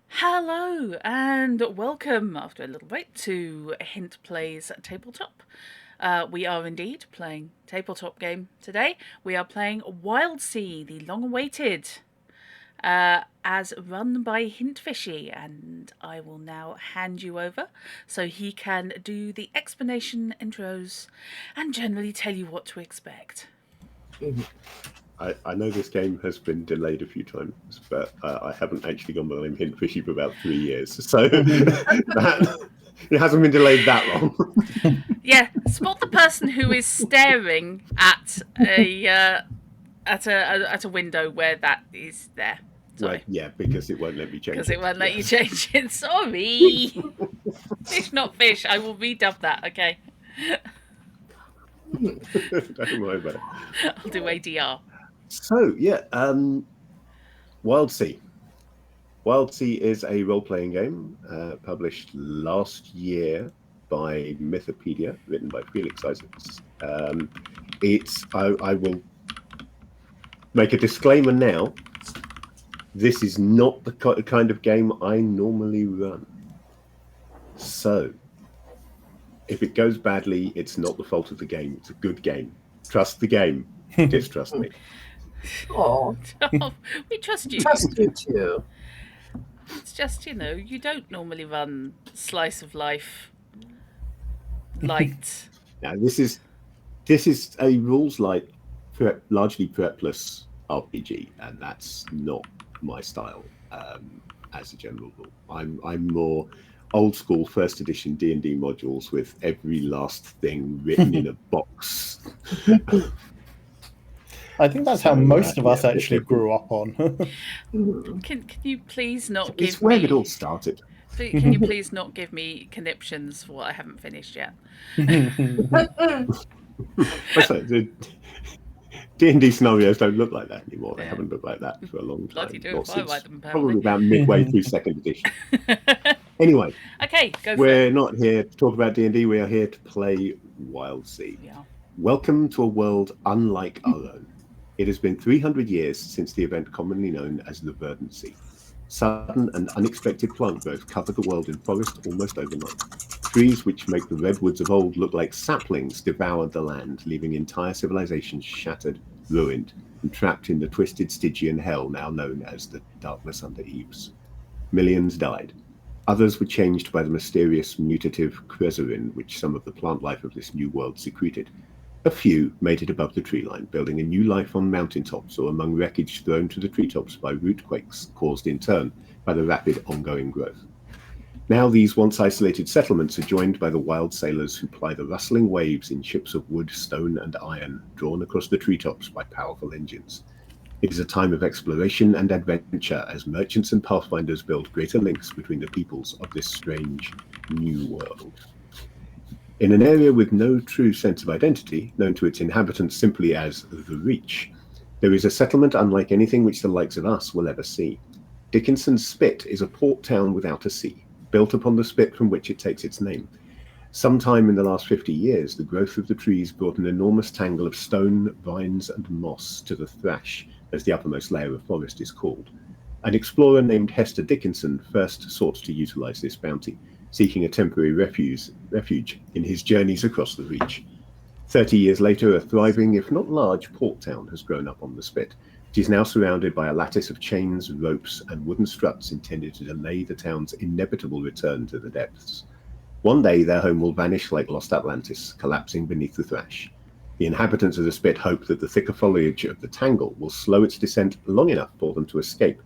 Hello and welcome after a little break to Hint Plays Tabletop. We are indeed playing tabletop game today. We are playing Wildsea, the long-awaited, as run by Hint Fishy, and I will now hand you over so he can do the explanation intros and generally tell you what to expect. I know this game has been delayed a few times, but I haven't actually gone by the name Hint Fishy for about 3 years, so it hasn't been delayed that long. Yeah, spot the person who is staring at a window where that is there. Well, Sorry. yeah, because it won't let me change Because it. it won't let you change it. Sorry. Fish, not fish. I will redub that, okay? Don't worry about it. I'll do ADR. So, yeah, Wildsea. Wildsea is a role-playing game published last year by Mythopedia, written by Felix Isaacs. I will make a disclaimer now. This is not the kind of game I normally run. So, if it goes badly, it's not the fault of the game. It's a good game. Trust the game. Distrust me. Oh, We trust you. trust you too. It's just, you don't normally run slice of life light. Now, this is a rules light, largely prepless RPG, and that's not my style as a general rule. I'm more old school first edition D&D modules with every last thing written in a box. I think that's how most of us actually grew up on. Can you please not give It's where me... it all started. Can you please not give me conniptions for what I haven't finished yet? The D&D scenarios don't look like that anymore. They Yeah. haven't looked like that for a long time. Bloody do Not if I since write them probably apparently. about midway through second edition. Anyway, Okay, go for we're it. not here to talk about D&D. We are here to play Wildsea. Yeah. Welcome to a world unlike our own. It has been 300 years since the event commonly known as the Verdant Sea. Sudden and unexpected plant growth covered the world in forest almost overnight. Trees which make the redwoods of old look like saplings devoured the land, leaving entire civilizations shattered, ruined, and trapped in the twisted Stygian hell now known as the Darkness Under Eaves. Millions died. Others were changed by the mysterious mutative creserin which some of the plant life of this new world secreted. A few made it above the tree line, building a new life on mountaintops or among wreckage thrown to the treetops by root quakes caused in turn by the rapid ongoing growth. Now these once isolated settlements are joined by the wild sailors who ply the rustling waves in ships of wood, stone, and iron, drawn across the treetops by powerful engines. It is a time of exploration and adventure as merchants and pathfinders build greater links between the peoples of this strange new world. In an area with no true sense of identity, known to its inhabitants simply as the Reach, there is a settlement unlike anything which the likes of us will ever see. Dickinson's Spit is a port town without a sea, built upon the spit from which it takes its name. Sometime in the last 50 years, the growth of the trees brought an enormous tangle of stone, vines, and moss to the Thrash, as the uppermost layer of forest is called. An explorer named Hester Dickinson first sought to utilize this bounty, seeking a temporary refuge in his journeys across the Reach. 30 years later, a thriving, if not large, port town has grown up on the spit, which is now surrounded by a lattice of chains, ropes, and wooden struts intended to delay the town's inevitable return to the depths. One day, their home will vanish like lost Atlantis, collapsing beneath the Thrash. The inhabitants of the spit hope that the thicker foliage of the tangle will slow its descent long enough for them to escape,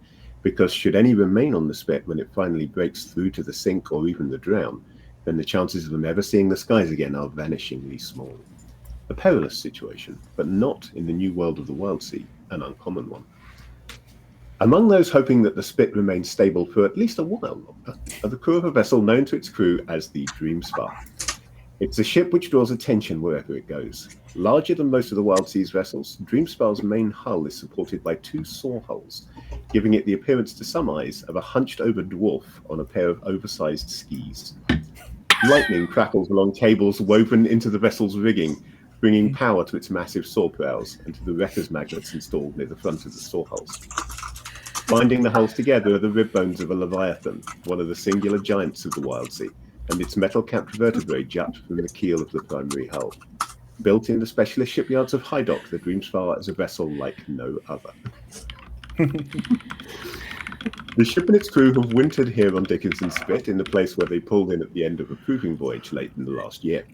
because should any remain on the spit when it finally breaks through to the sink or even the drown, then the chances of them ever seeing the skies again are vanishingly small. A perilous situation, but not in the new world of the Wildsea, an uncommon one. Among those hoping that the spit remains stable for at least a while longer are the crew of a vessel known to its crew as the Dream Spar. It's a ship which draws attention wherever it goes. Larger than most of the Wildsea's vessels, Dreamspar's main hull is supported by two saw hulls, giving it the appearance to some eyes of a hunched-over dwarf on a pair of oversized skis. Lightning crackles along cables woven into the vessel's rigging, bringing power to its massive saw prows and to the wrecker's magnets installed near the front of the saw hulls. Binding the hulls together are the rib bones of a leviathan, one of the singular giants of the Wildsea, and its metal-capped vertebrae jut from the keel of the primary hull. Built in the specialist shipyards of Hydock, the Dreamspar is a vessel like no other. The ship and its crew have wintered here on Dickinson Spit, in the place where they pulled in at the end of a proving voyage late in the last year.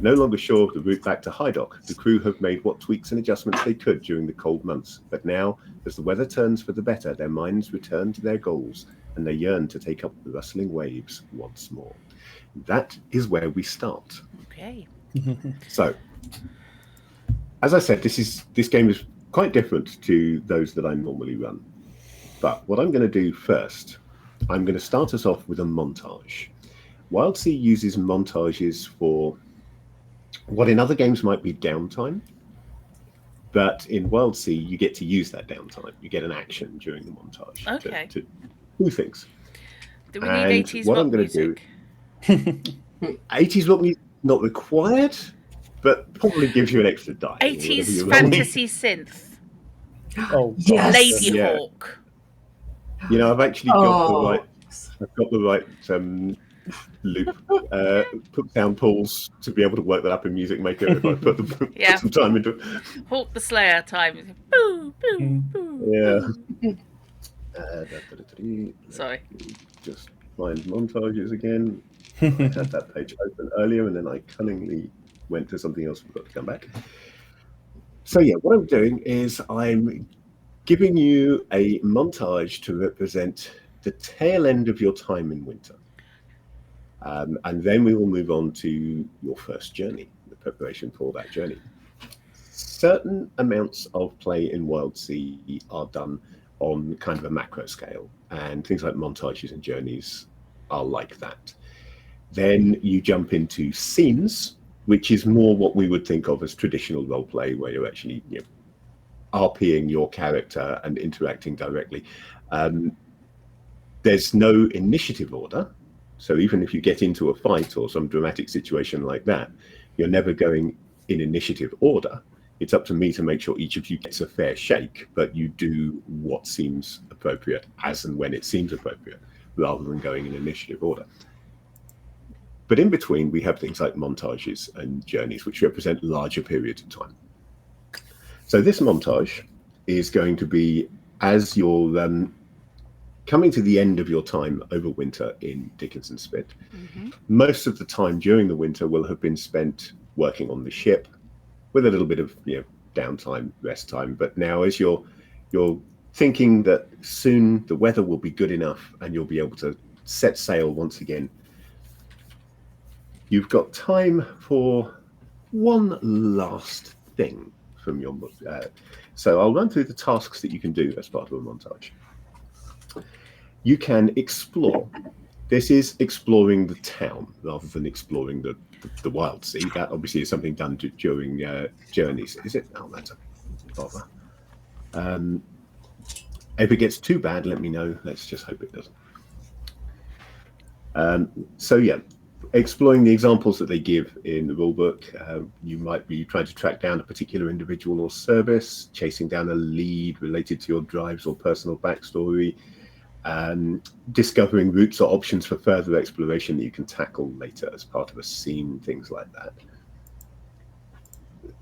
No longer sure of the route back to Hydock, the crew have made what tweaks and adjustments they could during the cold months. But now, as the weather turns for the better, their minds return to their goals, and they yearn to take up the rustling waves once more. That is where we start. Okay. So, as I said, this game is quite different to those that I normally run. But what I'm going to do first, I'm going to start us off with a montage. Wildsea uses montages for what in other games might be downtime, but in Wildsea you get to use that downtime. You get an action during the montage to do things. Do we need 80s what rock I'm going music? to do, 80s rock music not required, but probably gives you an extra die. 80s fantasy synth. Oh, Yes. Lady Yeah. Hawk. You know, I've actually got the right loop, put down pools to be able to work that up in Music Maker if I put some time into it. Hawk the Slayer time. Boo, boo, boo. Yeah. Sorry. Just find montages again. I had that page open earlier and then I cunningly went to something else and forgot to come back. So yeah, what I'm doing is I'm giving you a montage to represent the tail end of your time in winter. And then we will move on to your first journey, the preparation for that journey. Certain amounts of play in Wildsea are done on kind of a macro scale, and things like montages and journeys are like that. Then you jump into scenes, which is more what we would think of as traditional role play, where you're actually RPing your character and interacting directly. There's no initiative order. So even if you get into a fight or some dramatic situation like that, you're never going in initiative order. It's up to me to make sure each of you gets a fair shake, but you do what seems appropriate as and when it seems appropriate, rather than going in initiative order. But in between, we have things like montages and journeys, which represent larger periods of time. So this montage is going to be as you're coming to the end of your time over winter in Dickinson Spit. Mm-hmm. Most of the time during the winter will have been spent working on the ship with a little bit of downtime, rest time. But now as you're thinking that soon the weather will be good enough and you'll be able to set sail once again, you've got time for one last thing from your so I'll run through the tasks that you can do as part of a montage. You can explore. This is exploring the town rather than exploring the Wildsea. That obviously is something done during journeys. Is it? Oh, that's a bother. If it gets too bad, let me know. Let's just hope it doesn't. So yeah, exploring the examples that they give in the rulebook. You might be trying to track down a particular individual or service, chasing down a lead related to your drives or personal backstory, discovering routes or options for further exploration that you can tackle later as part of a scene, things like that.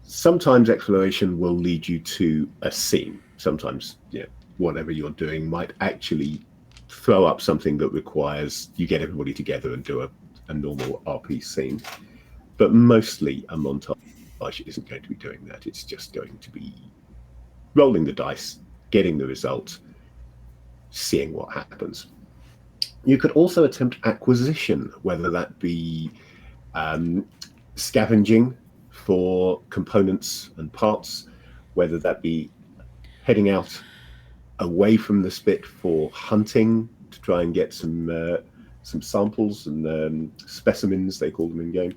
Sometimes exploration will lead you to a scene. Sometimes whatever you're doing might actually throw up something that requires you get everybody together and do a normal RP scene. But mostly a montage isn't going to be doing that. It's just going to be rolling the dice, getting the result, seeing what happens. You could also attempt acquisition, whether that be scavenging for components and parts, whether that be heading out away from the Spit for hunting to try and get some samples and specimens, they call them in game,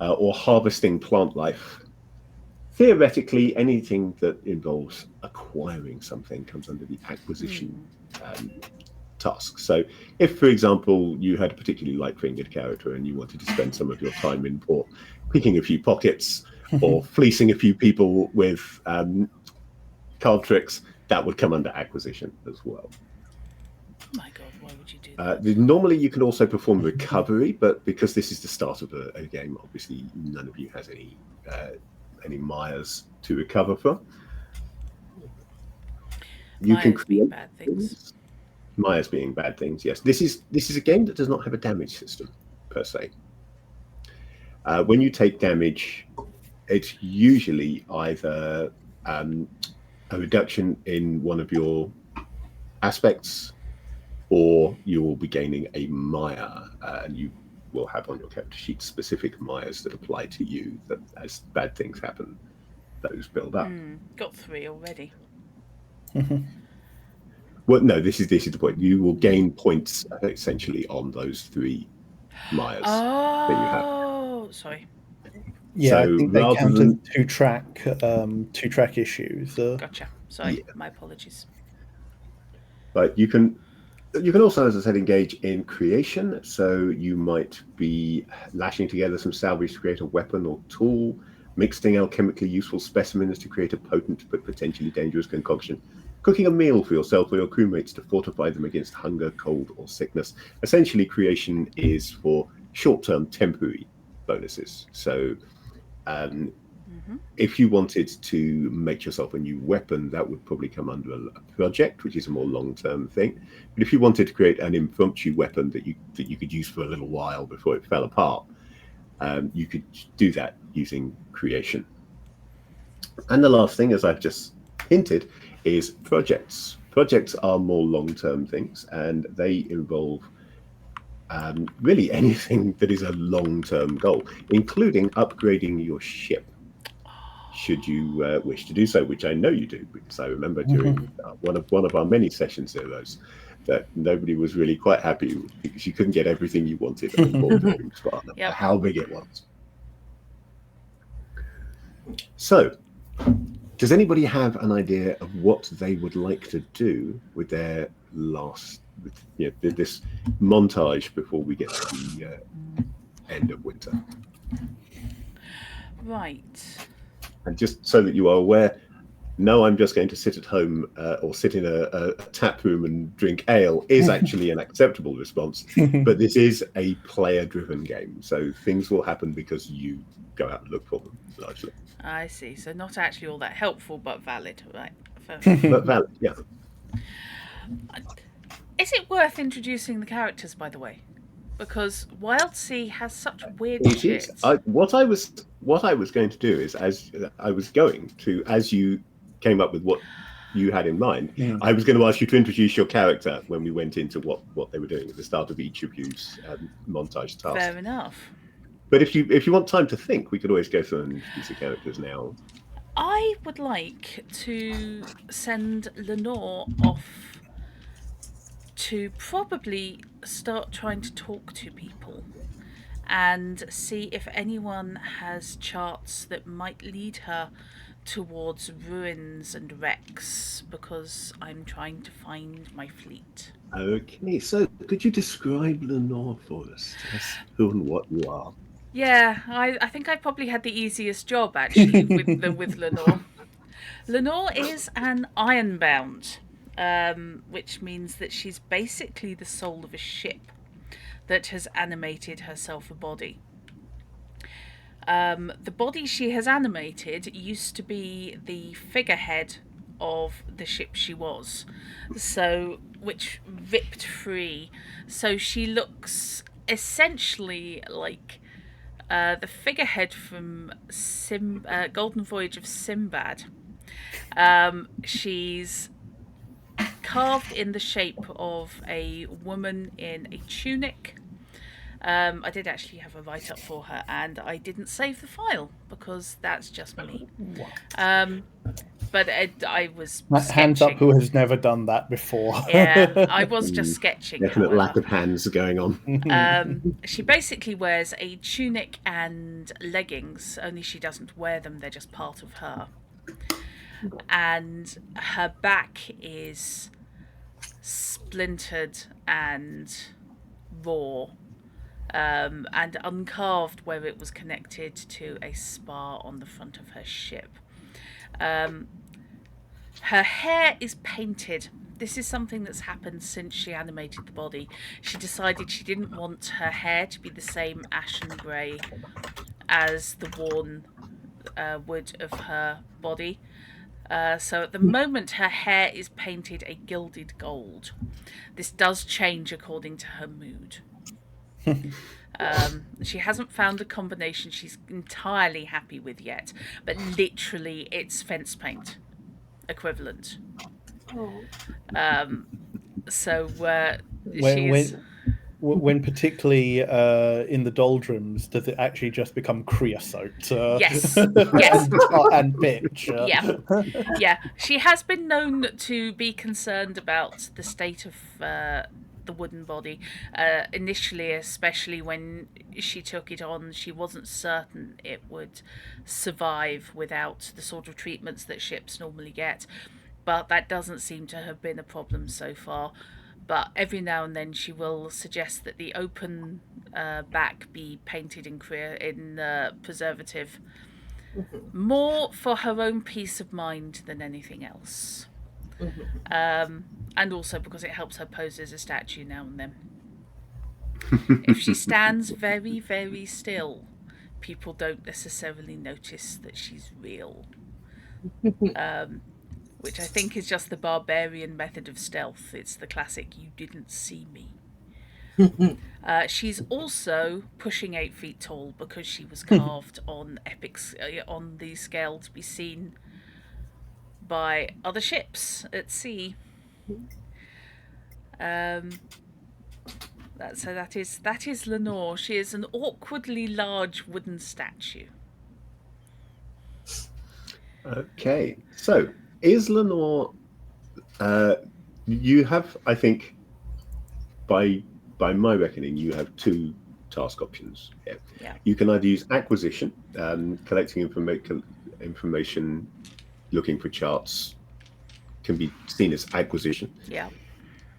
or harvesting plant life. Theoretically, anything that involves acquiring something comes under the acquisition task. So if, for example, you had a particularly light-fingered character and you wanted to spend some of your time in port picking a few pockets or fleecing a few people with card tricks, that would come under acquisition as well. God, why would you do that? Normally, you can also perform recovery, but because this is the start of a game, obviously none of you has any Myers to recover from. You can Myers being create bad things. Myers being bad things. Yes, this is a game that does not have a damage system per se. When you take damage, it's usually either a reduction in one of your aspects, or you will be gaining a Mire, and you will have on your character sheet specific Mires that apply to you, that as bad things happen, those build up. Got 3 already. Well, no, this is the point. You will gain points essentially on those 3 Myers that you have. Oh, sorry. Yeah, So I think they rather count than- as two track issues. Gotcha. Sorry, Yeah. my apologies. But you can also, as I said, engage in creation. So you might be lashing together some salvage to create a weapon or tool, mixing alchemically useful specimens to create a potent but potentially dangerous concoction, cooking a meal for yourself or your crewmates to fortify them against hunger, cold, or sickness. Essentially, creation is for short-term temporary bonuses. So if you wanted to make yourself a new weapon, that would probably come under a project, which is a more long-term thing. But if you wanted to create an impromptu weapon that you could use for a little while before it fell apart, you could do that using creation. And the last thing, as I've just hinted, is projects. Projects are more long-term things, and they involve really anything that is a long-term goal, including upgrading your ship, should you wish to do so, which I know you do, because I remember during one of our many session zeros that nobody was really quite happy because you couldn't get everything you wanted on board the Boom Spa, no matter how big it was. So, does anybody have an idea of what they would like to do with their this montage before we get to the end of winter? Right. And just so that you are aware, no, I'm just going to sit at home or sit in a tap room and drink ale is actually an acceptable response. But this is a player-driven game, so things will happen because you go out and look for them, largely. I see. So not actually all that helpful, but valid, right? But valid, yeah. Is it worth introducing the characters, by the way? Because Wildsea has such weird shit. What I was going to do is, as you came up with what you had in mind, I was going to ask you to introduce your character when we went into what they were doing at the start of each of you's montage tasks. Fair enough. But if you want time to think, we could always go through and introduce the characters now. I would like to send Lenore off to probably start trying to talk to people and see if anyone has charts that might lead her towards ruins and wrecks, because I'm trying to find my fleet. Okay, so could you describe Lenore for us? Tell us who and what you are. Yeah, I think I probably had the easiest job, actually, with Lenore. Lenore is an ironbound, which means that she's basically the soul of a ship that has animated herself a body. The body she has animated used to be the figurehead of the ship she was, so which ripped free. So she looks essentially like the figurehead from Golden Voyage of Sinbad. She's carved in the shape of a woman in a tunic. I did actually have a write-up for her, and I didn't save the file because that's just me. But I was sketching. Hands up who has never done that before. Yeah, I was just sketching. Definite however. lack of hands going on. She basically wears a tunic and leggings, only she doesn't wear them, they're just part of her. And her back is splintered and raw, and uncarved where it was connected to a spar on the front of her ship. Her hair is painted this is something that's happened since she animated the body. She decided she didn't want her hair to be the same ashen grey as the worn wood of her body. So at the moment, her hair is painted a gilded gold. This does change according to her mood. She hasn't found a combination she's entirely happy with yet, but literally it's fence paint equivalent. Oh. So when particularly in the doldrums, does it actually just become creosote? Yes. Yes. And pitch. Yeah. She has been known to be concerned about the state of the wooden body. Initially, especially when she took it on, she wasn't certain it would survive without the sort of treatments that ships normally get. But that doesn't seem to have been a problem so far. But every now and then she will suggest that the open back be painted in preservative, more for her own peace of mind than anything else. And also because it helps her pose as a statue now and then. If she stands very, very still, people don't necessarily notice that she's real. Which I think is just the barbarian method of stealth. It's the classic, you didn't see me. She's also pushing 8 feet tall because she was carved on on the scale to be seen by other ships at sea. That is Lenore. She is an awkwardly large wooden statue. Okay, so is Lenore? You have, I think, by my reckoning, you have 2 task options here. Yeah. You can either use acquisition, collecting information, looking for charts, can be seen as acquisition. Yeah.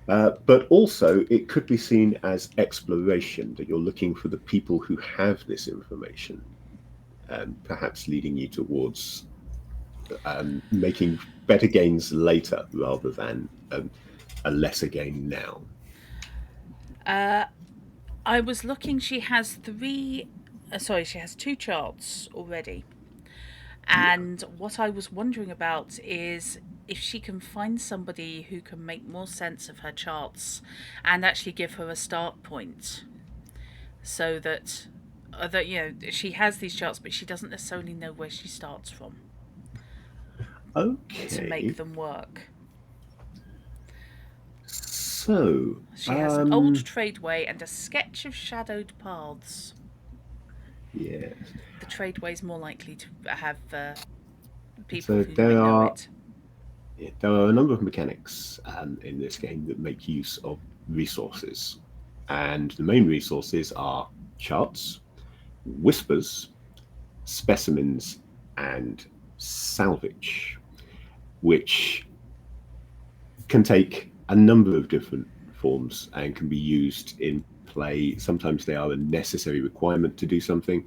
But also, it could be seen as exploration, that you're looking for the people who have this information, perhaps leading you towards making better gains later rather than a lesser gain now. I was looking, she has 2 charts already. And what I was wondering about is if she can find somebody who can make more sense of her charts and actually give her a start point, so that she has these charts but she doesn't necessarily know where she starts from. Okay. To make them work. So she has an old tradeway and a sketch of shadowed paths. Yes. The tradeway is more likely to have people So who might know it. There are a number of mechanics in this game that make use of resources, and the main resources are charts, whispers, specimens, and salvage, which can take a number of different forms and can be used in play. Sometimes they are a necessary requirement to do something.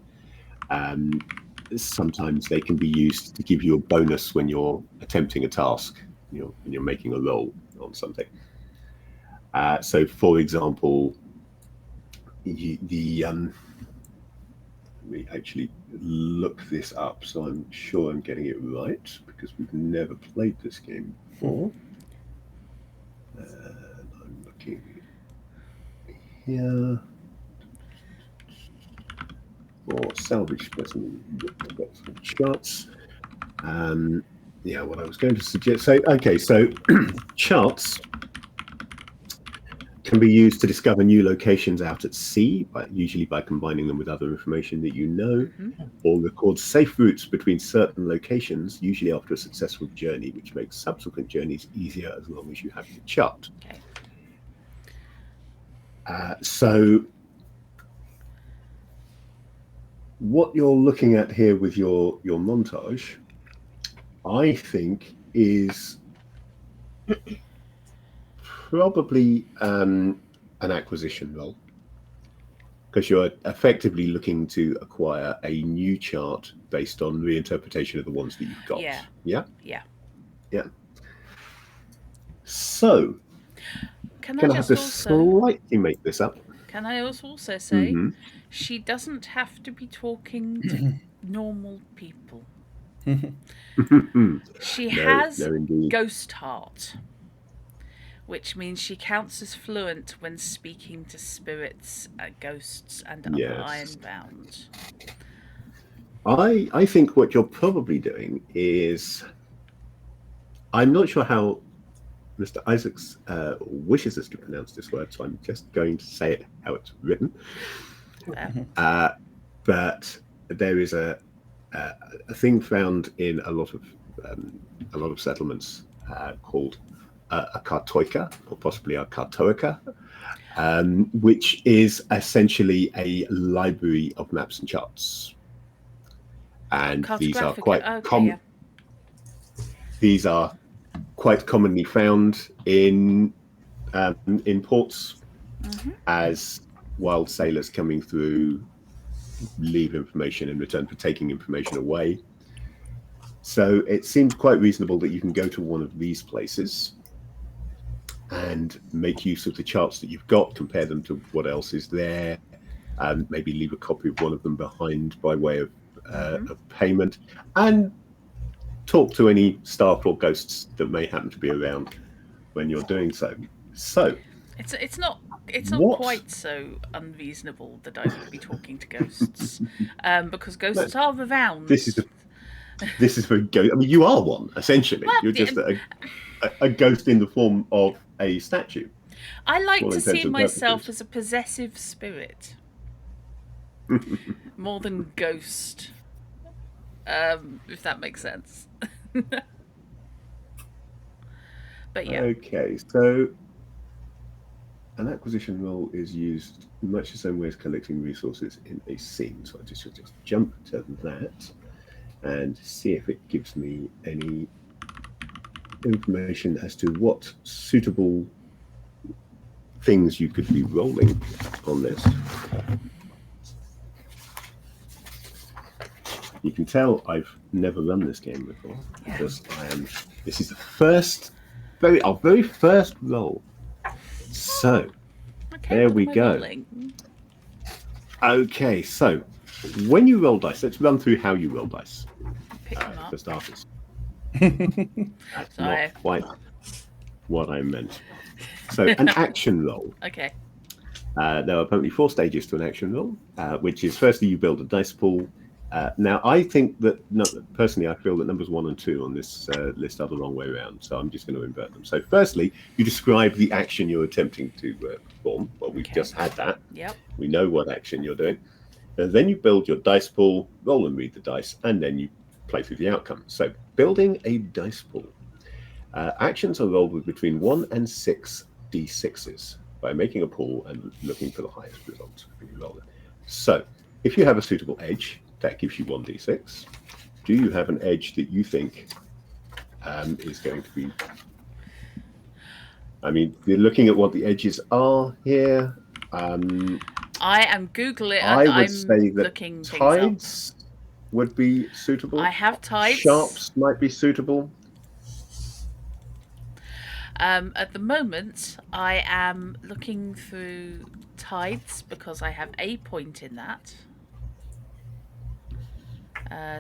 Sometimes they can be used to give you a bonus when you're attempting a task, when you're making a roll on something. So, for example, let me actually look this up so I'm sure I'm getting it right, because we've never played this game before. And I'm looking here for salvage specimen. I've got some charts. What I was going to suggest. So charts can be used to discover new locations out at sea, usually by combining them with other information that you know, or record safe routes between certain locations, usually after a successful journey, which makes subsequent journeys easier as long as you have the chart. Okay. So what you're looking at here with your montage, I think, is probably an acquisition roll, because you're effectively looking to acquire a new chart based on reinterpretation of the ones that you've got. Yeah. Yeah. Yeah. Yeah. So, Can I going to have just to also? slightly make this up. Can I also say Mhm. she doesn't have to be talking to normal people. She No, has no, indeed. ghost heart, which means she counts as fluent when speaking to spirits, ghosts, and other Yes. ironbound. I think what you're probably doing is, I'm not sure how Mr. Isaacs wishes us to pronounce this word, so I'm just going to say it how it's written. But there is a thing found in a lot of settlements called a kartoika, or possibly a kartoika, which is essentially a library of maps and charts. And these are quite Okay, yeah. These are quite commonly found in ports as wild sailors coming through leave information in return for taking information away. So it seems quite reasonable that you can go to one of these places and make use of the charts that you've got, compare them to what else is there, and maybe leave a copy of one of them behind by way of payment, and talk to any staff or ghosts that may happen to be around when you're doing so. So It's not what? quite so unreasonable that I would be talking to ghosts, because ghosts No, are around. this is for ghost. I mean, you are one essentially. Well, You're just a ghost in the form of a statue. I like all to intents see and myself purposes. as a possessive spirit more than ghost, if that makes sense. But yeah, Okay, so an acquisition roll is used much the same way as collecting resources in a scene. So I should just jump to that and see if it gives me any information as to what suitable things you could be rolling on this. You can tell I've never run this game before because this is the our very first roll. So okay. there What we am I go. rolling? Okay, so when you roll dice, let's run through how you roll dice Pick them up. for starters. That's Sorry. not quite what I meant. So an action roll. Okay. There are apparently 4 stages to an action roll, which is firstly you build a dice pool. Now, I think that, personally, I feel that numbers 1 and 2 on this list are the wrong way around, so I'm just going to invert them. So firstly, you describe the action you're attempting to perform. Well, we've just had that. Yep. We know what action you're doing. And then you build your dice pool, roll and read the dice, and then you play through the outcome. So building a dice pool. Actions are rolled with between 1 and 6 d6s by making a pool and looking for the highest result when you roll it. So if you have a suitable edge, that gives you 1d6. Do you have an edge that you think is going to be... I mean, you're looking at what the edges are here. I am Googling. I would say that looking tides would be suitable. I have tides. Sharps might be suitable. At the moment, I am looking through tides because I have a point in that.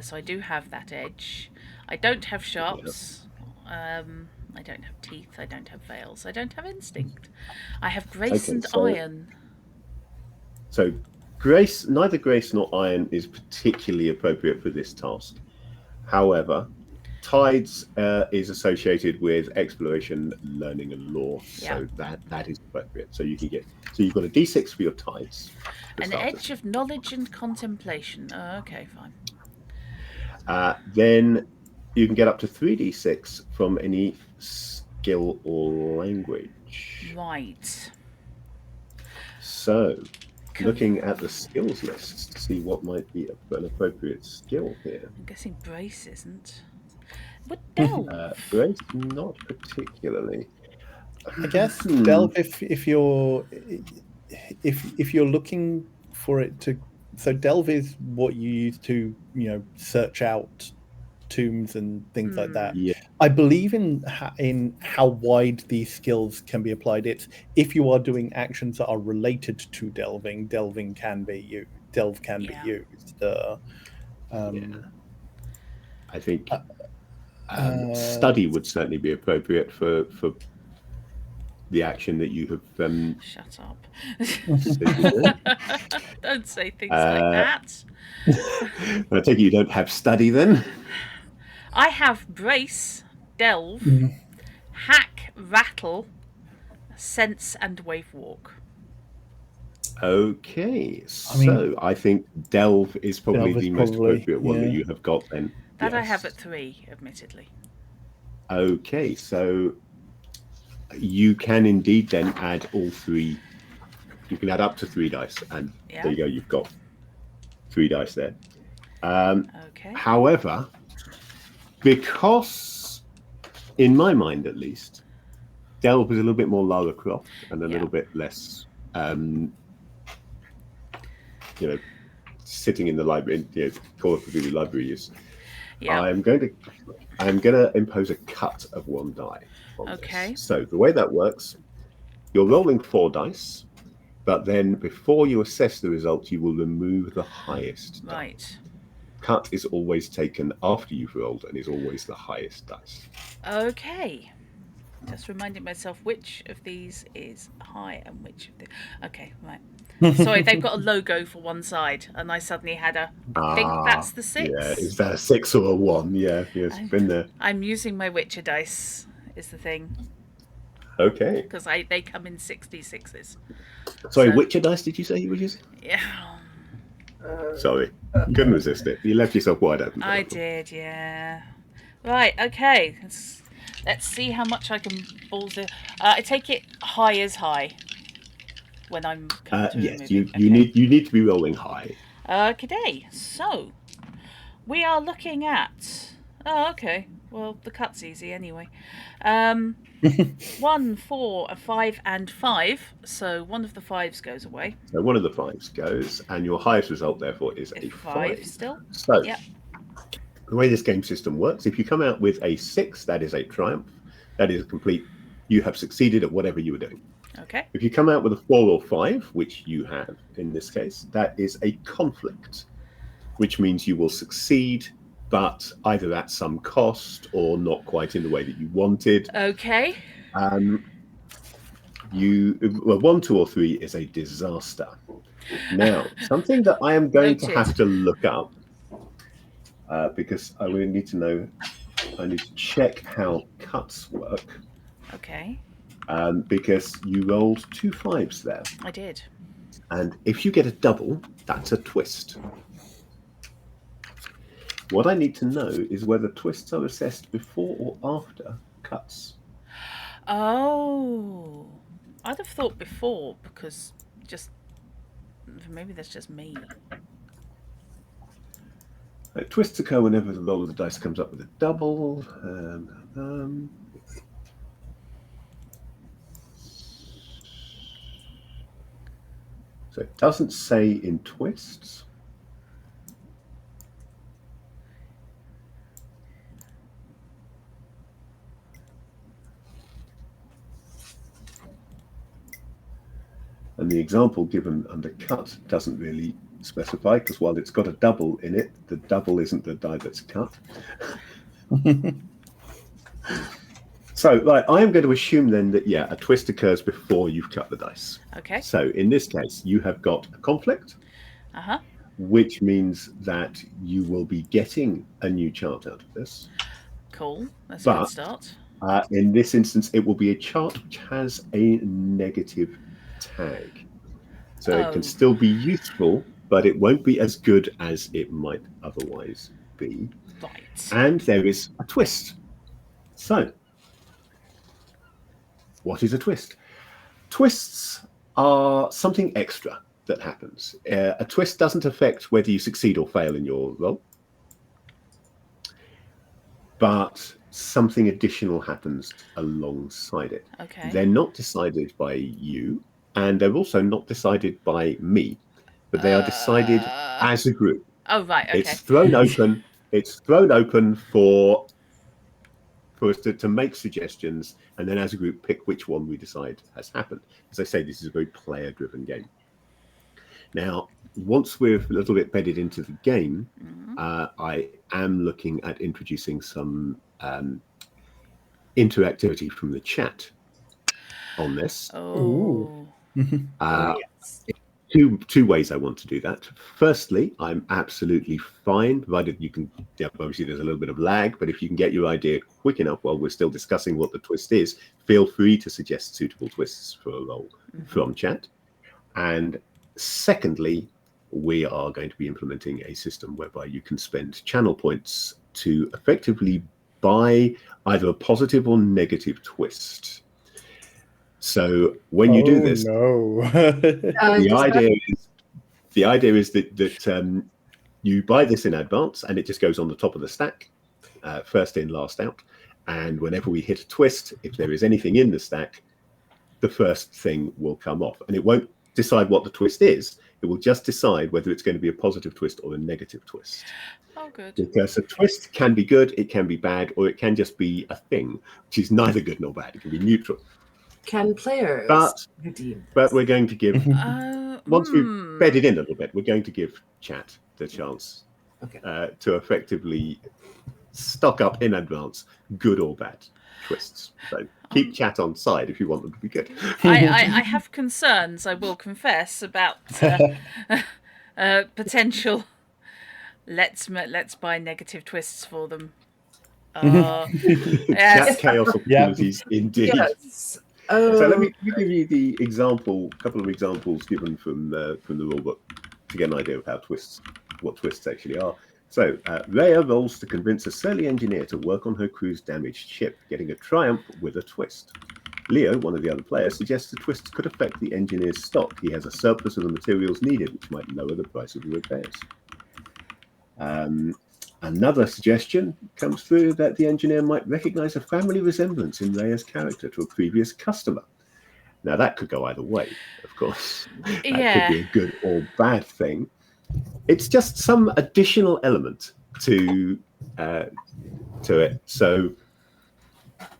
So I do have that edge. I don't have sharps. I don't have teeth. I don't have veils. I don't have instinct. I have grace and iron. So neither grace nor iron is particularly appropriate for this task. However, tides is associated with exploration, learning, and lore. So that is appropriate. So you've got a d6 for your tides. An edge of knowledge and contemplation. Oh, okay, fine. Then you can get up to 3d6 from any skill or language. Right. So, looking at the skills list to see what might be an appropriate skill here. I'm guessing brace isn't. Would delve? Brace, not particularly. I guess delve if you're looking for it to. So delve is what you use to search out tombs and things like that. Yeah. I believe in how wide these skills can be applied. It's if you are doing actions that are related to delving can be used. Delve can be used. I think study would certainly be appropriate for the action that you have. Shut up. said. Don't say things like that. I take it you don't have study then? I have brace, delve, hack, rattle, sense, and wave walk. Okay, so I think delve is probably the most appropriate one that you have got then. That I have at 3, admittedly. Okay, so you can indeed then add all 3. You can add up to 3 dice, and there you go. You've got 3 dice there. Okay. However, because in my mind at least, delve is a little bit more Lara Croft and a little bit less, sitting in the library, Call of Duty library use. Yeah. I'm going to impose a cut of 1 die. Okay. This. So the way that works, you're rolling 4 dice, but then before you assess the result, you will remove the highest. Right. Die. Cut is always taken after you've rolled and is always the highest dice. Okay. Just reminding myself which of these is high and which of the... Okay, right. Sorry, they've got a logo for one side, and I suddenly had I think that's the 6. Yeah, is that a 6 or a 1? Yeah, it's been there. I'm using my Witcher dice, is the thing. Okay. Because they come in 66s. Sorry, Witcher dice did you say you were using? Yeah. Sorry, couldn't resist it. You left yourself wide open. I did, yeah. Right, okay. Let's see how much I can balls it. I take it high is high when I'm coming to yes, moving. you need to be rolling high. Okay, so we are looking at. Oh, okay. Well, the cut's easy anyway. 1, 4, 5, and 5. So one of the 5s goes away. So one of the 5s goes, and your highest result, therefore, is a 5. Still. So the way this game system works, if you come out with a 6, that is a triumph. That is a complete. You have succeeded at whatever you were doing. Okay. If you come out with a 4 or 5, which you have in this case, that is a conflict, which means you will succeed, but either at some cost or not quite in the way that you wanted. Okay. 1, 2, or 3 is a disaster. Now, something that I am going to have to look up, because I really need to know, I need to check how cuts work. Okay. Because you rolled 2 5s there. I did. And if you get a double, that's a twist. What I need to know is whether twists are assessed before or after cuts. Oh, I'd have thought before, because maybe that's just me. Twists occur whenever the roll of the dice comes up with a double. So it doesn't say in twists. And the example given under cut doesn't really specify, because while it's got a double in it, the double isn't the die that's cut. So, I am going to assume then that, a twist occurs before you've cut the dice. Okay. So, in this case, you have got a conflict, which means that you will be getting a new chart out of this. Cool. That's a good start. In this instance, it will be a chart which has a negative tag. So it can still be useful, but it won't be as good as it might otherwise be. Right. And there is a twist. So, what is a twist? Twists are something extra that happens. A twist doesn't affect whether you succeed or fail in your roll, but something additional happens alongside it. Okay. They're not decided by you, and they're also not decided by me, but they are decided as a group. Oh, right, okay. It's thrown open, it's thrown open for us to make suggestions, and then as a group pick which one we decide has happened. As I say, this is a very player-driven game. Now, once we're a little bit bedded into the game, I am looking at introducing some interactivity from the chat on this. Oh. Yes. Two ways I want to do that. Firstly, I'm absolutely fine, provided you can, obviously there's a little bit of lag, but if you can get your idea quick enough while we're still discussing what the twist is, feel free to suggest suitable twists for a roll from chat. And secondly, we are going to be implementing a system whereby you can spend channel points to effectively buy either a positive or negative twist. So when you do this, the idea is that you buy this in advance, and it just goes on the top of the stack, first in, last out. And whenever we hit a twist, if there is anything in the stack, the first thing will come off, and it won't decide what the twist is. It will just decide whether it's going to be a positive twist or a negative twist. Oh, good. Because a twist can be good, it can be bad, or it can just be a thing, which is neither good nor bad. It can be neutral. Can players redeem? But we're going to give, once we've bedded in a little bit, we're going to give chat the chance to effectively stock up in advance good or bad twists. So keep chat on side if you want them to be good. I have concerns, I will confess, about potential let's buy negative twists for them. That's chaos opportunities indeed. Yes. So let me give you the couple of examples given from the rulebook to get an idea of what twists actually are. So Rhea rolls to convince a surly engineer to work on her crew's damaged ship, getting a triumph with a twist. Leo, one of the other players, suggests the twists could affect the engineer's stock. He has a surplus of the materials needed, which might lower the price of the repairs. Another suggestion comes through that the engineer might recognize a family resemblance in Rhea's character to a previous customer. Now, that could go either way, of course. That could be a good or bad thing. It's just some additional element to it. So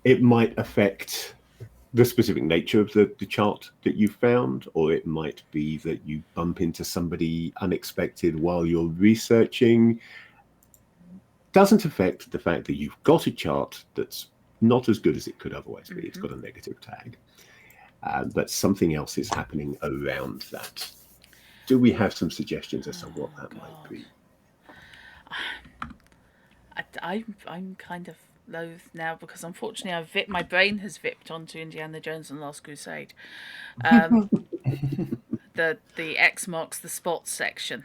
it might affect the specific nature of the chart that you found, or it might be that you bump into somebody unexpected while you're researching. Doesn't affect the fact that you've got a chart that's not as good as it could otherwise be. It's got a negative tag, but something else is happening around that. Do we have some suggestions as to what that might be? I'm kind of loath now because unfortunately my brain has vipped onto Indiana Jones and the Last Crusade. The X marks the spot section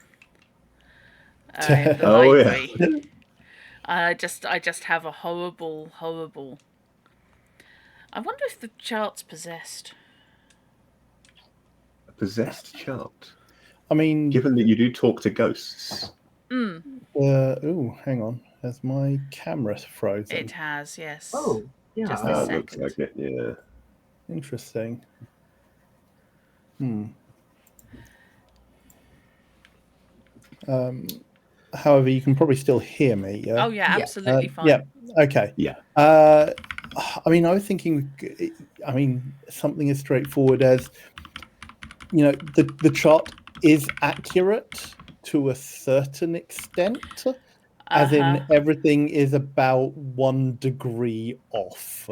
in the library. Yeah. I just have a horrible. I wonder if the chart's possessed. A possessed chart? I mean, given that you do talk to ghosts. Hang on. Has my camera frozen? It has, yes. Oh, yeah. Just a second. Looks like it, yeah. Interesting. However, you can probably still hear me. Yeah? Oh, yeah, absolutely fine. Yeah. Okay. Yeah. I mean, I was thinking. I mean, something as straightforward as, the chart is accurate to a certain extent, as in everything is about 1 degree off.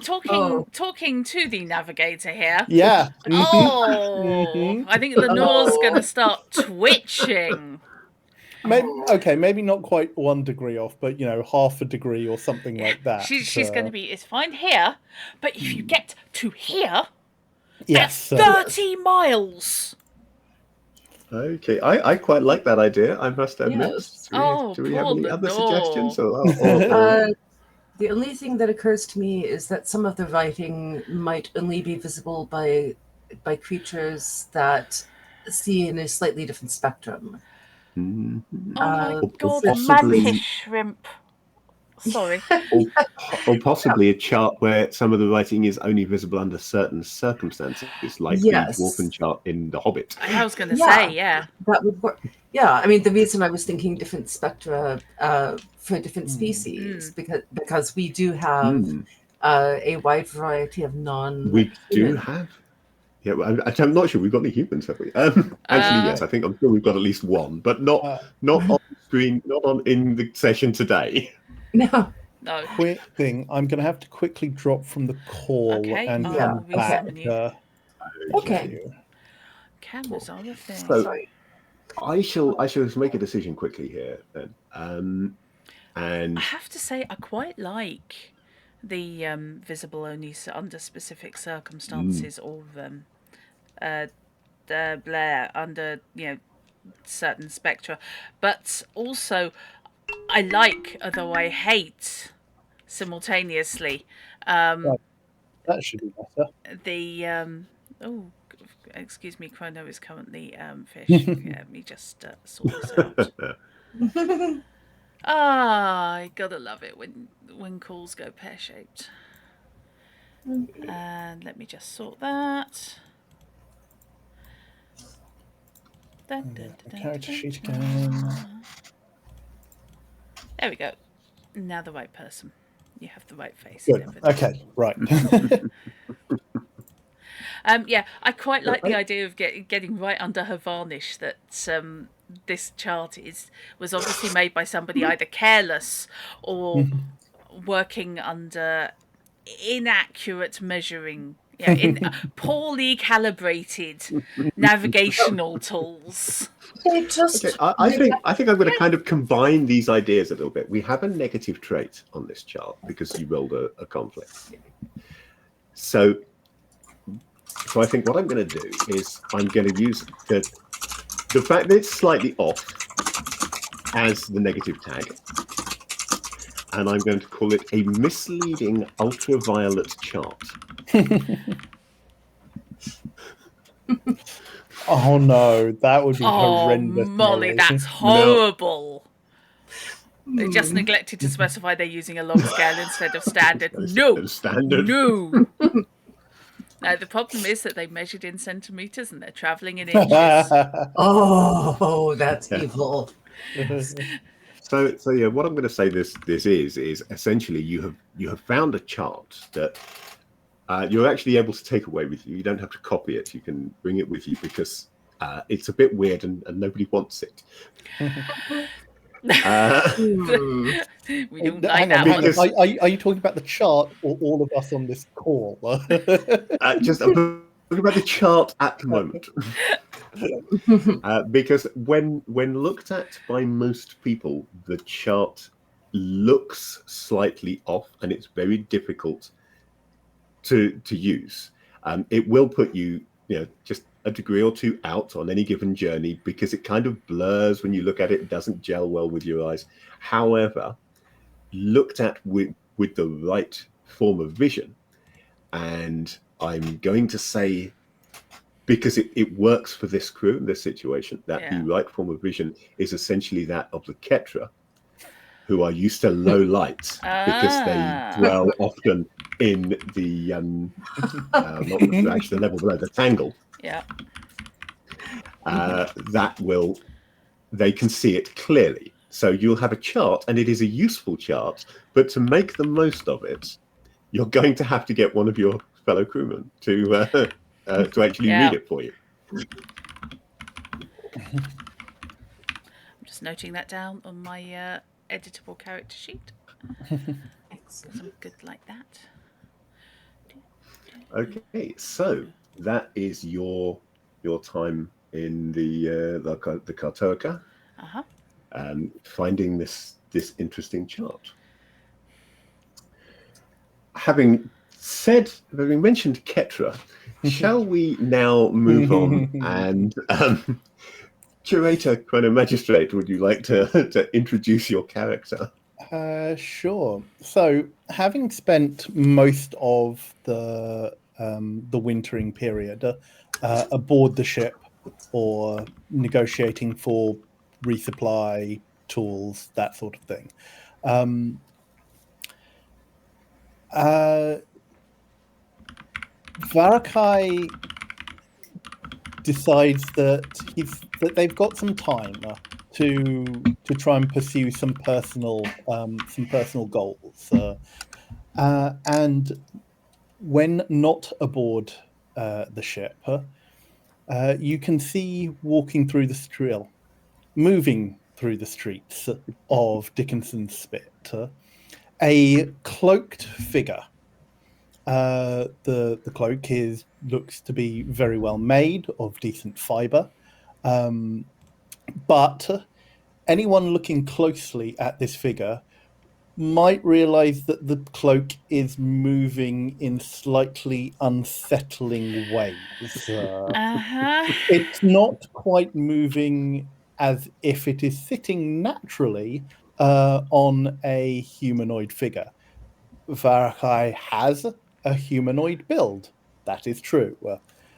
Talking to the navigator here. Yeah. I think Lenore's going to start twitching. Maybe not quite 1 degree off, but half a degree or something like that. She's going to be. It's fine here, but if you get to here, yes, that's 30 miles. Okay, I quite like that idea, I must admit. Yes. Do we have any other suggestions? The only thing that occurs to me is that some of the writing might only be visible by creatures that see in a slightly different spectrum. Oh my god, possibly... mantis shrimp. Sorry. or possibly a chart where some of the writing is only visible under certain circumstances, like the dwarfen chart in The Hobbit. I was going to Yeah. say, yeah. That would work. Yeah, I mean, the reason I was thinking different spectra for different species, because we do have a wide variety of We do have. Yeah, well, I'm not sure we've got any humans, have we? Actually, yes, I'm sure we've got at least one, but not on the screen, not in the session today. No. No. Quick thing, I'm going to have to quickly drop from the call and come back. Okay. Cameras are a thing. So Sorry. I shall make a decision quickly here then. And I have to say, I quite like the visible only under specific circumstances, or under certain spectra, but also I like, although I hate, simultaneously. That should be better. The excuse me, Chrono is currently fish. Let me just sort this out. I gotta love it when calls go pear-shaped. And let me just sort that. Character sheet again. There we go. Now the right person. You have the right face. Good. Okay, right. Yeah, I quite like the idea of getting right under her varnish that this chart was obviously made by somebody either careless or working under inaccurate measuring, poorly calibrated navigational tools. They just. Okay, I think I'm going to kind of combine these ideas a little bit. We have a negative trait on this chart because you rolled a conflict. So I think what I'm going to do is I'm going to use the fact that it's slightly off as the negative tag, and I'm going to call it a misleading ultraviolet chart. Oh no, that would be horrendous. Molly, that's horrible. They just neglected to specify they're using a log scale instead of standard. No. Now, the problem is that they measured in centimetres and they're travelling in inches. Oh, that's evil. So yeah, what I'm going to say this is essentially you have found a chart that you're actually able to take away with you. You don't have to copy it. You can bring it with you because it's a bit weird and nobody wants it. We don't like that one. Are you talking about the chart or all of us on this call? Just I'm talking about the chart at the moment. Because when looked at by most people, the chart looks slightly off and it's very difficult to use. It will put you just a degree or two out on any given journey because it kind of blurs when you look at it. It doesn't gel well with your eyes. However, looked at with the right form of vision, and I'm going to say, because it works for this crew in this situation, that the right form of vision is essentially that of the Ketra, who are used to low light because they dwell often in the not actually the level below, the tangle. Yeah. They can see it clearly. So you'll have a chart, and it is a useful chart, but to make the most of it, you're going to have to get one of your fellow crewmen to actually read it for you. I'm just noting that down on my editable character sheet. I'm good like that. Okay, so that is your time in the Kartoka, finding this interesting chart. Having mentioned Ketra, shall we now move on and Curator, Chrono Magistrate, would you like to introduce your character? Sure. So, having spent most of the wintering period aboard the ship or negotiating for resupply, tools, that sort of thing, Varakai decides that they've got some time to try and pursue some personal goals, and when not aboard the ship, you can see moving through the streets of Dickinson's Spit, a cloaked figure. The cloak looks to be very well made, of decent fibre, but anyone looking closely at this figure might realize that the cloak is moving in slightly unsettling ways. It's not quite moving as if it is sitting naturally on a humanoid figure. Varakai has a humanoid build. That is true.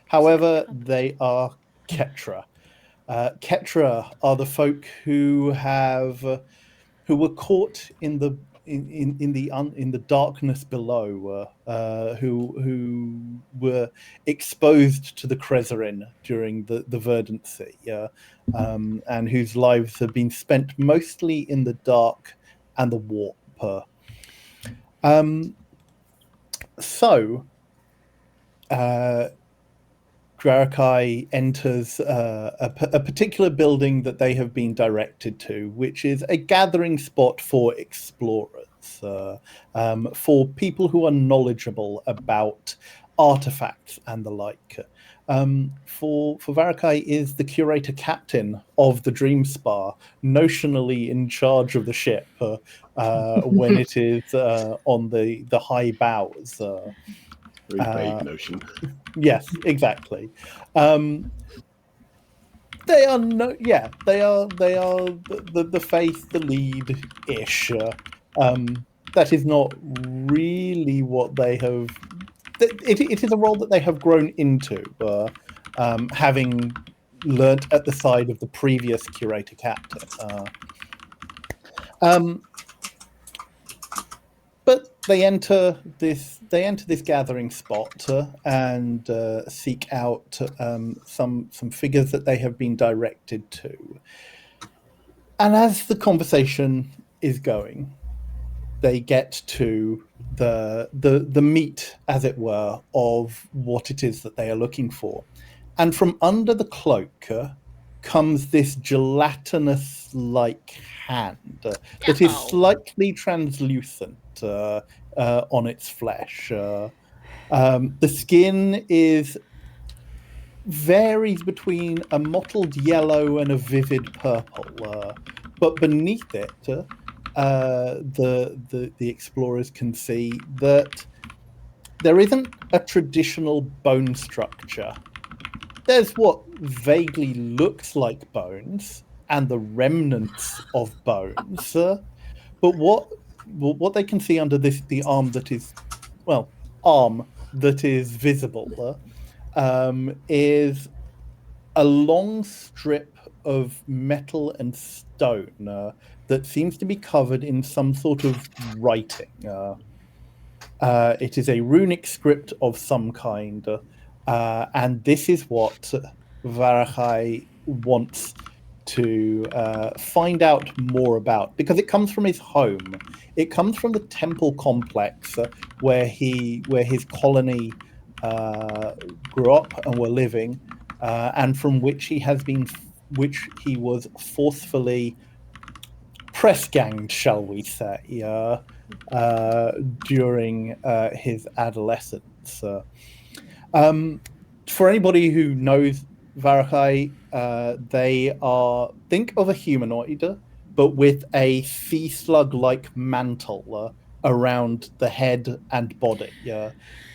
However, they are Ketra. Ketra are the folk who were caught in the darkness below, who were exposed to the Krezerin during the Verdancy, and whose lives have been spent mostly in the dark and the warp. So, Varakai enters a particular building that they have been directed to, which is a gathering spot for explorers, for people who are knowledgeable about artifacts and the like. For Varakai is the curator captain of the Dream Spa, notionally in charge of the ship when it is on the high bows. Very vague notion. Yes, exactly. They are the face, the lead ish. That is not really what they have. It is a role that they have grown into, having learnt at the side of the previous curator captain. But they enter this gathering spot and seek out some figures that they have been directed to. And as the conversation is going, they get to the meat, as it were, of what it is that they are looking for. And from under the cloak comes this gelatinous-like hand that is slightly translucent on its flesh. The skin varies between a mottled yellow and a vivid purple, but beneath it, the explorers can see that there isn't a traditional bone structure. There's what vaguely looks like bones and the remnants of bones, but what they can see under the arm that is visible is a long strip of metal and stone that seems to be covered in some sort of writing. It is a runic script of some kind, and this is what Varakai wants to find out more about, because it comes from his home. It comes from the temple complex where his colony grew up and were living, and from which he was forcefully press ganged, shall we say, during his adolescence. For anybody who knows Varakai, think of a humanoid, but with a sea slug-like mantle around the head and body,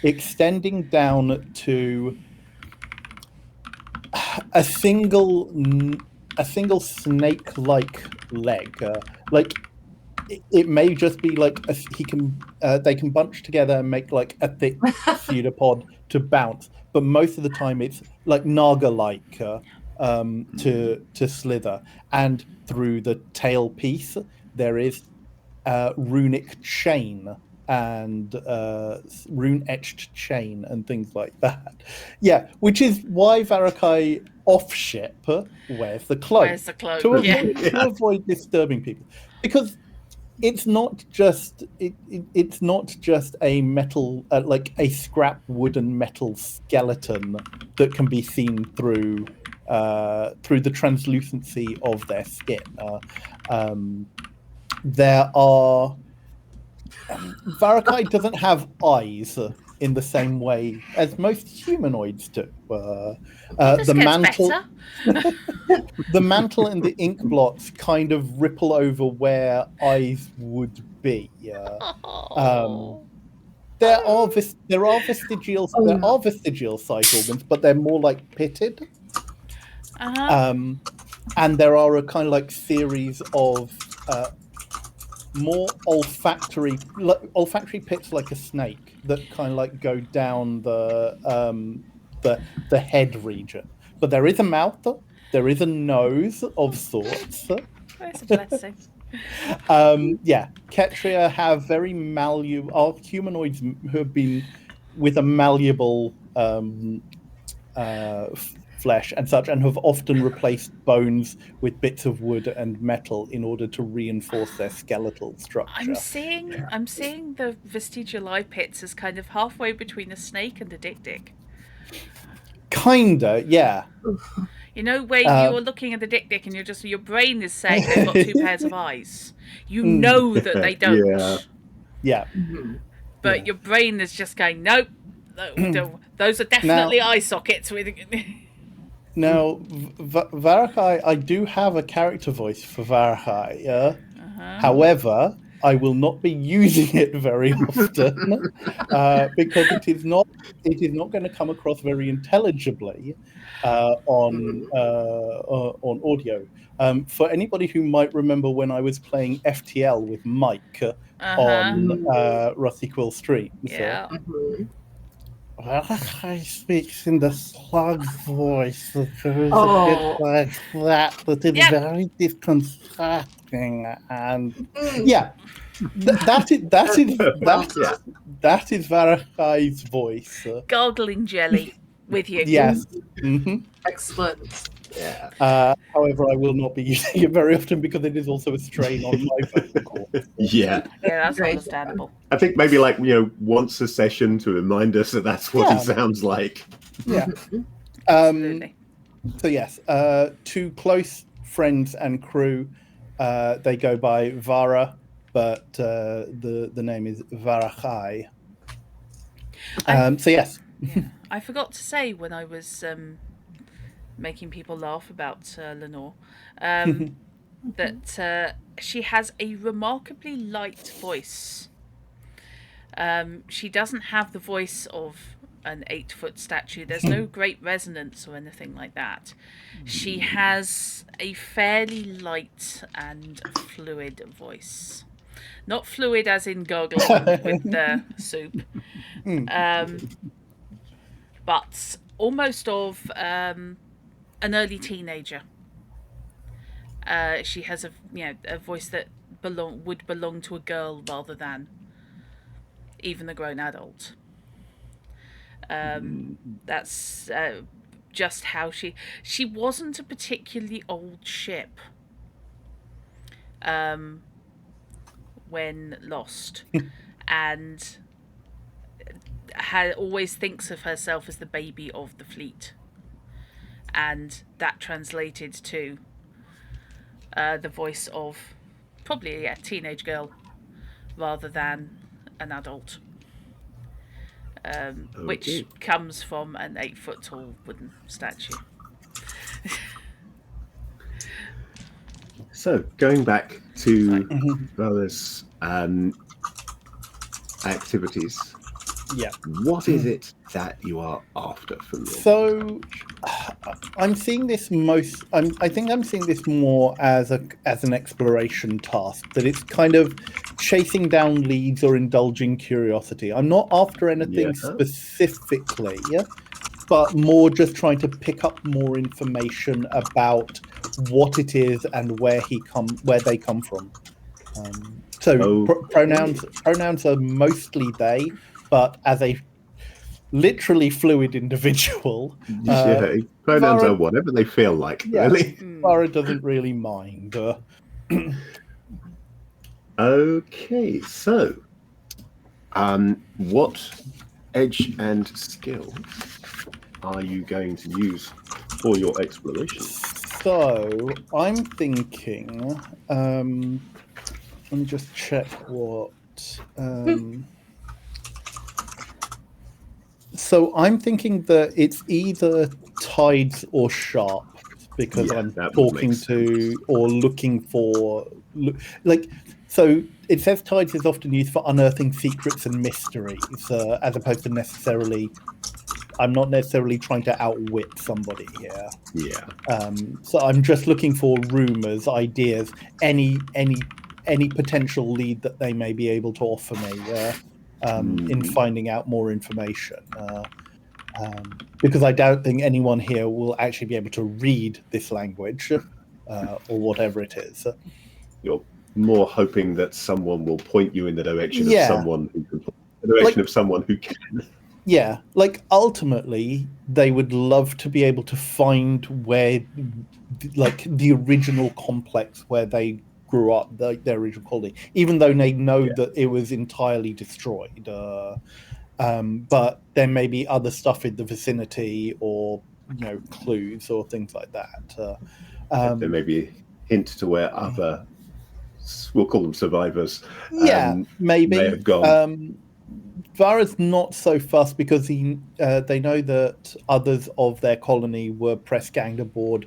extending down to a single snake-like leg. It may just be like they can bunch together and make like a thick pseudopod to bounce, but most of the time it's like Naga-like to slither. And through the tail piece, there is a runic chain and rune etched chain and things like that. Yeah, which is why Varakai off ship wears the cloak. Where's the cloak? To Yeah. avoid disturbing people, because it's not just it's not just a metal like a scrap wooden metal skeleton that can be seen through the translucency of their skin. There are Varakai doesn't have eyes in the same way as most humanoids do. This The gets mantle. better. The mantle and the ink blots kind of ripple over where eyes would be. Oh. There are vestigial side organs, but they're more like pitted. And there are a kind of like series of more olfactory pits, like a snake, that kind of like go down the head region. But there is a mouth. There is a nose of sorts. Where's the blessing? Ketria have very malleable humanoids who have been with a malleable flesh and such, and have often replaced bones with bits of wood and metal in order to reinforce their skeletal structure. I'm seeing the vestigial eye pits as kind of halfway between a snake and a dick. Kinda, yeah. You know, where you're looking at the dick and your brain is saying they've got two pairs of eyes. You know that they don't. Yeah. But your brain is just going, nope, those are definitely eye sockets. Now, Varakai, I do have a character voice for Varakai. However, I will not be using it very often because it is not going to come across very intelligibly on audio. For anybody who might remember when I was playing FTL with Mike on Rusty Quill Stream. Yeah. Varakai speaks in the slug voice that goes a bit like that is very disconcerting, and that is Varakai's voice. Gargling jelly with you. Yes. Excellent. Yeah. However, I will not be using it very often because it is also a strain on my vocal cords. Yeah, that's understandable. I think maybe once a session to remind us that that's what he sounds like. Yeah. Absolutely. So yes, to close friends and crew, they go by Vara, but the name is Varakai. So yes. I forgot to say when I was making people laugh about Lenore, that she has a remarkably light voice. She doesn't have the voice of an 8-foot statue. There's no great resonance or anything like that. She has a fairly light and fluid voice. Not fluid as in gargling with the soup. But almost of an early teenager. She has a voice that would belong to a girl rather than even a grown adult. That's just how she wasn't a particularly old ship when lost, and always thinks of herself as the baby of the fleet, and that translated to the voice of probably a teenage girl rather than an adult, which comes from an 8-foot tall wooden statue. So going back to Vara's activities. Yeah. What is it that you are after from your So I'm seeing this I think I'm seeing this more as an exploration task, that it's kind of chasing down leads or indulging curiosity. I'm not after anything specifically, but more just trying to pick up more information about what it is and where they come from. So pronouns are mostly they, but as a literally fluid individual, pronouns Vara- are whatever they feel like. yeah, Really. Vara doesn't really mind. Okay, so what edge and skill are you going to use for your exploration? So I'm thinking. Let me just check what. So I'm thinking that it's either tides or sharp because I'm that would talking make to or looking for like. So it says tides is often used for unearthing secrets and mysteries, as opposed to necessarily. I'm not necessarily trying to outwit somebody here. Yeah. So I'm just looking for rumors, ideas, any potential lead that they may be able to offer me in finding out more information. Because I don't think anyone here will actually be able to read this language or whatever it is. You're more hoping that someone will point you in the direction of Yeah. someone who can, the direction of someone who can. Yeah, like ultimately, they would love to be able to find where, like, the original complex where they grew up, their original colony, even though they know that it was entirely destroyed. But there may be other stuff in the vicinity, or clues or things like that. There may be a hint to where other, we'll call them survivors, maybe may have gone. Vara's not so fussed because they know that others of their colony were press ganged aboard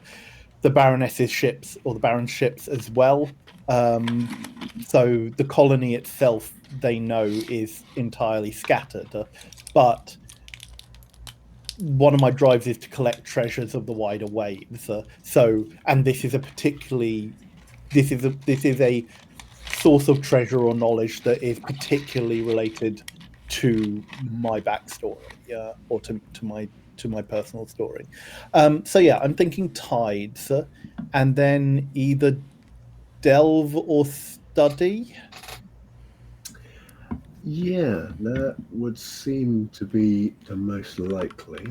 the Baroness's ships or the Baron's ships as well. So the colony itself, they know, is entirely scattered. But one of my drives is to collect treasures of the wider waves. And this is a source of treasure or knowledge that is particularly related to my backstory, or to my personal story. So yeah, I'm thinking tides, and then either delve or study. Yeah, that would seem to be the most likely.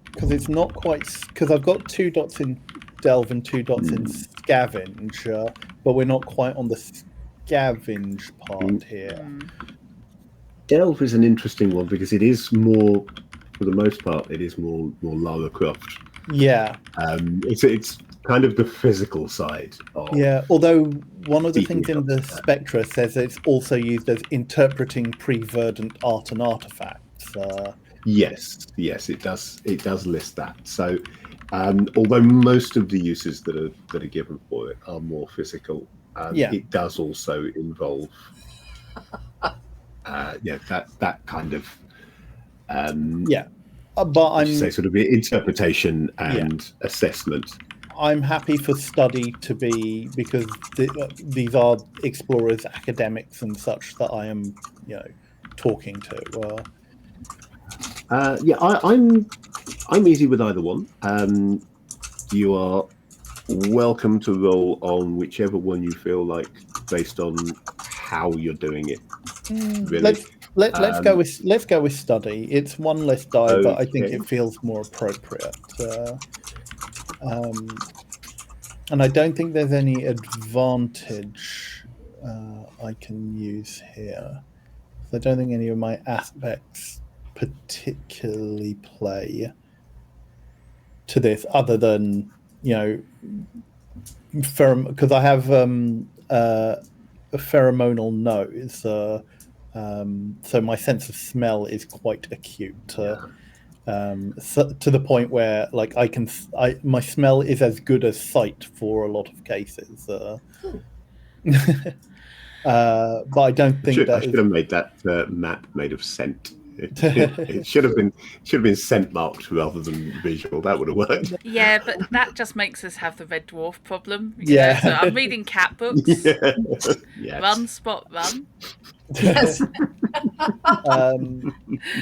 Because it's not quite, because I've got 2 dots in delve and 2 dots in scavenge, but we're not quite on the scavenge part here. Delve is an interesting one because it is more, for the most part, it is more Lara Croft. Yeah. It's kind of the physical side of. Yeah, although one of the things in the Spectra says it's also used as interpreting pre-verdant art and artifacts. Yes, it does. It does list that. So, although most of the uses that are given for it are more physical, it does also involve, that kind of, but I'm say sort of interpretation and assessment. I'm happy for study to be, because these are explorers, academics, and such that I am, talking to. I'm easy with either one. You are welcome to roll on whichever one you feel like, based on how you're doing it. Really. Let's go with study. It's one less die, but I think it feels more appropriate. And I don't think there's any advantage I can use here. So I don't think any of my aspects particularly play to this, other than because I have a pheromonal nose, so my sense of smell is quite acute. So, to the point where, like, my smell is as good as sight for a lot of cases. But I don't think I should have made that map made of scent. It should have been scent marked rather than visual. That would have worked. Yeah, but that just makes us have the red dwarf problem. So I'm reading cat books. Yes. Run, spot, run. Yes.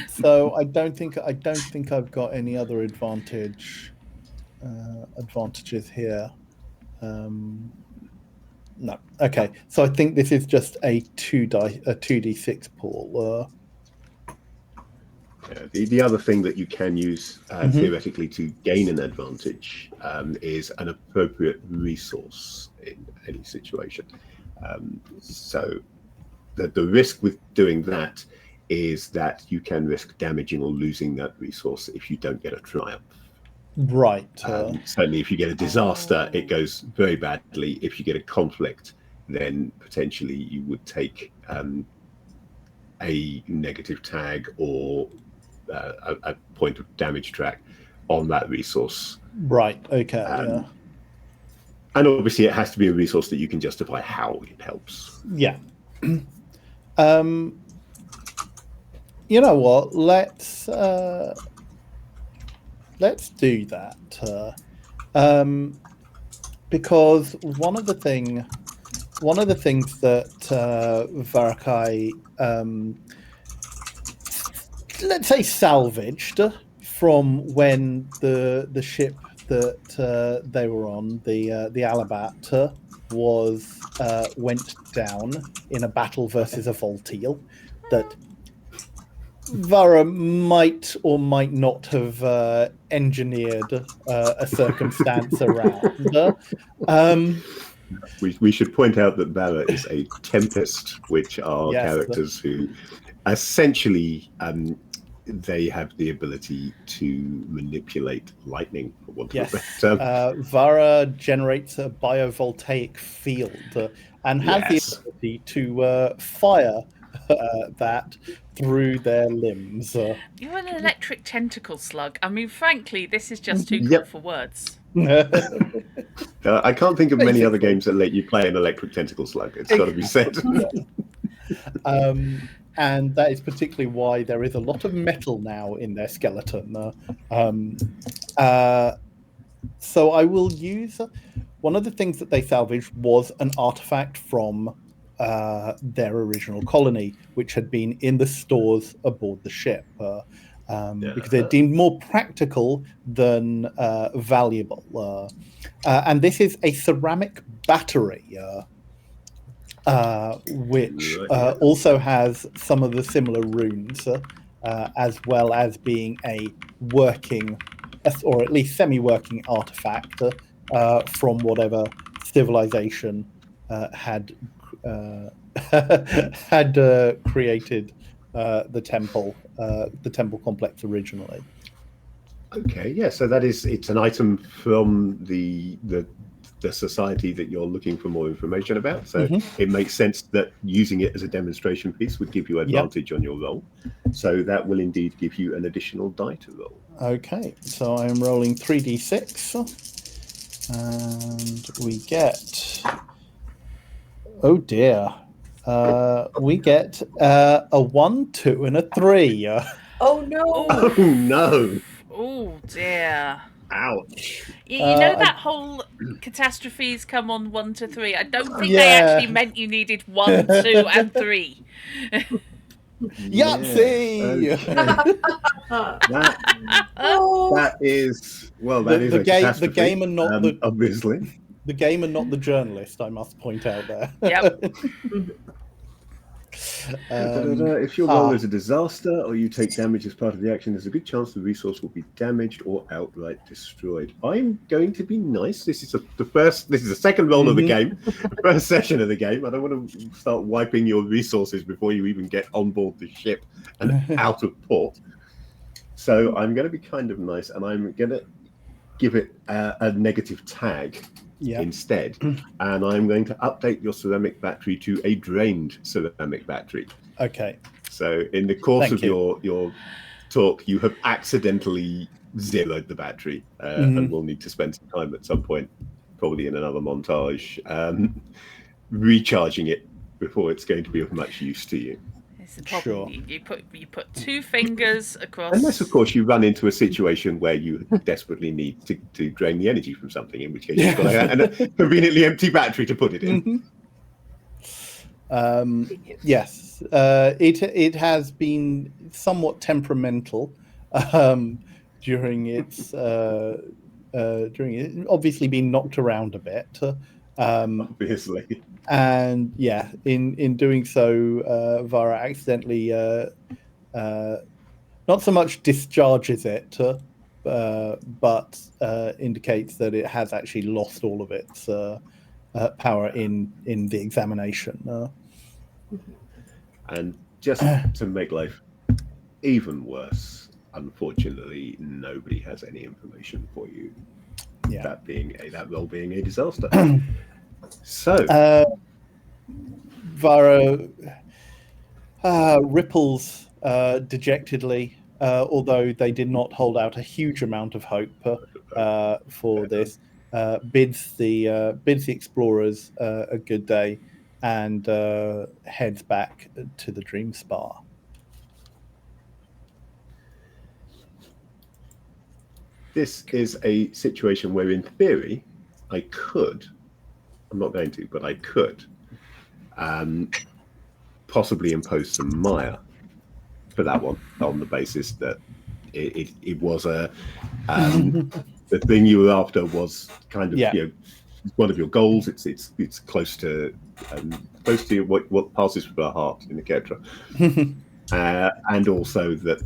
So I don't think I've got any other advantages here. No. Okay. So I think this is just a 2d6 pool. The other thing that you can use theoretically to gain an advantage is an appropriate resource in any situation. So the risk with doing that is that you can risk damaging or losing that resource if you don't get a triumph. Right. Certainly, if you get a disaster, it goes very badly. If you get a conflict, then potentially you would take a negative tag or a point of damage track on that resource. Right. Okay. And obviously, it has to be a resource that you can justify how it helps. Yeah. You know what? Let's do that. Because one of the things that Varakai let's say salvaged from when the ship that they were on, the Alabat, was went down in a battle versus a Volteal, that Vara might or might not have engineered a circumstance around. We should point out that Vara is a Tempest, which are characters who essentially they have the ability to manipulate lightning, for want of a better term. Vara generates a biovoltaic field and has the ability to fire that through their limbs. You're an electric tentacle slug. I mean, frankly, this is just too cool for words. I can't think of many other games that let you play an electric tentacle slug. It's got to be said. And that is particularly why there is a lot of metal now in their skeleton. So I will use... One of the things that they salvaged was an artifact from their original colony, which had been in the stores aboard the ship, because they're deemed more practical than valuable. And this is a ceramic battery, which also has some of the similar runes, as well as being a working, or at least semi-working artifact from whatever civilization had created the temple complex originally. Okay, yeah. So it's an item from the society that you're looking for more information about. So it makes sense that using it as a demonstration piece would give you advantage on your roll. So that will indeed give you an additional die to roll. Okay, so I'm rolling 3d6, and we get... Oh dear. We get a 1, 2, and a 3. Oh no! Oh no! Oh dear. Ouch. You know that whole catastrophes come on 1 to 3. I don't think they actually meant you needed 1, 2, and 3. Yahtzee! That is a catastrophe. The game and not obviously. The game and not the journalist, I must point out there. Yep. If your roll is a disaster or you take damage as part of the action, there's a good chance the resource will be damaged or outright destroyed. I'm going to be nice. This is the second roll of the game, the first session of the game. I don't want to start wiping your resources before you even get on board the ship and out of port. So I'm going to be kind of nice, and I'm going to give it a negative tag. Instead, and I'm going to update your ceramic battery to a drained ceramic battery. Okay. So in the course of your talk, you have accidentally zeroed the battery, and we'll need to spend some time at some point, probably in another montage, recharging it before it's going to be of much use to you. It's the problem. Sure. You put 2 fingers across. Unless, of course, you run into a situation where you desperately need to drain the energy from something, in which case you've got a conveniently empty battery to put it in. Yes, it has been somewhat temperamental during its obviously been knocked around a bit, Obviously. And yeah, in doing so, Vara accidentally not so much discharges it, but indicates that it has actually lost all of its power in the examination. And just to make life even worse, unfortunately, nobody has any information for you. Yeah. That role being a disaster. So Vara ripples dejectedly, although they did not hold out a huge amount of hope for this. Bids the explorers a good day and heads back to the Dream Spa. this is a situation where, in theory, I'm not going to, but I could possibly impose some mire for that one, on the basis that it was the thing you were after was kind of one of your goals. It's close to what passes for the heart in the Ketra, and also that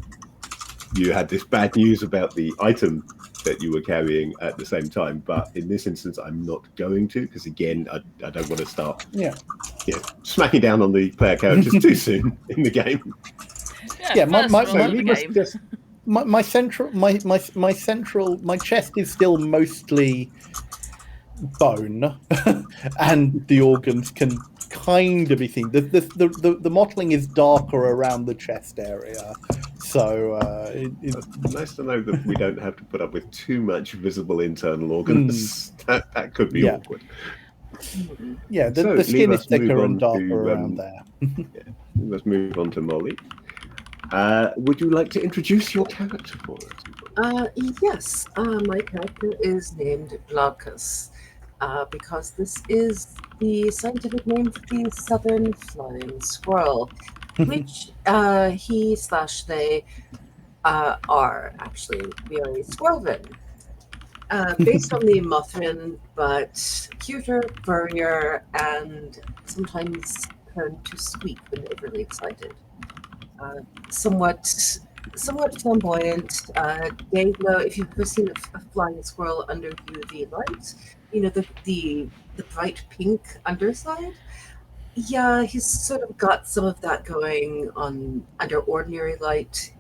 you had this bad news about the item that you were carrying at the same time. But in this instance, I'm not going to, because again, I don't want to start smacking down on the player characters too soon in the game. My chest is still mostly bone, and the organs can kind of be seen. The mottling is darker around the chest area, so it's nice to know that we don't have to put up with too much visible internal organs. That could be awkward. Yeah, the skin is thicker and darker around there. Let's move on to Molly. Would you like to introduce your character for us? Yes. My character is named Boughs, because this is the scientific name for the southern flying squirrel, which he/they are actually very squirrelven. Based on the Mothrin, but cuter, furrier, and sometimes prone to squeak when overly excited. Somewhat flamboyant. Day glow. If you've ever seen a flying squirrel under UV light, you know the bright pink underside. Yeah, he's sort of got some of that going on under ordinary light.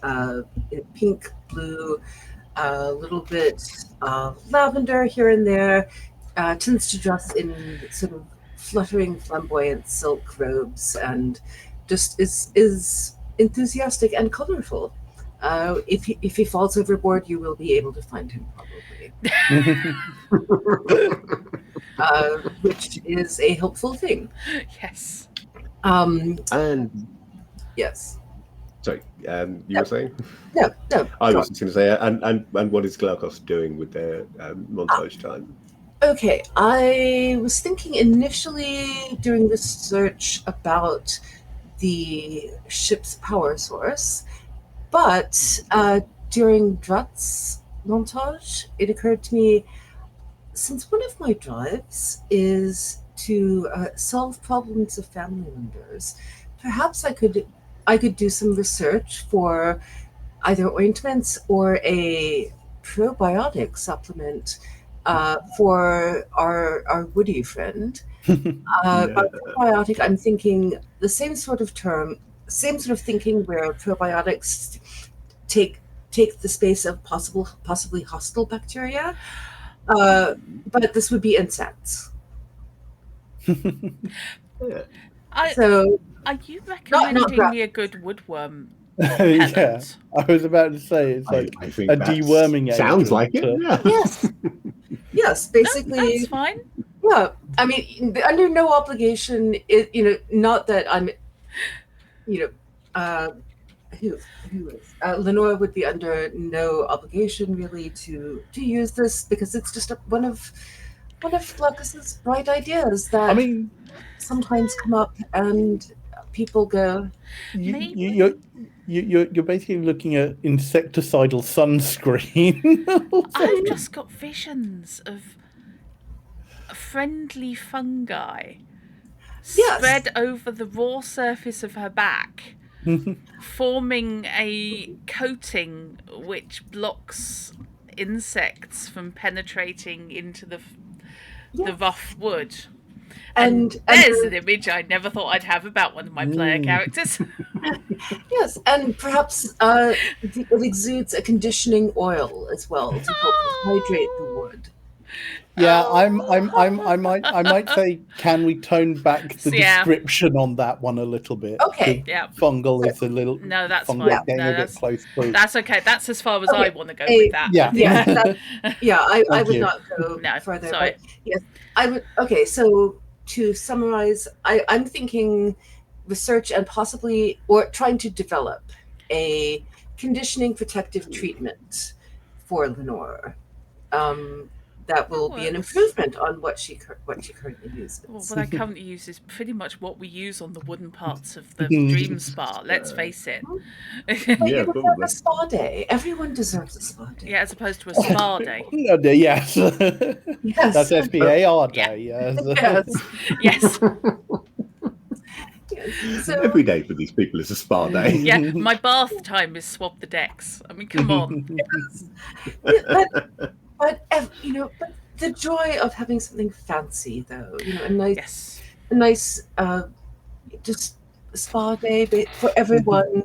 In pink, blue, a little bit lavender here and there. Tends to dress in sort of fluttering, flamboyant silk robes, and just is enthusiastic and colorful. If he falls overboard, you will be able to find him probably, which is a helpful thing. Yes. And yes. Sorry, you were saying? No. I was just going to say, and what is Glaucos doing with their montage time? Okay, I was thinking initially during the search about the ship's power source, but during Drut's montage, it occurred to me, since one of my drives is to solve problems of family members, perhaps I could do some research for either ointments or a probiotic supplement for our Woody friend. By probiotic, I'm thinking the same sort of thinking where probiotics take the space of possibly hostile bacteria, but this would be insects. So, are you recommending me a good woodworm? Yeah, I was about to say it's like I think a deworming agent. Sounds like it. Yes, basically. No, that's fine. Yeah, I mean, under no obligation. Not that I'm. Who is Lenora would be under no obligation really to use this, because it's just one of Fluxus's bright ideas that sometimes come up and people go. You're basically looking at insecticidal sunscreen. I've just got visions of friendly fungi Yes. spread over the raw surface of her back, forming a coating which blocks insects from penetrating into the Yes. rough wood. And There's an image I never thought I'd have about one of my player characters. yes, and perhaps it exudes a conditioning oil as well to help hydrate the wood. Yeah, Oh. I might say, can we tone back the Yeah. description on that one a little bit? Okay. 'Cause Yeah. fungal is a little. No, that's fungal fine. getting No, a bit close to. That's okay. That's as far as Okay. I want to go with that. Yeah. I Thank would you. not go No, further. sorry. But yes, I would. Okay, so to summarize, I'm thinking research and possibly or trying to develop a conditioning protective treatment for Lenore. That will be an works. improvement on what she currently uses. Well, what I currently use is pretty much what we use on the wooden parts of the dream spa. Let's face it. But Yeah, you deserve probably. a spa day. Everyone deserves a spa day. Yeah, as opposed to a spa day. Yes. Yes. That's SPAR day. Yes. Yes. Yes. Yes. So, Every day for these people is a spa day. Yeah, my bath time is swab the decks. I mean, come on. but the joy of having something fancy, though, a nice, Yes. Just spa day for everyone.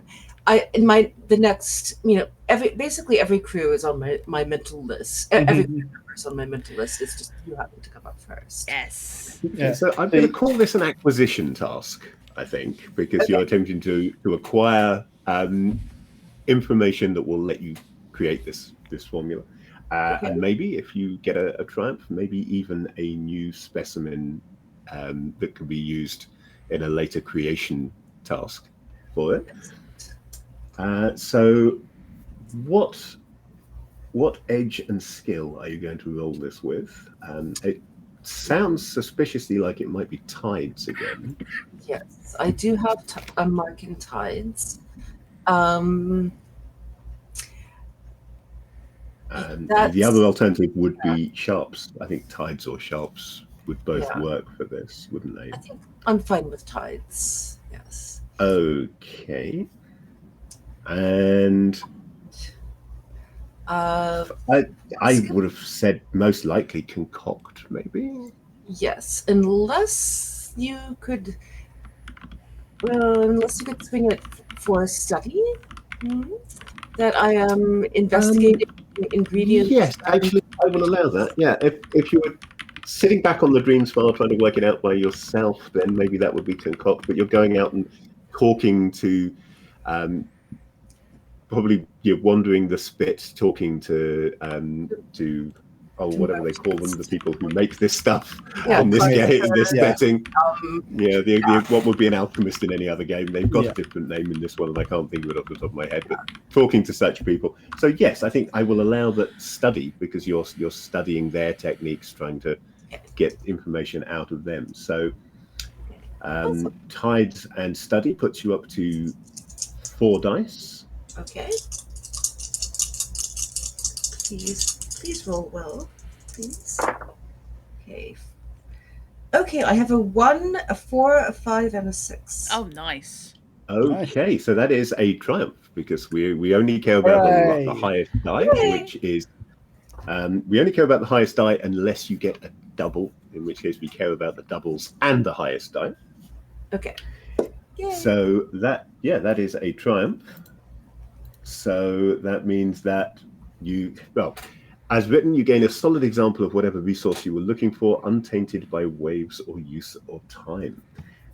Basically every crew is on my mental list. Every crew member is on my mental list. It's just you happen to come up first. Yes. Yeah. So I'm going to call this an acquisition task, I think, because you're attempting to acquire information that will let you create this formula. And maybe if you get a triumph, maybe even a new specimen that can be used in a later creation task for it. So what edge and skill are you going to roll this with? It sounds suspiciously like it might be tides again. Yes, I do have a mark in tides. And the other alternative would be sharps. I think tides or sharps would both work for this, wouldn't they? I think I'm fine with tides. Yes. Okay. And I would have said most likely concoct, maybe. Yes, unless you could swing it for a study. That I am investigating ingredients. Yes, actually, I will allow that. Yeah, if you were sitting back on the dreams file trying to work it out by yourself, then maybe that would be concoct. But you're going out and talking to, probably you're wandering the spit, talking to whatever they call them, the people who make this stuff in this game, in this setting. What would be an alchemist in any other game? They've got a different name in this one, and I can't think of it off the top of my head. But talking to such people, so yes, I think I will allow that study because you're studying their techniques, trying to get information out of them. So tides and study puts you up to 4 dice. Okay. Please roll well, please. Okay. Okay, I have a 1, a 4, a 5, and a 6. Oh, nice. Okay, so that is a triumph because we only care about the highest die, which is we only care about the highest die unless you get a double, in which case we care about the doubles and the highest die. Okay. Yay. So that is a triumph. So that means that as written, you gain a solid example of whatever resource you were looking for, untainted by waves or use or time.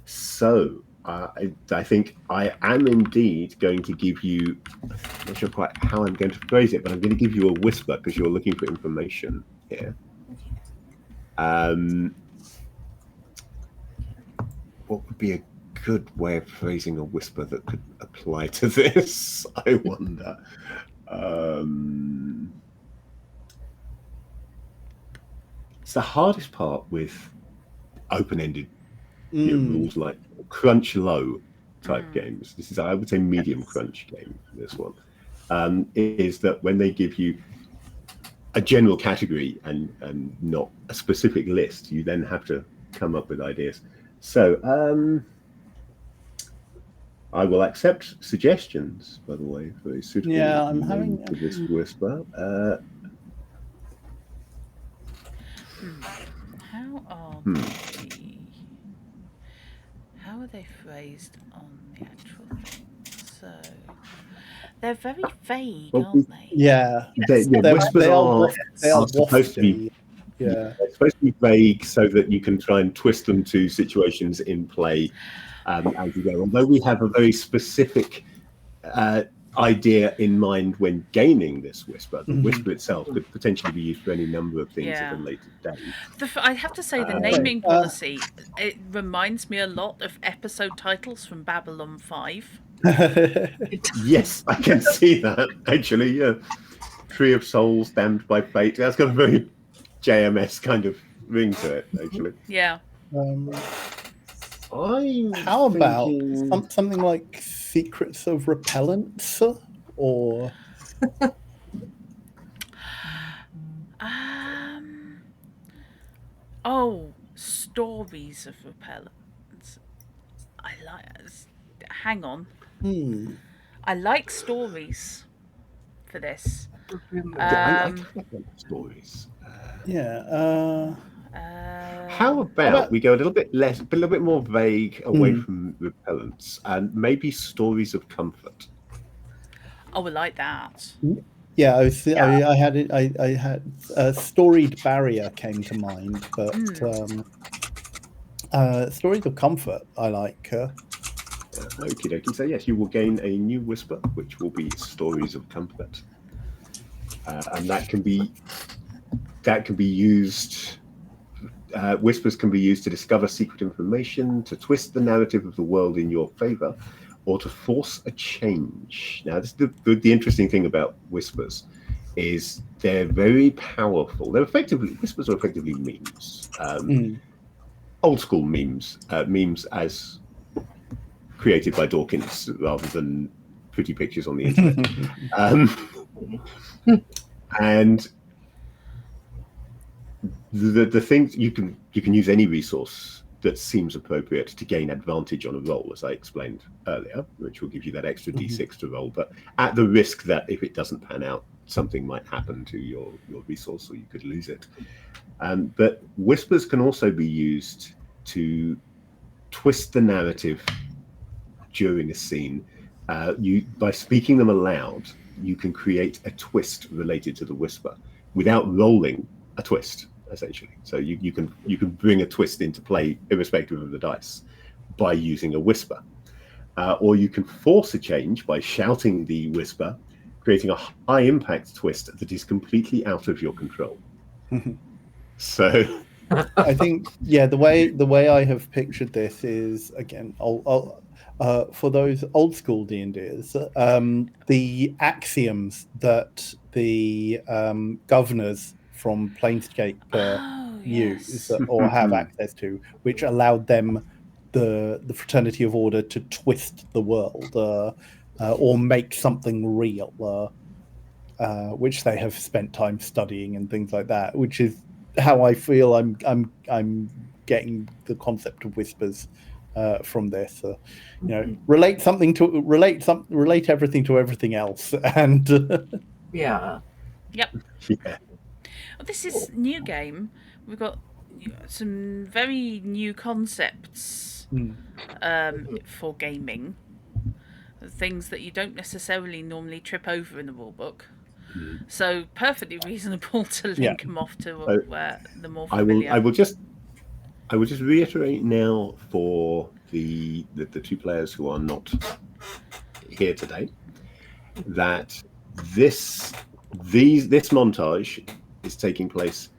So I think I am indeed going to give you, I'm not sure quite how I'm going to phrase it, but I'm going to give you a whisper because you're looking for information here. What would be a good way of phrasing a whisper that could apply to this? I wonder. It's the hardest part with open-ended rules like crunch low type games. This is, I would say, medium crunch game. This one is that when they give you a general category and not a specific list. You then have to come up with ideas. So I will accept suggestions, by the way, for a suitable I'm name having for this whisper. How are they phrased on the actual thing? So they're very vague, aren't they? Yeah, Whispers are supposed to be. wafty. Yeah. They're supposed to be vague so that you can try and twist them to situations in play as you go. Although we have a very specific idea in mind when gaming this whisper, the whisper itself could potentially be used for any number of things at a later date. I have to say, the naming policy, it reminds me a lot of episode titles from Babylon 5. Yes, I can see that, actually. Yeah. Tree of Souls, Damned by Fate. That's got a very JMS kind of ring to it, actually. Yeah. How about something like Secrets of Repellence, or Stories of Repellence. Hang on. I like stories for this. I like stories. How about we go a little bit more vague away from repellents, and maybe stories of comfort. Oh, I like that. Yeah, I had it. I had a storied barrier came to mind, but stories of comfort I like. Okie dokie. So yes, you will gain a new whisper, which will be stories of comfort, and that can be used. Whispers can be used to discover secret information, to twist the narrative of the world in your favor, or to force a change. Now, this is the interesting thing about whispers, is they're very powerful. Whispers are effectively memes, old school memes, memes as created by Dawkins rather than pretty pictures on the internet. And the things you can use any resource that seems appropriate to gain advantage on a roll, as I explained earlier, which will give you that extra d6 to roll, but at the risk that if it doesn't pan out, something might happen to your resource, or you could lose it. But whispers can also be used to twist the narrative during a scene. By speaking them aloud, you can create a twist related to the whisper without rolling a twist, essentially. So you can bring a twist into play irrespective of the dice by using a whisper, or you can force a change by shouting the whisper, creating a high impact twist that is completely out of your control. So I think the way I have pictured this is, again, for those old school D&Ds, the axioms that the governors from Planescape use or have access to, which allowed them the fraternity of order to twist the world or make something real, which they have spent time studying and things like that, which is how I feel I'm getting the concept of whispers from this. Relate everything to everything else, and yeah. Yep. yeah. Well, this is new game. We've got some very new concepts for gaming. Things that you don't necessarily normally trip over in the rulebook. So perfectly reasonable to link them off to the more familiar. I will just reiterate now for the two players who are not here today that this montage is taking place.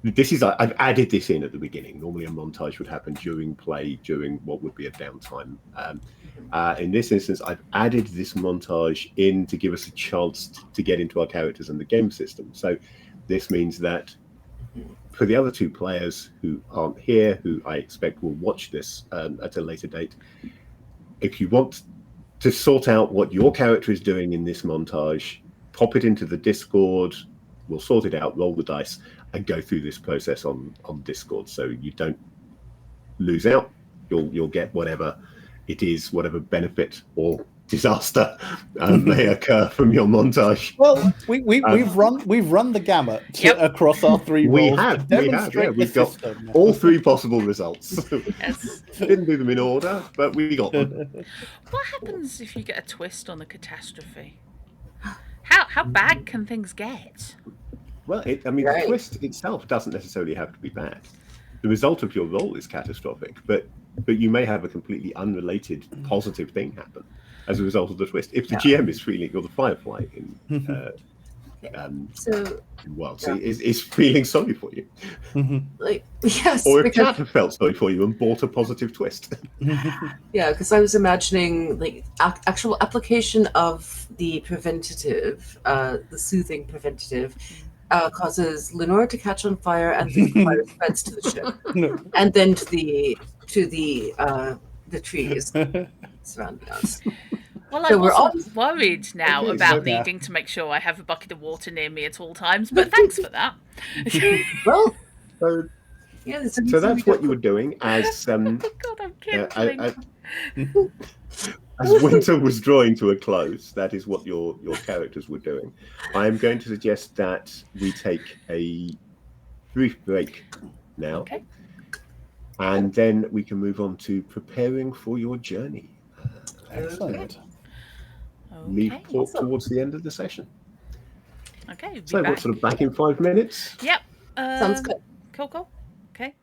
I've added this in at the beginning. Normally a montage would happen during play, during what would be a downtime. In this instance, I've added this montage in to give us a chance to get into our characters and the game system. So this means that for the other two players who aren't here, who I expect will watch this at a later date, if you want to sort out what your character is doing in this montage, pop it into the Discord, we'll sort it out, roll the dice, and go through this process on Discord, so you don't lose out. You'll get whatever it is, whatever benefit or disaster may occur from your montage. Well, we've run the gamut across our 3 rolls to demonstrate the system. All 3 possible results. Yes. Didn't do them in order, but we got them. What happens if you get a twist on the catastrophe? How bad can things get? Well, the twist itself doesn't necessarily have to be bad. The result of your roll is catastrophic, but you may have a completely unrelated positive thing happen as a result of the twist. If the GM is feeling, or the Firefly in Wildsea is feeling sorry for you, yes, or if Chad have felt sorry for you and bought a positive twist. Yeah, because I was imagining actual application of the preventative, the soothing preventative. Causes Lenore to catch on fire, and the fire spreads to the ship, and then to the trees surrounding us. Well, I'm also worried now about needing to make sure I have a bucket of water near me at all times. But thanks for that. Well, so that's what you were doing as God, I'm kindling. As winter was drawing to a close, that is what your characters were doing. I am going to suggest that we take a brief break now. Okay. And then we can move on to preparing for your journey. Excellent. Leave port towards the end of the session. Okay. So what, sort of back in 5 minutes? Yep. Sounds good. Cool. Okay.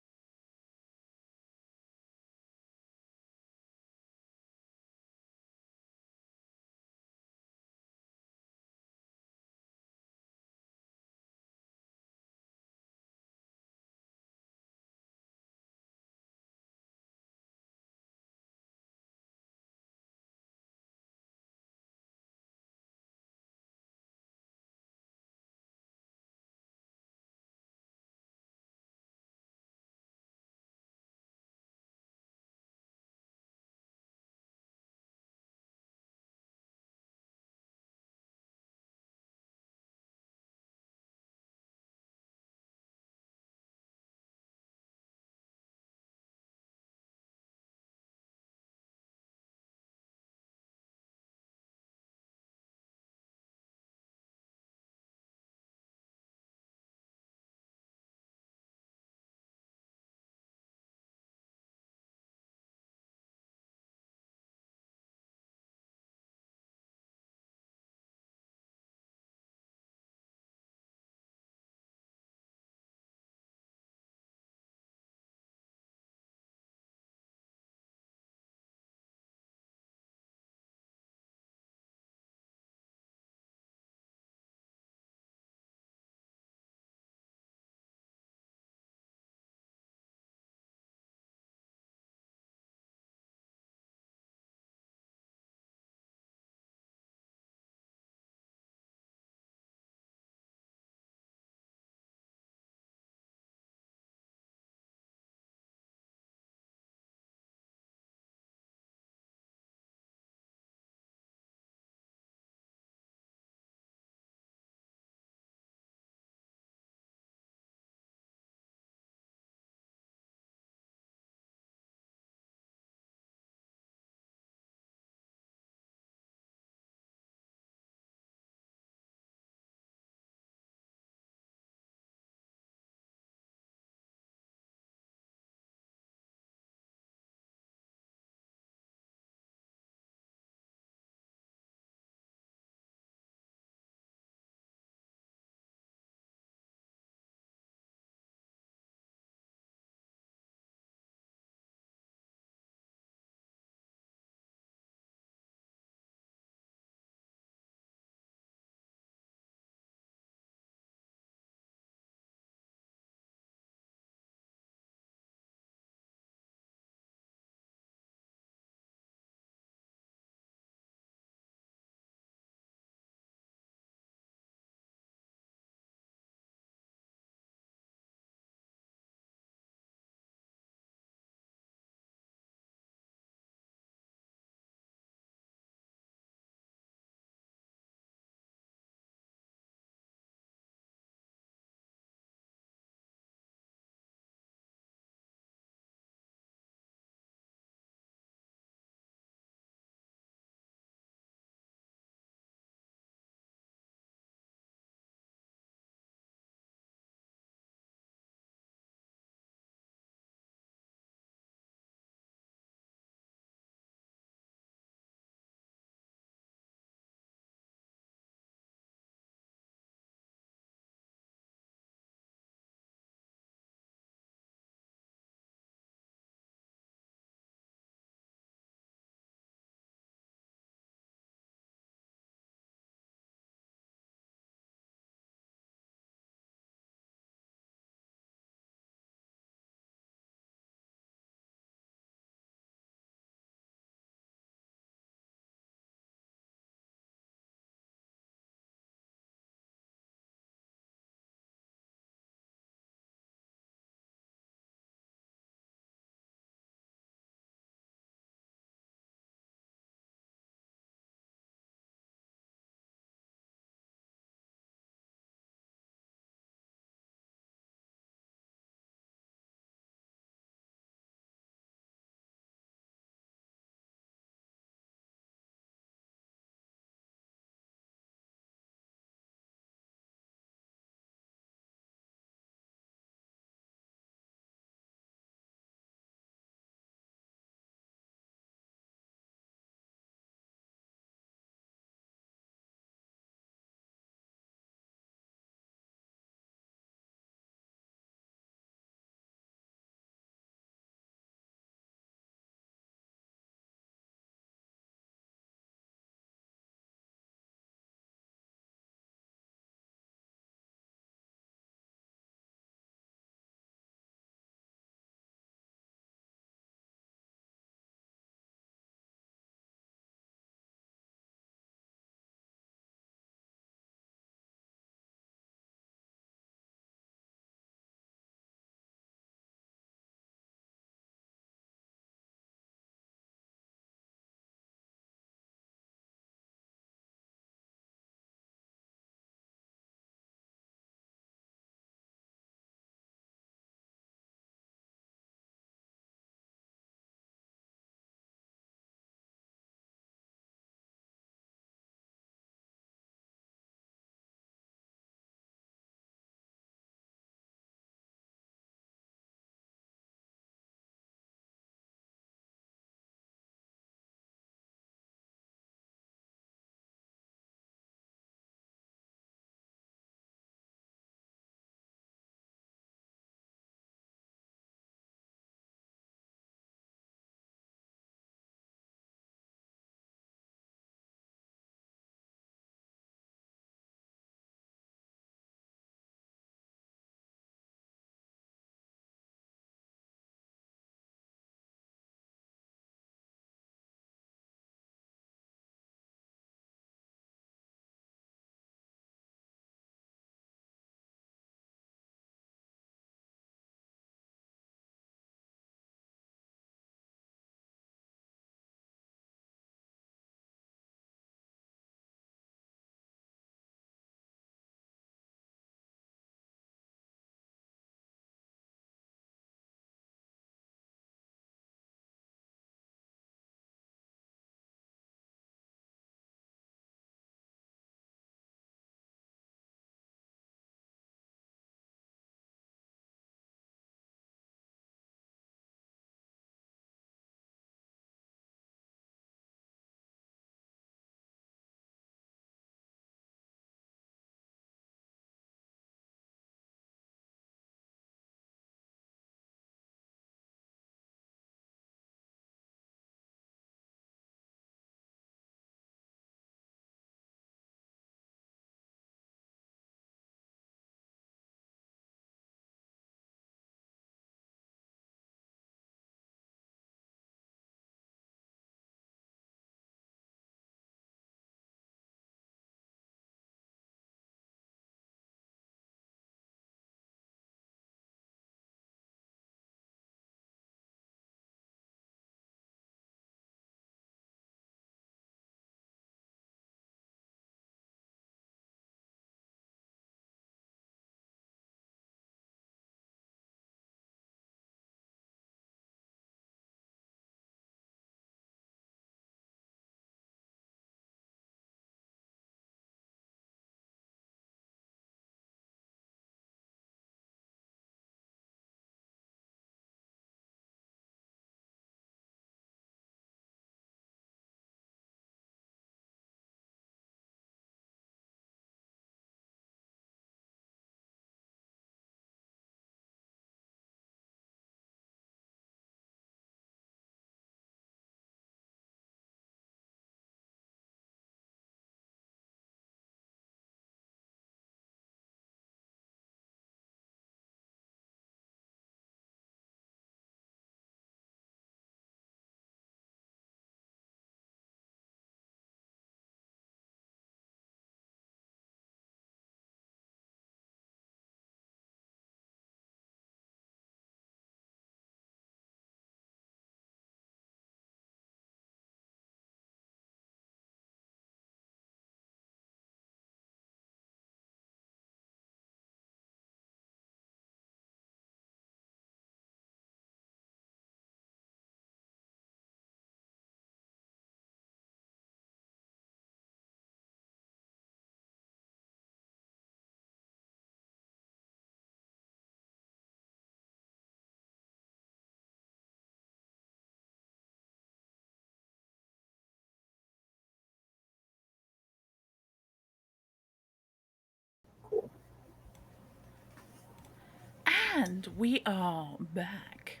And we are back.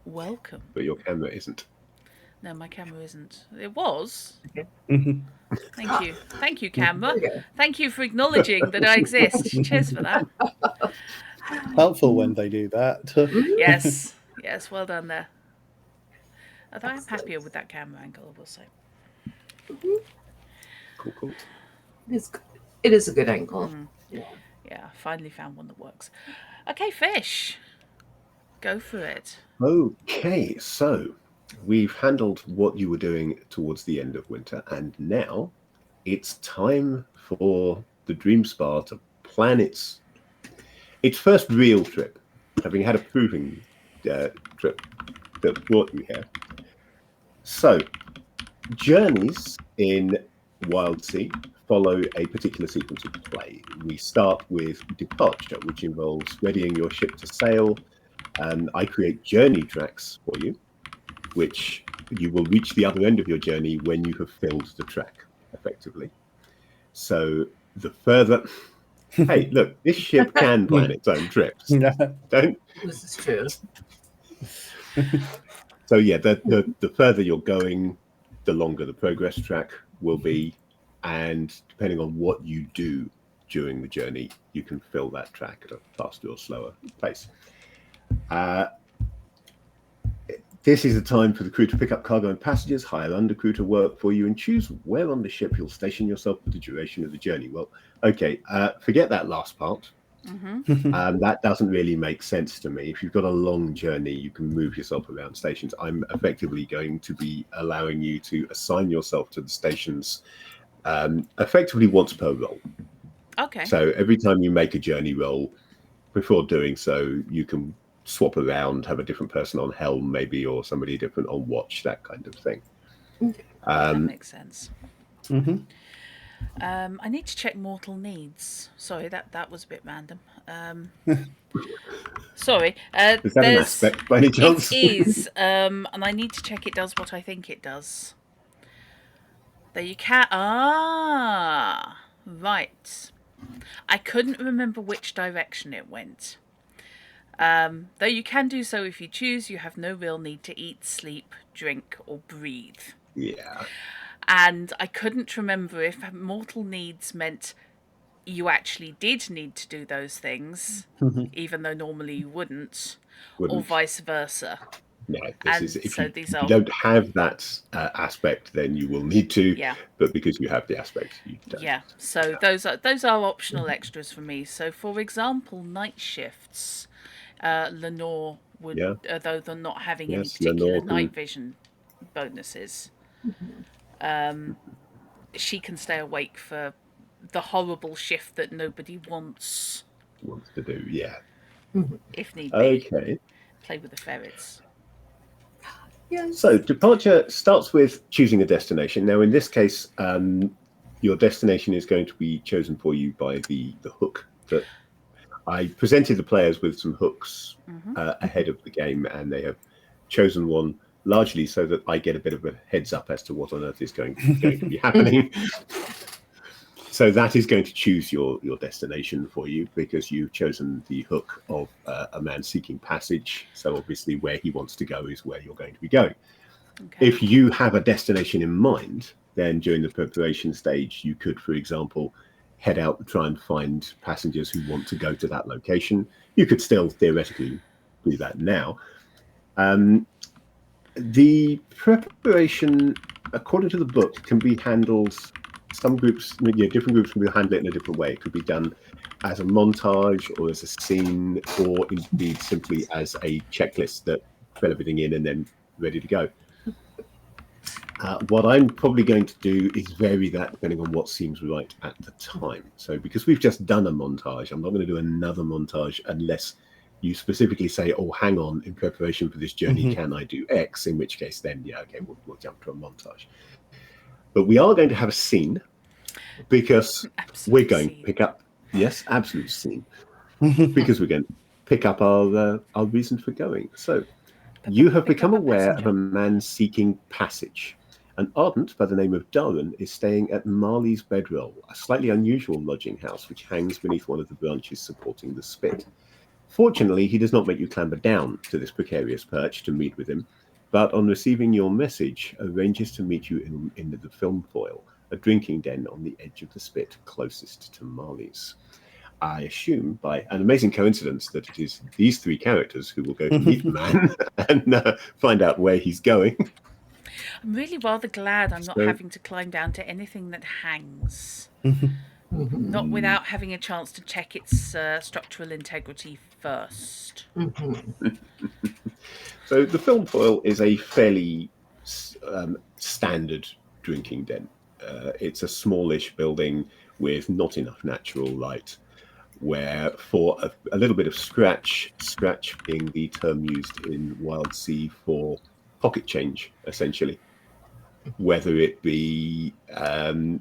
Welcome. But your camera isn't. No, my camera isn't. It was. Mhm. Thank you. Thank you, camera. There you go. Thank you for acknowledging that I exist. Cheers for that. Helpful when they do that. Yes. Yes, well done there. Although I'm happier with that camera angle, I will say. Cool. It is a good angle. Yeah. Yeah, I finally found one that works. Okay, Fish. Go for it. Okay, so we've handled what you were doing towards the end of winter, and now it's time for the Dream Spa to plan its first real trip, having had a proving trip that brought you here. So, journeys in Wildsea follow a particular sequence of play. We start with departure, which involves readying your ship to sail. I create journey tracks for you, which you will reach the other end of your journey when you have filled the track, effectively. So the further... Hey, look, this ship can plan its own trips. Don't... This is true. So yeah, the further you're going, the longer the progress track will be. And depending on what you do during the journey, you can fill that track at a faster or slower pace. This is the time for the crew to pick up cargo and passengers, hire undercrew to work for you, and choose where on the ship you'll station yourself for the duration of the journey. Well, okay, forget that last part. That doesn't really make sense to me. If you've got a long journey, you can move yourself around stations. I'm effectively going to be allowing you to assign yourself to the stations effectively once per roll. Okay. So every time you make a journey roll, before doing so, you can swap around, have a different person on helm maybe, or somebody different on watch, that kind of thing. That makes sense. Mm-hmm. I need to check mortal needs. Sorry, that was a bit random. Sorry. Is that an aspect by any chance? It is, and I need to check it does what I think it does. There you can... Ah, right. I couldn't remember which direction it went. Though you can do so if you choose, you have no real need to eat, sleep, drink, or breathe. Yeah. And I couldn't remember if mortal needs meant you actually did need to do those things, even though normally you wouldn't. Or vice versa. No, if you don't have that aspect, then you will need to. Yeah. But because you have the aspect, you don't. Yeah. So those are optional extras for me. So, for example, night shifts. Lenore would, though they're not having any particular night vision bonuses, she can stay awake for the horrible shift that nobody wants to do. Yeah. If need be. Okay. Play with the ferrets. Yes. So departure starts with choosing a destination. Now, in this case, your destination is going to be chosen for you by the hook that I presented the players with some hooks ahead of the game, and they have chosen one largely so that I get a bit of a heads up as to what on earth is going to be happening. So that is going to choose your destination for you, because you've chosen the hook of a man seeking passage. So obviously where he wants to go is where you're going to be going. Okay. If you have a destination in mind, then during the preparation stage, you could, for example, head out and try and find passengers who want to go to that location. You could still theoretically do that now. The preparation, according to the book, can be handled. Some groups, different groups can handle it in a different way. It could be done as a montage or as a scene, or indeed simply as a checklist that fill everything in and then ready to go. What I'm probably going to do is vary that depending on what seems right at the time. So because we've just done a montage, I'm not going to do another montage unless you specifically say, oh, hang on, in preparation for this journey, can I do X? In which case then, we'll jump to a montage. But we are going to have a scene, because we're going to pick up, absolute scene, because we're going to pick up our reason for going. So you have become aware of a man seeking passage. An ardent by the name of Darren is staying at Marley's Bedroll, a slightly unusual lodging house which hangs beneath one of the branches supporting the spit. Fortunately, he does not make you clamber down to this precarious perch to meet with him, but on receiving your message, arranges to meet you in the film foil, a drinking den on the edge of the spit closest to Marley's. I assume by an amazing coincidence that it is these three characters who will go to meet the man and find out where he's going. I'm really rather glad I'm not So- having to climb down to anything that hangs. Mhm. Not without having a chance to check its structural integrity first. Mhm. So the film foil is a fairly standard drinking den. It's a smallish building with not enough natural light, where for a little bit of scratch being the term used in Wildsea for pocket change, essentially, whether it be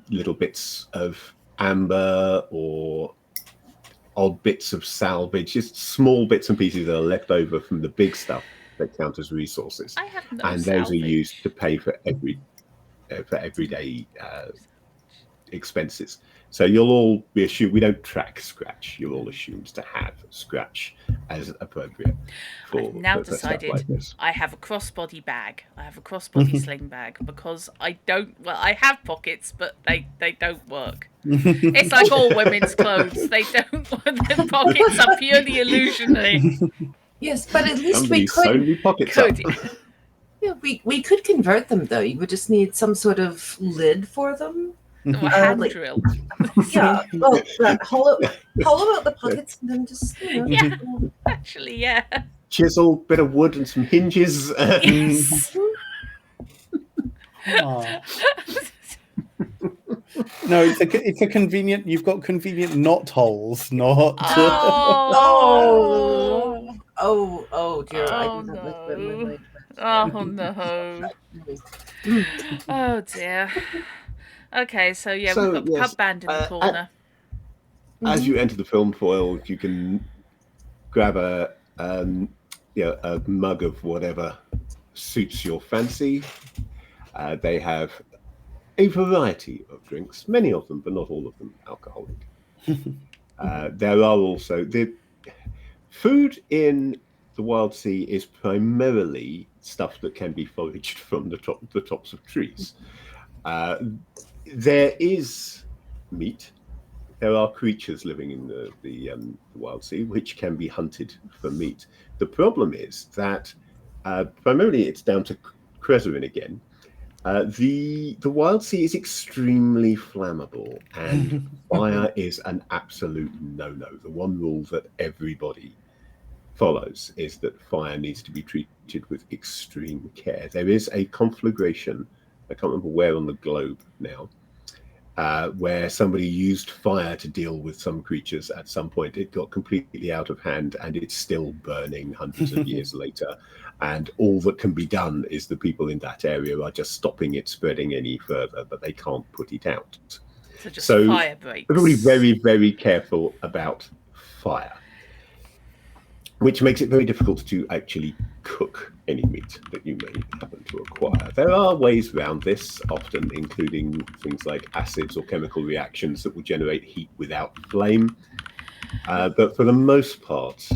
little bits of amber or odd bits of salvage, just small bits and pieces that are left over from the big stuff that count as resources, I have no and those are used salvage. to pay for everyday expenses. So you'll all be assumed we don't track scratch. You're all assumed to have scratch as appropriate I've now for stuff decided like this. I have a crossbody bag. I have a crossbody sling bag because I don't. Well, I have pockets, but they don't work. It's like all women's clothes; they don't. The pockets are purely illusionary. Yes, but at least Somebody we sewn could. me pockets up. Yeah, we could convert them though. You would just need some sort of lid for them. A hand like- drill. Yeah. Well, hollow out the pockets and then just Yeah. Actually, yeah. Chisel, bit of wood, and some hinges. Yes. Ah. No, it's a convenient. You've got convenient knot holes, not. Oh dear! I Oh, did that with my no. mind. Oh no. Oh dear. Okay, so yeah, So, we've got the yes, pub band in the corner. As you enter the film foil, you can grab a mug of whatever suits your fancy. They have a variety of drinks, many of them, but not all of them alcoholic. There are also the food in the Wildsea is primarily stuff that can be foraged from the tops of trees. There is meat. There are creatures living in the Wildsea which can be hunted for meat. The problem is that primarily it's down to Crezerin again. The Wildsea is extremely flammable, and fire is an absolute no-no. The one rule that everybody follows is that fire needs to be treated with extreme care. There is a conflagration, I can't remember where on the globe now, where somebody used fire to deal with some creatures at some point. It got completely out of hand, and it's still burning hundreds of years later. And all that can be done is the people in that area are just stopping it spreading any further, but they can't put it out. So just So fire breaks. everybody very, very careful about fire, which makes it very difficult to actually cook any meat that you may happen to acquire. There are ways around this, often including things like acids or chemical reactions that will generate heat without flame. But for the most part,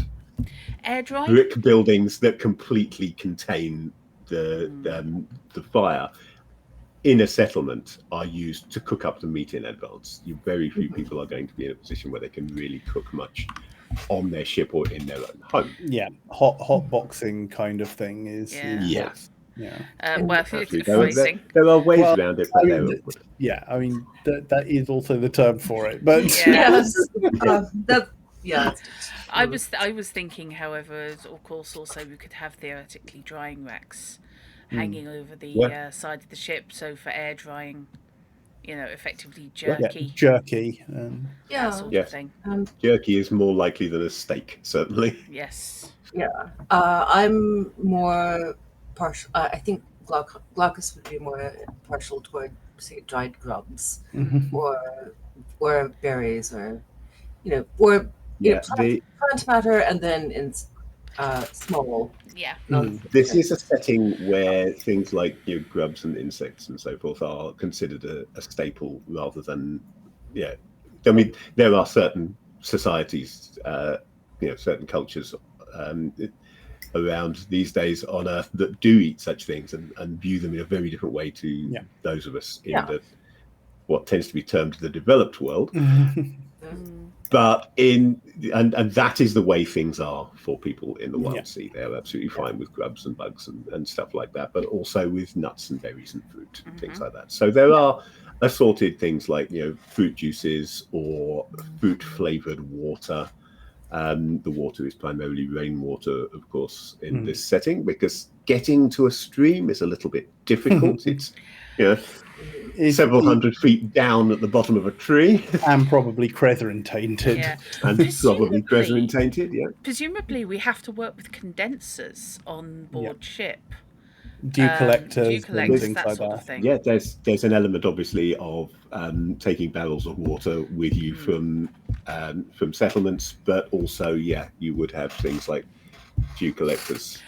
Air dry. brick buildings that completely contain the fire in a settlement are used to cook up the meat in advance. Very few people are going to be in a position where they can really cook much on their ship or in their own home. Yeah, hot boxing kind of thing is. Yeah. Yes. Yeah. Well, Absolutely. phrasing. There are ways Well, around it, but I they're mean, awkward. Yeah, I mean that is also the term for it. But Yeah. Yes. I was thinking, however, of course, also we could have theoretically drying racks hanging over the side of the ship, so for air drying, effectively jerky, jerky. that sort Yes. of thing. Jerky is more likely than a steak, certainly. Yes. I'm more partial. I think Glaucus would be more partial toward, say, dried grubs or berries, or plant matter, and then in small. Yeah. This is a setting where things like grubs and insects and so forth are considered a staple rather than, I mean, there are certain societies certain cultures around these days on Earth that do eat such things and view them in a very different way to those of us in what tends to be termed the developed world. But and that is the way things are for people in the Wildsea. They're absolutely fine with grubs and bugs and stuff like that, but also with nuts and berries and fruit and things like that. So there are assorted things like fruit juices or fruit flavored water. The water is primarily rainwater, of course, in this setting, because getting to a stream is a little bit difficult. It's several hundred feet down at the bottom of a tree. And probably Cretherin tainted. Yeah. And probably Cretherin tainted, Presumably we have to work with condensers on board ship. Dew collectors, that like sort of thing. Yeah, there's an element, obviously, of taking barrels of water with you from settlements, but also, you would have things like dew collectors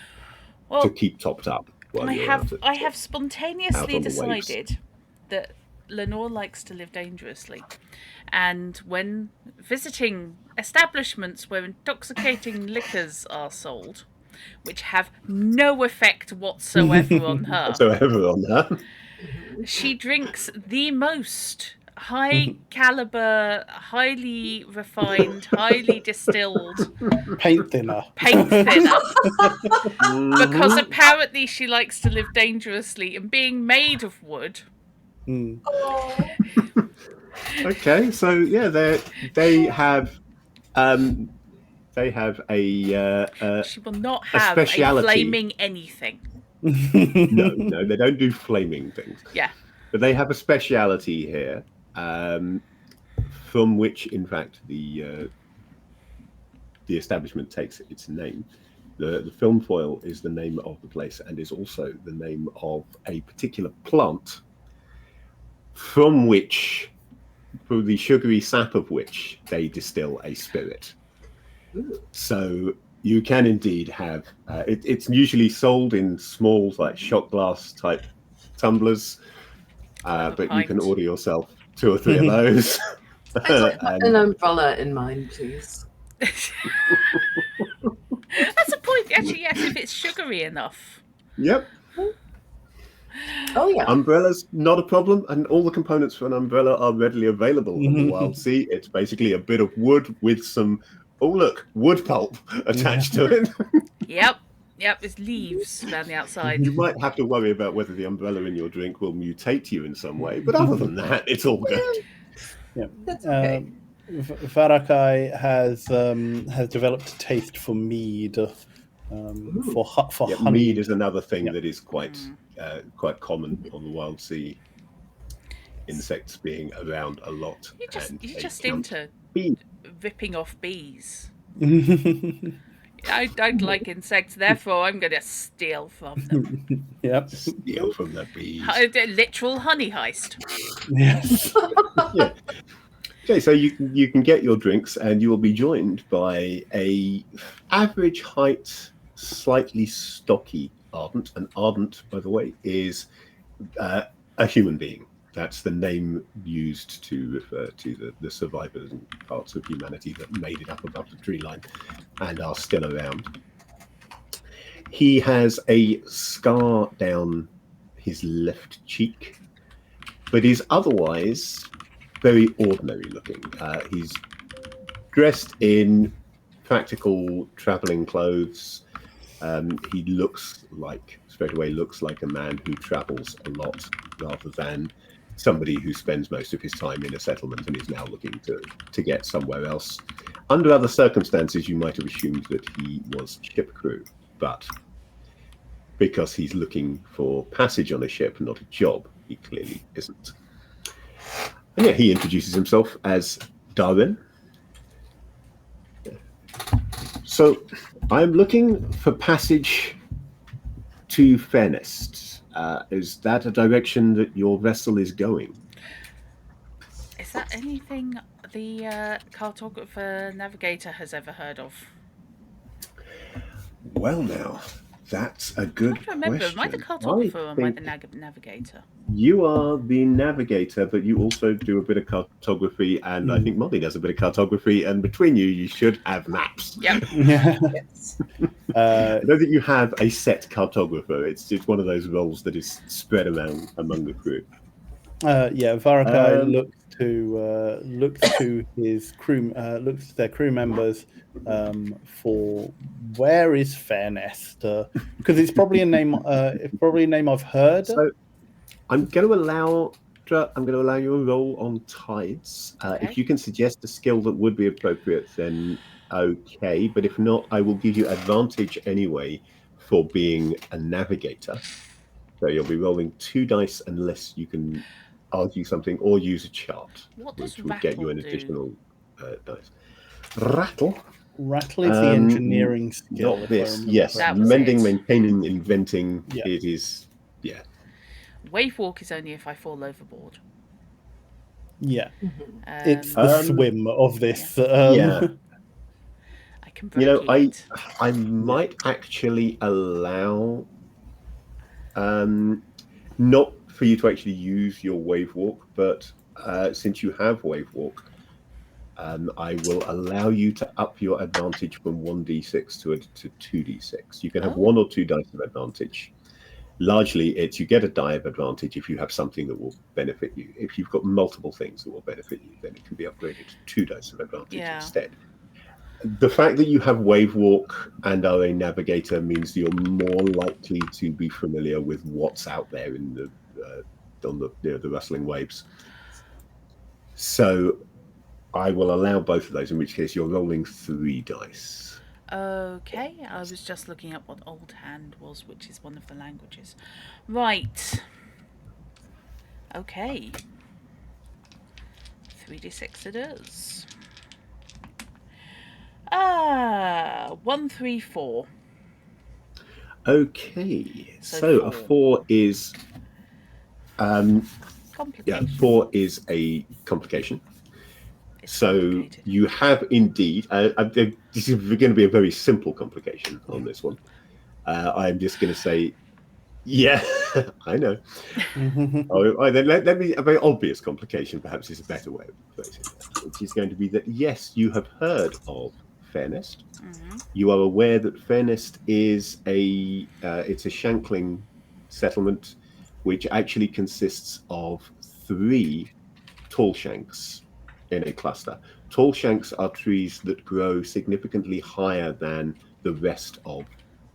to keep topped up. I have spontaneously decided that Lenore likes to live dangerously, and when visiting establishments where intoxicating liquors are sold, which have no effect whatsoever on her, she drinks the most high caliber, highly refined, highly distilled paint thinner. Because apparently she likes to live dangerously, and being made of wood. Okay, so they have a she will not have a flaming anything. No, they don't do flaming things. Yeah, but they have a speciality here, from which, in fact, the establishment takes its name. The film foil is the name of the place and is also the name of a particular plant from the sugary sap of which they distill a spirit. So you can indeed have it's usually sold in small, like shot glass type tumblers, but you can order yourself 2 or 3 of those. An umbrella in mind, please. That's a point. Actually, yes, if it's sugary enough. Yep. Oh yeah. Umbrella's not a problem, and all the components for an umbrella are readily available on the Wildsea. It's basically a bit of wood with some wood pulp attached to it. Yep, there's leaves around the outside. You might have to worry about whether the umbrella in your drink will mutate you in some way, but other than that, it's all good. Yeah. That's okay. Varakai has developed a taste for mead. For honey. Mead is another thing that is quite common on the Wildsea. Insects being around a lot. You're just into ripping off bees. I don't like insects, therefore I'm going to steal from them. Yep. Steal from the bees. Literal honey heist. Yes. Yeah. Okay, so you can get your drinks, and you will be joined by a average height, slightly stocky Ardent. And Ardent, by the way, is a human being. That's the name used to refer to the survivors and parts of humanity that made it up above the tree line and are still around. He has a scar down his left cheek, but is otherwise very ordinary looking. He's dressed in practical traveling clothes. He straight away looks like a man who travels a lot rather than somebody who spends most of his time in a settlement and is now looking to get somewhere else. Under other circumstances, you might have assumed that he was ship crew, but because he's looking for passage on a ship, not a job, he clearly isn't. And he introduces himself as Darwin. So, I'm looking for passage to Fairnest. Is that a direction that your vessel is going? Is that anything the cartographer navigator has ever heard of? Well, now, That's a I'm good trying to remember. Am I the question. cartographer or am I the think navigator? you are the navigator, but you also do a bit of cartography, and I think Molly does a bit of cartography, and between you, you should have maps. Yep. Yeah. Yes. I don't think you have a set cartographer. It's one of those roles that is spread around among the crew. Varakai Um, looks to his crew, looks to their crew members for where is Fairnest, because it's probably a name, I've heard. So I'm going to allow you a roll on tides. Okay. If you can suggest a skill that would be appropriate, then okay. But if not, I will give you advantage anyway for being a navigator. So you'll be rolling 2 dice unless you can argue something or use a chart, What does which would get you rattle an do? additional dice. Rattle. Rattle is the engineering skill. Not if this. I remember Yes, That was mending, it. maintaining, inventing. Yeah. It is. Yeah. Wave walk is only if I fall overboard. Yeah, Mhm. it's the swim of this. Yeah. I can break it. I might actually allow, not for you to actually use your wave walk, but since you have wave walk, I will allow you to up your advantage from 1d6 to 2d6. You can have 1 or 2 dice of advantage. Largely, it's you get a die of advantage if you have something that will benefit you. If you've got multiple things that will benefit you, then it can be upgraded to 2 dice of advantage instead. The fact that you have wave walk and are a navigator means you're more likely to be familiar with what's out there in the rustling waves. So I will allow both of those, in which case you're rolling 3 dice. Okay, I was just looking up what Old Hand was, which is one of the languages. Right. Okay. 3d6 it is. 1, 3, 4. Okay, so So a 4 is complicated. 4 is a complication. It's So complicated. you have indeed. This is going to be a very simple complication on this one. I'm just going to say, yeah, I know. Let me, a very obvious complication, perhaps, is a better way of phrasing it, which is going to be that yes, you have heard of Fairnest. You are aware that Fairnest is it's a shankling settlement, which actually consists of 3 tall shanks in a cluster. Tall shanks are trees that grow significantly higher than the rest of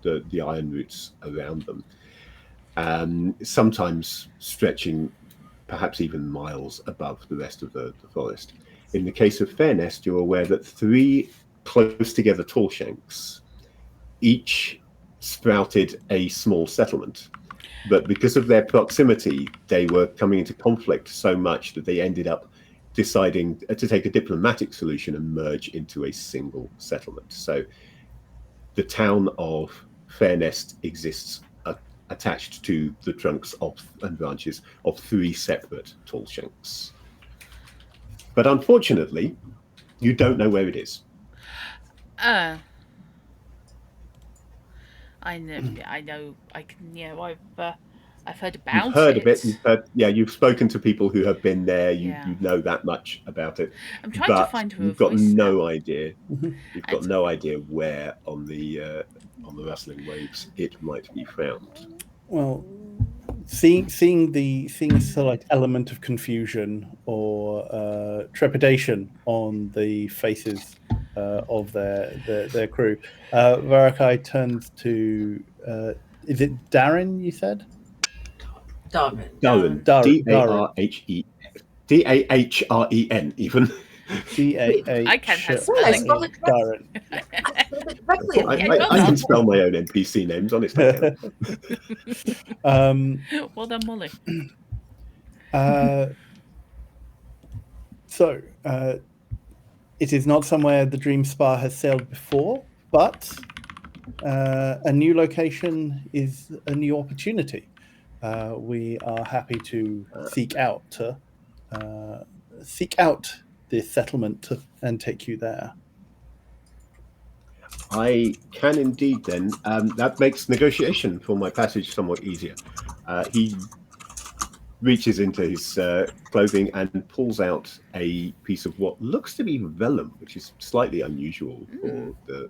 the iron roots around them, sometimes stretching perhaps even miles above the rest of the forest. In the case of Fairnest, you're aware that 3 close together tall shanks each sprouted a small settlement. But because of their proximity, they were coming into conflict so much that they ended up deciding to take a diplomatic solution and merge into a single settlement. So the town of Fairnest exists attached to the trunks and branches of 3 separate tall shanks. But unfortunately, you don't know where it is. I know. I've heard about You've heard it. of it. You've spoken to people who have been there. You know that much about it. I'm trying to find her you've got voice no now. idea. You've got no idea where on the rustling waves it might be found. Well, seeing a slight element of confusion or trepidation on the faces of their crew, Varakai turns to is it Darren? You said Darren. Darren. Dahren even. I can have Well, I spelling. spelled it Darren. I spelled it correctly. I can spell my own NPC names, honestly. Well done, Molly. So it is not somewhere the Dream Spa has sailed before, but a new location is a new opportunity. We are happy to seek out this settlement and take you there. I can indeed then. That makes negotiation for my passage somewhat easier. He reaches into his clothing and pulls out a piece of what looks to be vellum, which is slightly unusual for the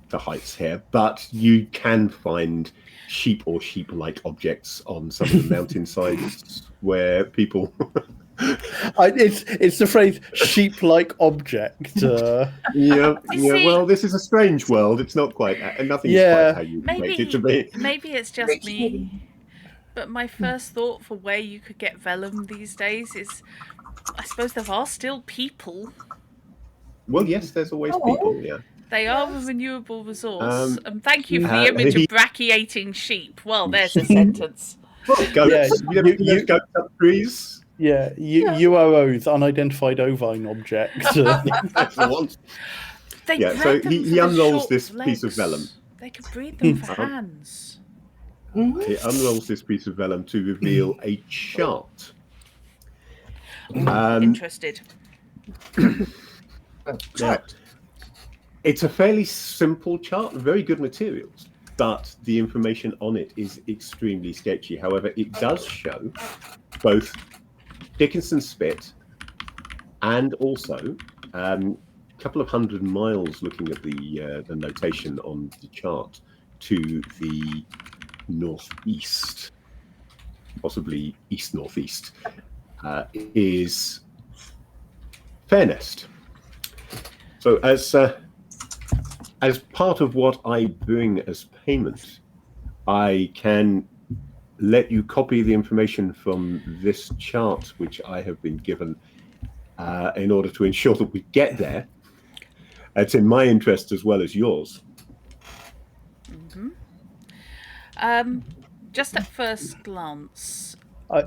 the heights here. But you can find sheep or sheep-like objects on some of the mountainsides where people. It's the phrase "sheep-like object." Yeah. see- Well, this is a strange world. It's not quite. Nothing is Yeah. quite how you expect it to be. Maybe it's just Rich me. lady. But my first thought for where you could get vellum these days is, I suppose there are still people. Well, yes, there's always Hello. people. Yeah. They are a renewable resource. Thank you for Uh, the image he- of brachiating sheep. Well, there's a sentence. Well, goats. Yeah, you goats up trees. Yeah, UOOs, unidentified ovine object. That's the one. They Yeah, bred so them he for the unrolls short this piece of legs. vellum. They could breed them for hands. Mhm. He unrolls this piece of vellum to reveal a chart. Interested. Chart. It's a fairly simple chart, very good materials, but the information on it is extremely sketchy. However, it does show both Dickinson Spit and also a couple of 100 miles, looking at the notation on the chart, to the northeast, possibly east-northeast, is Fairnest. So as part of what I bring as payment, I can let you copy the information from this chart, which I have been given, in order to ensure that we get there. It's in my interest as well as yours. Just at first glance, I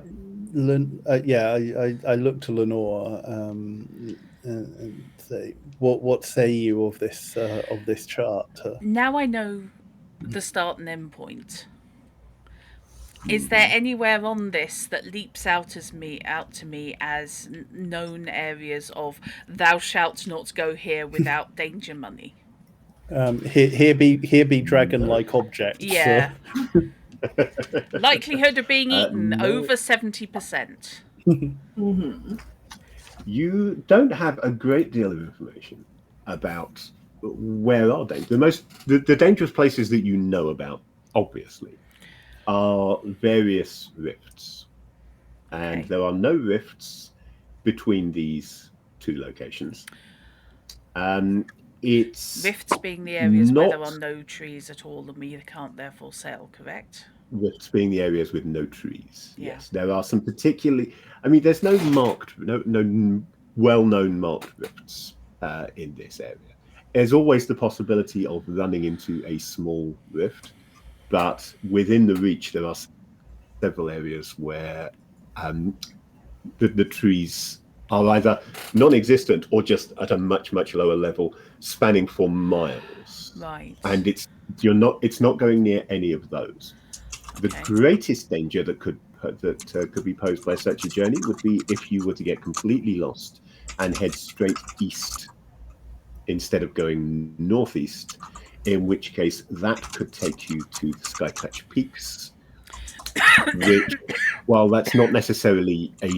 look to Lenore and say, "What say you of this chart?" now I know the start and end point. Is there anywhere on this that leaps out to me as known areas of "thou shalt not go here without danger money"? Here be dragon-like objects. Yeah. Likelihood of being eaten no. over 70%. Mhm. You don't have a great deal of information about where are dangerous. The dangerous places that you know about, obviously, are various rifts, and Okay. there are no rifts between these two locations. It's Rifts being the areas where there not- are no trees at all and we can't therefore sail, correct? rifts being the areas with no trees. Yeah. Yes, there are some particularly. I mean, there's no well-known marked rifts in this area. There's always the possibility of running into a small rift, but within the reach there are several areas where the trees are either non-existent or just at a much lower level, spanning for miles. Right. And it's not going near any of those. The Okay. greatest danger that could be posed by such a journey would be if you were to get completely lost and head straight east instead of going northeast, in which case that could take you to the Skycatch Peaks, which, while that's not necessarily an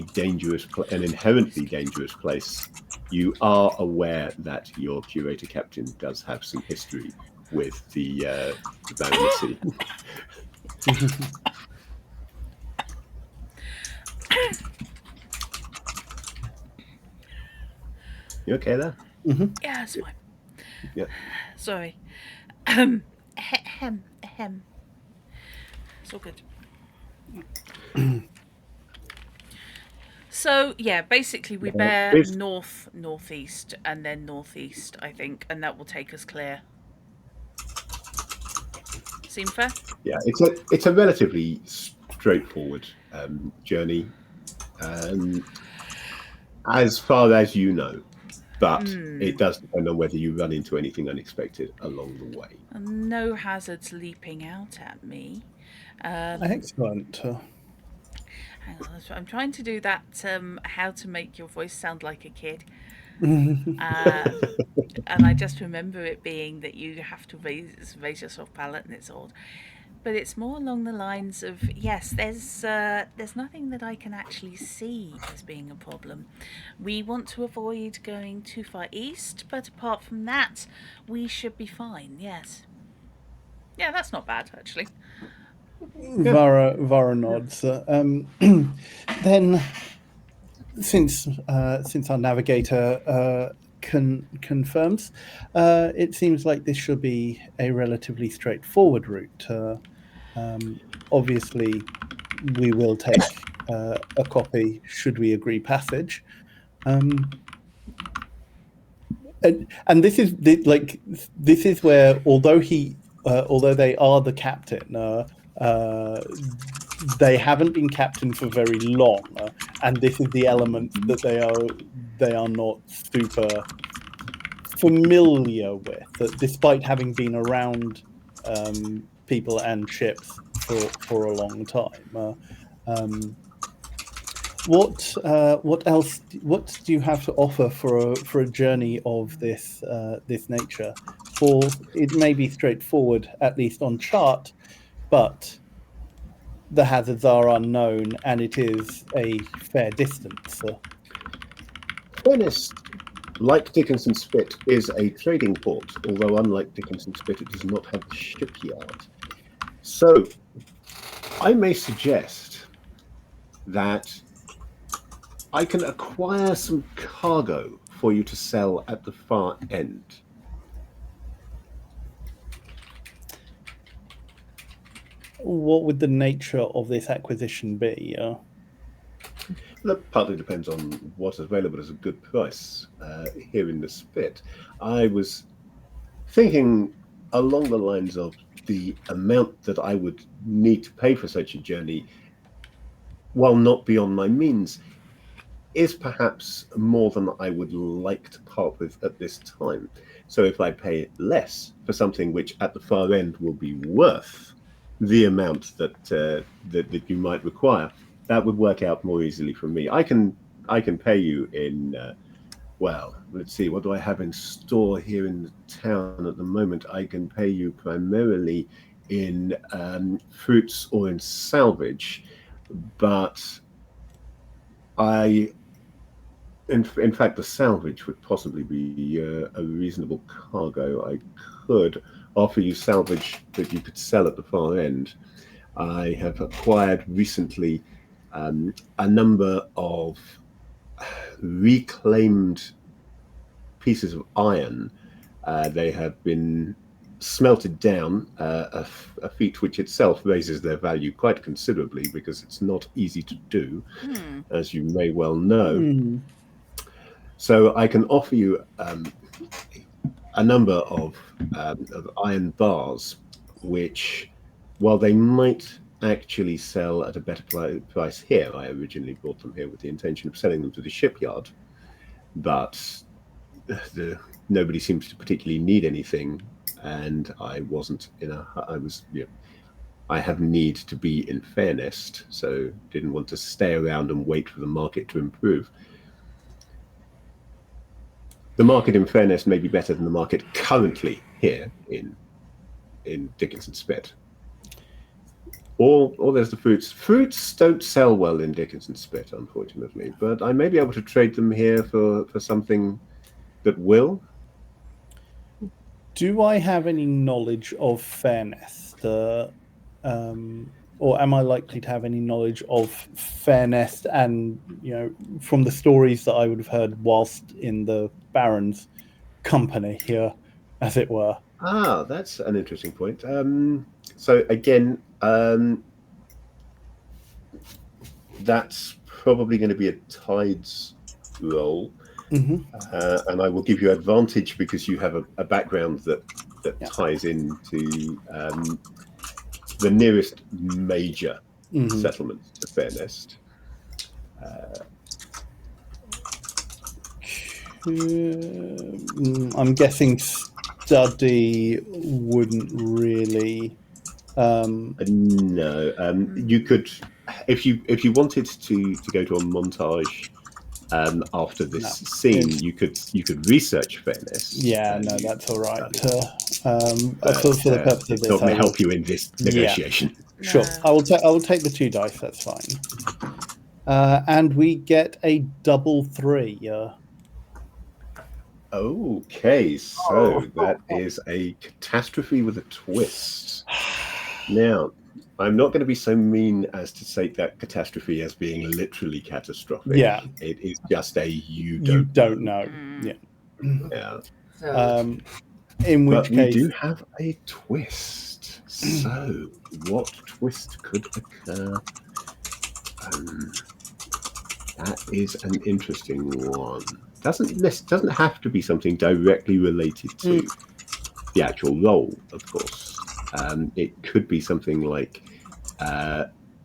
inherently dangerous place, you are aware that your curator captain does have some history with the Baronessy. You okay there? Yeah, that's fine. Yeah. Sorry. Ahem. It's all good. So, yeah, basically we bear This- northeast and then northeast, I think, and that will take us clear. Seem fair? Yeah, it's a relatively straightforward journey, as far as you know, but it does depend on whether you run into anything unexpected along the way. And no hazards leaping out at me. Excellent. Hang on, I'm trying to do that how to make your voice sound like a kid. And I just remember it being that you have to raise your soft palate, and it's odd. But it's more along the lines of, yes, there's nothing that I can actually see as being a problem. We want to avoid going too far east, but apart from that, we should be fine. Yes. Yeah, that's not bad actually. Vara nods. Then, since our navigator confirms, it seems like this should be a relatively straightforward route. Obviously, we will take a copy should we agree passage. And this is this is where, although they are the captain, they haven't been captain for very long, and this is the element that they are not super familiar with, despite having been around people and ships for a long time. What else? What do you have to offer for a journey of this nature? For it may be straightforward, at least on chart, but the hazards are unknown, and it is a fair distance. Venice, like Dickinson Spit, is a trading port, although unlike Dickinson Spit, it does not have a shipyard. So, I may suggest that I can acquire some cargo for you to sell at the far end. What would the nature of this acquisition be? That partly depends on what's available as a good price here in the Spit. I was thinking along the lines of the amount that I would need to pay for such a journey, while not beyond my means, is perhaps more than I would like to part with at this time. So if I pay less for something which at the far end will be worth the amount that you might require, that would work out more easily for me. I can pay you in, well, let's see, what do I have in store here in the town at the moment? I can pay you primarily in fruits or in salvage, but in fact, the salvage would possibly be a reasonable cargo. I could offer you salvage that you could sell at the far end. I have acquired recently a number of reclaimed pieces of iron. They have been smelted down, a feat which itself raises their value quite considerably because it's not easy to do, as you may well know. So I can offer you a number of iron bars, which, while they might actually sell at a better price here, I originally bought them here with the intention of selling them to the shipyard, but nobody seems to particularly need anything, and I wasn't in a. I have need to be in fairness, so didn't want to stay around and wait for the market to improve. The market in fairness may be better than the market currently here in Dickinson Spit. Or there's the fruits. Fruits don't sell well in Dickinson Spit, unfortunately, but I may be able to trade them here for something that will. Do I have any knowledge of fairness? Or am I likely to have any knowledge of fairness? And, from the stories that I would have heard whilst in the Baron's company here, as it were. Ah, that's an interesting point. So again, that's probably going to be a tides roll. And I will give you advantage because you have a background that ties into the nearest major settlement to Fairnest. I'm guessing study wouldn't really. No, you could, if you wanted to go to a montage after this scene, you could research fairness. Yeah, no, that's all right. For the purpose of it's this, not going to help you in this negotiation. Yeah, sure. I will take the 2 dice. That's fine. And we get a double 3. Okay, so that is a catastrophe with a twist. Now, I'm not going to be so mean as to take that catastrophe as being literally catastrophic. Yeah. It is just a you don't know. Yeah. In which case, we do have a twist. So, what twist could occur? That is an interesting one. Doesn't have to be something directly related to the actual role, of course. It could be something like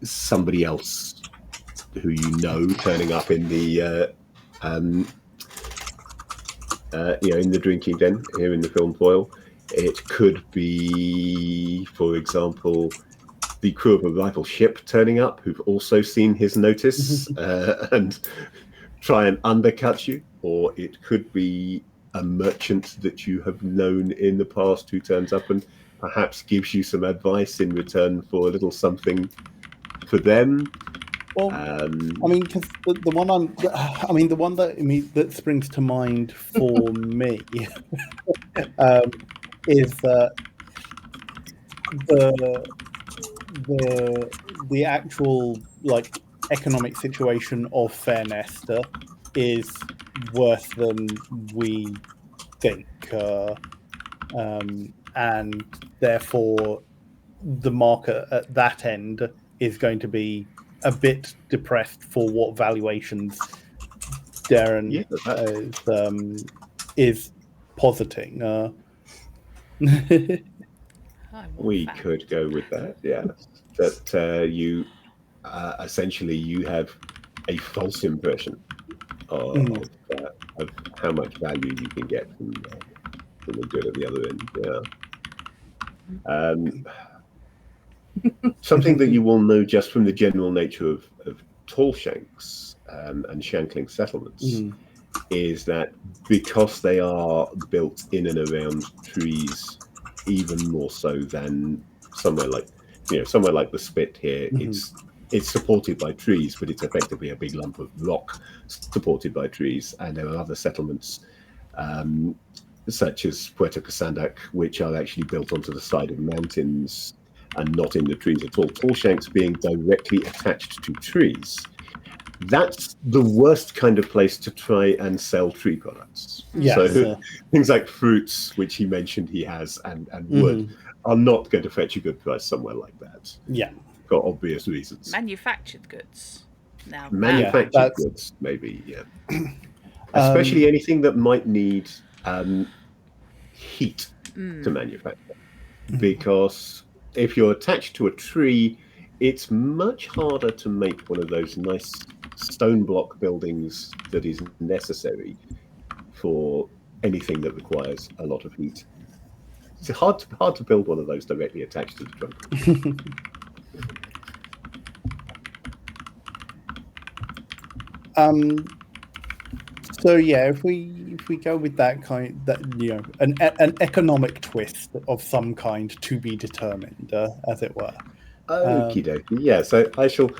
somebody else who you know turning up in the in the drinking den here in the film foil. It could be, for example, the crew of a rival ship turning up who've also seen his notice and try and undercut you, or it could be a merchant that you have known in the past who turns up and perhaps gives you some advice in return for a little something for them. Well, because the one that springs to mind for me is that the actual economic situation of Fairnester is worse than we think, and therefore the market at that end is going to be a bit depressed for what valuations Darren is positing. We could go with that, yeah. That you essentially you have a false impression of how much value you can get from the good at the other end. Something that you will know just from the general nature of tall shanks and shankling settlements is that because they are built in and around trees, even more so than somewhere like the Spit here, it's supported by trees, but it's effectively a big lump of rock supported by trees. And there are other settlements such as Puerto Casandac, which are actually built onto the side of mountains and not in the trees at all. Tall shanks being directly attached to trees. That's the worst kind of place to try and sell tree products. Yes. So things like fruits, which he mentioned he has, and wood are not going to fetch a good price somewhere like that. Yeah. For obvious reasons. Manufactured goods. Now, manufactured goods, maybe, yeah. Especially anything that might need heat to manufacture. Because if you're attached to a tree, it's much harder to make one of those nice stone block buildings that is necessary for anything that requires a lot of heat. It's hard to build one of those directly attached to the trunk. So yeah, if we go with that an economic twist of some kind to be determined, as it were. Okie dokie. Yeah, so I shall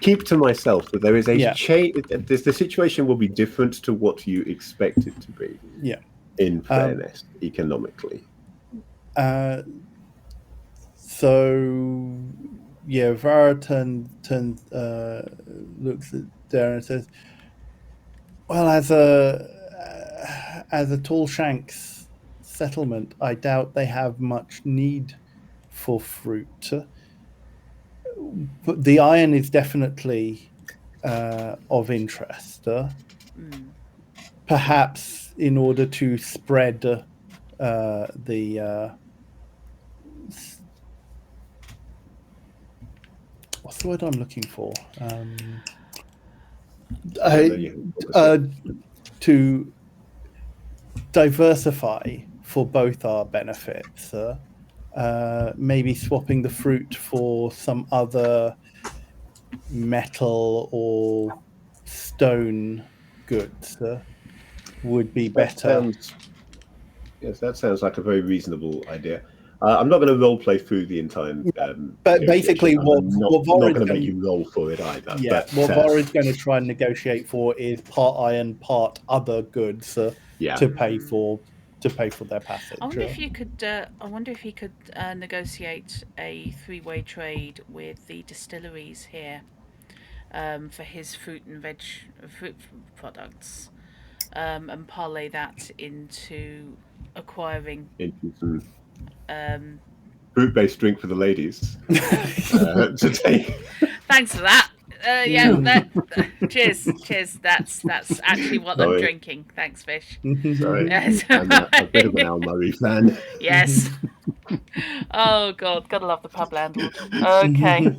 keep to myself that there is a the situation will be different to what you expect it to be. Yeah. In fairness, economically. So yeah, Vara turns looks at Darren and says, well, as a Tall Shanks settlement, I doubt they have much need for fruit. But the iron is definitely of interest. Perhaps in order to spread the what's the word I'm looking for? To diversify for both our benefits. Maybe swapping the fruit for some other metal or stone goods would be That better. yes, that sounds like a very reasonable idea. I'm not going to role play through the entire. But basically, negotiation. I'm not Vora's going to make you roll for it either. Yeah, but, what Vora's going to try and negotiate for is part iron, part other goods yeah, to pay for their passage. I wonder if you could. I wonder if he could negotiate a 3-way trade with the distilleries here for his fruit and fruit products, and parlay that into acquiring. Fruit-based drink for the ladies to take. Thanks for that. Cheers. That's actually what I'm drinking. Thanks, Fish. Sorry, Yes. I'm a bit of an Al Murray fan. Yes. Oh God, gotta love the pub landlord. Okay.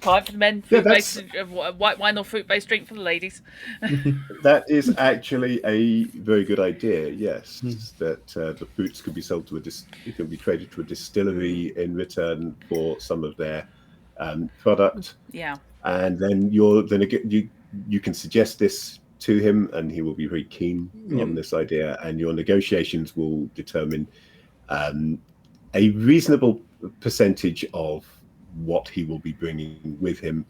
Pint for the men, fruit-based, white wine or fruit-based drink for the ladies. That is actually a very good idea. Yes, that the fruits could be sold to it can be traded to a distillery in return for some of their product. Yeah. And then you can suggest this to him, and he will be very keen on this idea. And your negotiations will determine a reasonable percentage of what he will be bringing with him.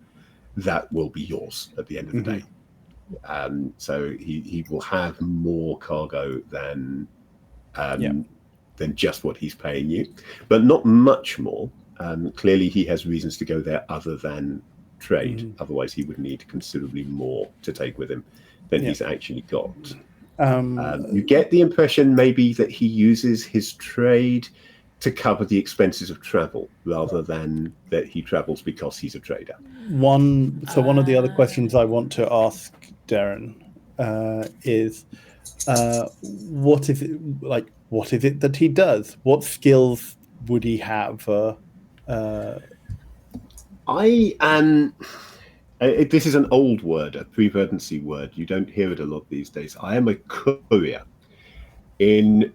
That will be yours at the end of the day. So he will have more cargo than just what he's paying you, but not much more. Clearly, he has reasons to go there other than trade. Otherwise, he would need considerably more to take with him than he's actually got. You get the impression maybe that he uses his trade to cover the expenses of travel rather than that he travels because he's a trader. One of the other questions I want to ask Darren is what is it that he does? What skills would he have? This is an old word, a pre-verdancy word. You don't hear it a lot these days. I am a courier. In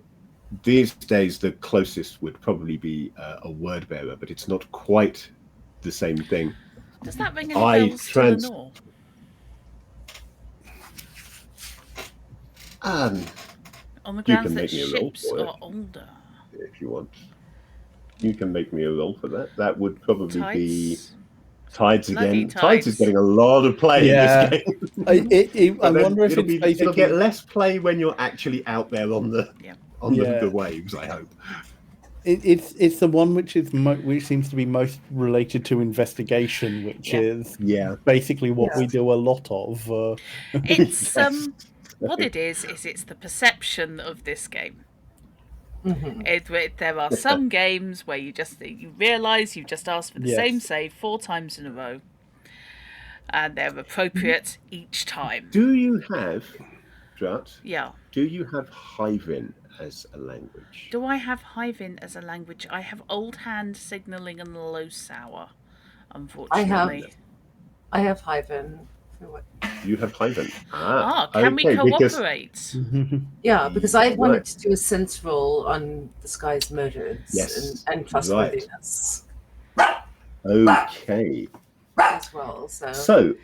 these days, the closest would probably be a word bearer, but it's not quite the same thing. Does that ring any bells to Lenore? On the grounds that ships are older. If you want, you can make me a roll for that. That would probably be Tides again. Tides is getting a lot of play in this game. I wonder if it'll get less play when you're actually out there on the waves. I hope. It's the one which seems to be most related to investigation, which is basically what we do a lot of. It's what it is it's the perception of this game. There are some games where you realise you've just asked for the same save 4 times in a row, and they're appropriate each time. Do you have, Drat? Yeah. Do you have Hyvin as a language? Do I have Hyvin as a language? I have Old Hand, Signalling, and Low Sour. Unfortunately, I have Hyvin. You have Hyvin. Can we cooperate? Yeah, because I wanted to do a sense roll on this guy's motives and trustworthiness. Okay. As well. So,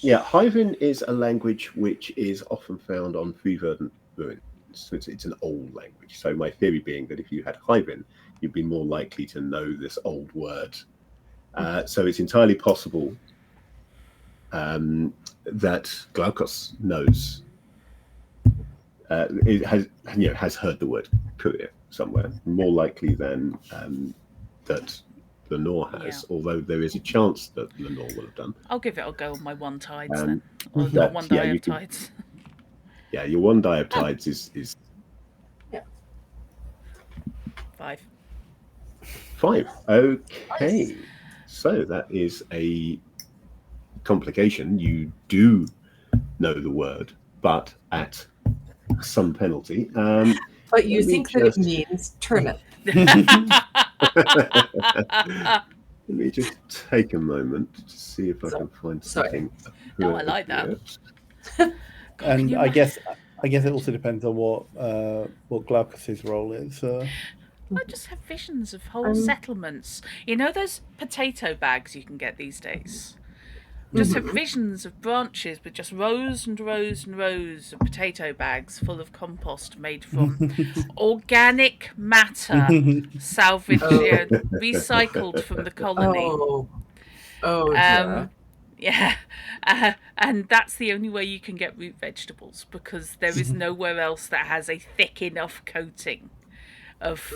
Hyvin is a language which is often found on pre-verdant ruins. So it's an old language. So my theory being that if you had Hyvin, you'd be more likely to know this old word. So it's entirely possible that Glaukos knows, has heard the word courier somewhere, more likely than that Lenore has. Although there is a chance that Lenore will have done. I'll give it a go on my 1 tides then, or not 1 die of tides. Yeah, your 1 die of tides is 5. 5. Okay, so that is a complication. You do know the word, but at some penalty. But you think that it means turnip. Let me just take a moment to see if I can find something. No, I like that. God, and I guess it also depends on what Glaukos' role is. I just have visions of whole settlements. You know those potato bags you can get these days? just have visions of branches with just rows and rows and rows of potato bags full of compost made from organic matter salvaged, recycled from the colony. Oh dear. Yeah, and that's the only way you can get root vegetables, because there is nowhere else that has a thick enough coating of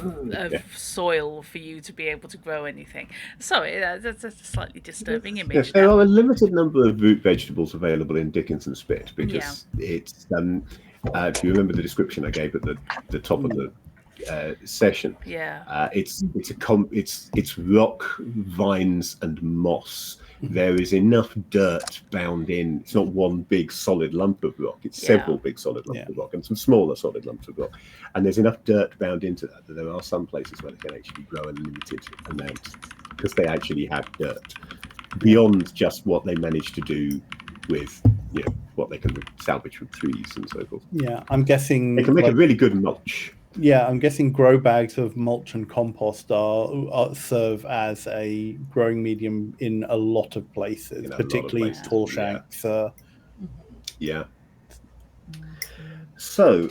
soil for you to be able to grow anything. Sorry, that's a slightly disturbing image. Yes, there are a limited number of root vegetables available in Dickinson Spit because it's. If you remember the description I gave at the top of the session, it's rock, vines, and moss. There is enough dirt bound in. It's not one big solid lump of rock. It's several big solid lumps of rock and some smaller solid lumps of rock. And there's enough dirt bound into that there are some places where they can actually grow a limited amount because they actually have dirt beyond just what they manage to do with what they can salvage from trees and so forth. Yeah, I'm guessing they can make a really good mulch. Yeah, I'm guessing grow bags of mulch and compost serve as a growing medium in a lot of places, particularly tall shanks. Yeah. So,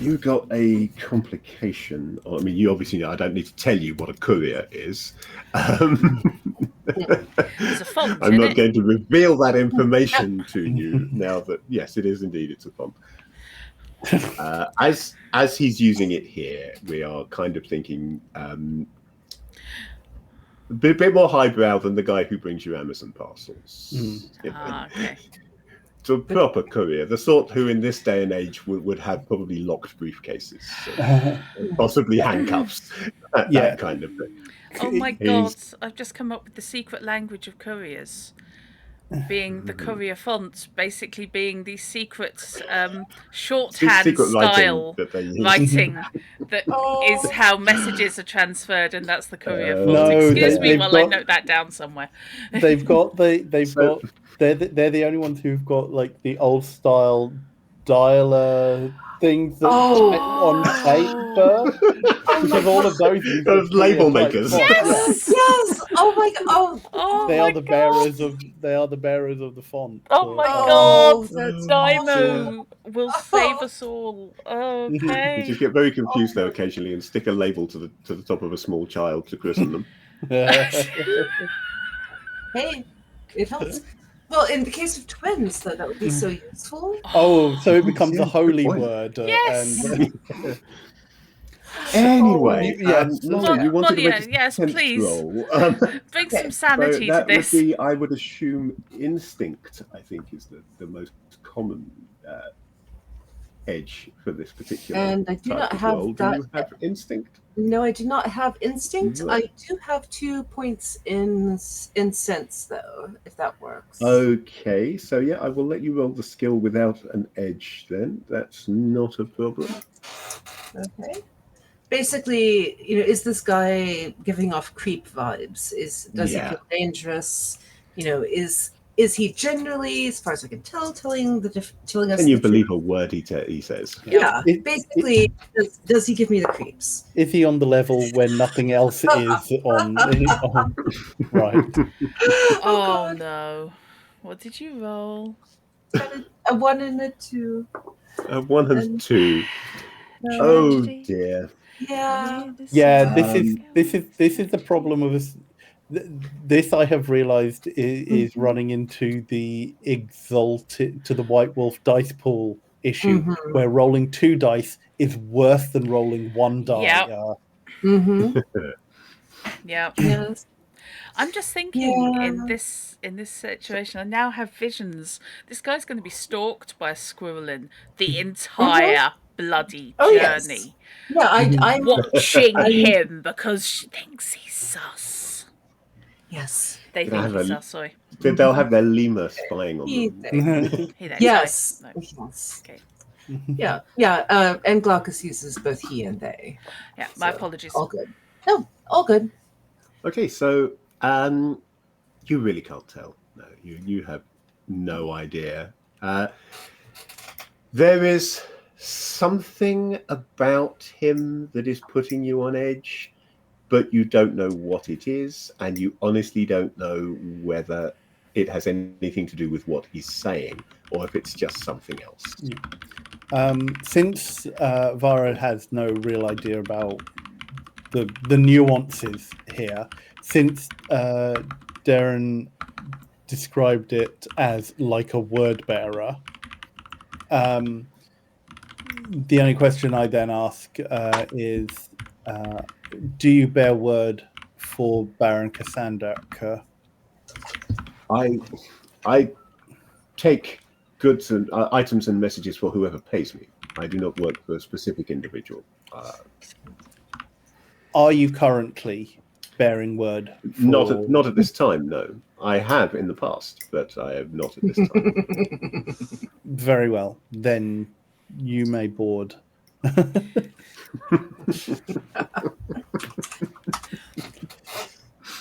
you got a complication. I mean, you obviously know I don't need to tell you what a courier is. It's a font, I'm not going to reveal that information to you now that, yes, it is indeed, it's a font. As he's using it here, we are kind of thinking a bit more highbrow than the guy who brings you Amazon parcels. Okay. So a proper courier, the sort who in this day and age would have probably locked briefcases, and possibly handcuffs, that kind of thing. Oh my God, I've just come up with the secret language of couriers. Being the courier font, basically being the secret shorthand style writing that is how messages are transferred, and that's the courier font. No, Excuse me while I note that down somewhere. They're the only ones who've got like the old style dialer things that on paper. Because all of those label makers. Yes. Oh my God. They are the bearers of the font. Oh my God. Dymo will save us all. Okay. You just get very confused though occasionally and stick a label to the top of a small child to christen them. Hey, it helps. Well, in the case of twins, though, that would be so useful. Oh, so it becomes a holy word. Yes. Anyway, Molly, you wanted to make a yes, please. roll. Bring some sanity so that to this. Would be, I would assume, instinct. I think is the most common edge for this particular. And I do not have role. that. Do you have instinct? No, I do not have instinct. No. I do have 2 points in sense, though, if that works. Okay, so yeah, I will let you roll the skill without an edge. Then that's not a problem. Okay. Basically, is this guy giving off creep vibes? Does he feel dangerous? Is he generally, as far as I can tell, telling us? Can you believe a word he says? Yeah. Basically, does he give me the creeps? Is he on the level where nothing else is on? Right. Oh no! What did you roll? A 1 and a 2. A 1 and 2. Oh dear. Yeah. Yeah. This is the problem of us. This I have realised is running into the the White Wolf dice pool issue, where rolling 2 dice is worse than rolling 1 die. Yeah. Yes. I'm just thinking in this situation, I now have visions. This guy's going to be stalked by a squirrelin the entire bloody journey. Yeah, I'm watching him because she thinks he's sus. Yes. They think he's sus, sorry. They'll have their lemur spying on them. Yes. No. Yes. Okay. Yeah. And Glaucus uses both he and they. Yeah, my apologies. All good. No, all good. Okay, so you really can't tell. No, you have no idea. There is something about him that is putting you on edge, but you don't know what it is, and you honestly don't know whether it has anything to do with what he's saying or if it's just something else. Since Vara has no real idea about the nuances here, since Darren described it as like a word bearer, the only question I then ask is, do you bear word for Baron Cassander? I take goods and items and messages for whoever pays me. I do not work for a specific individual. Are you currently bearing word? Not at this time, no. I have in the past, but I am not at this time. Very well. Then you may board.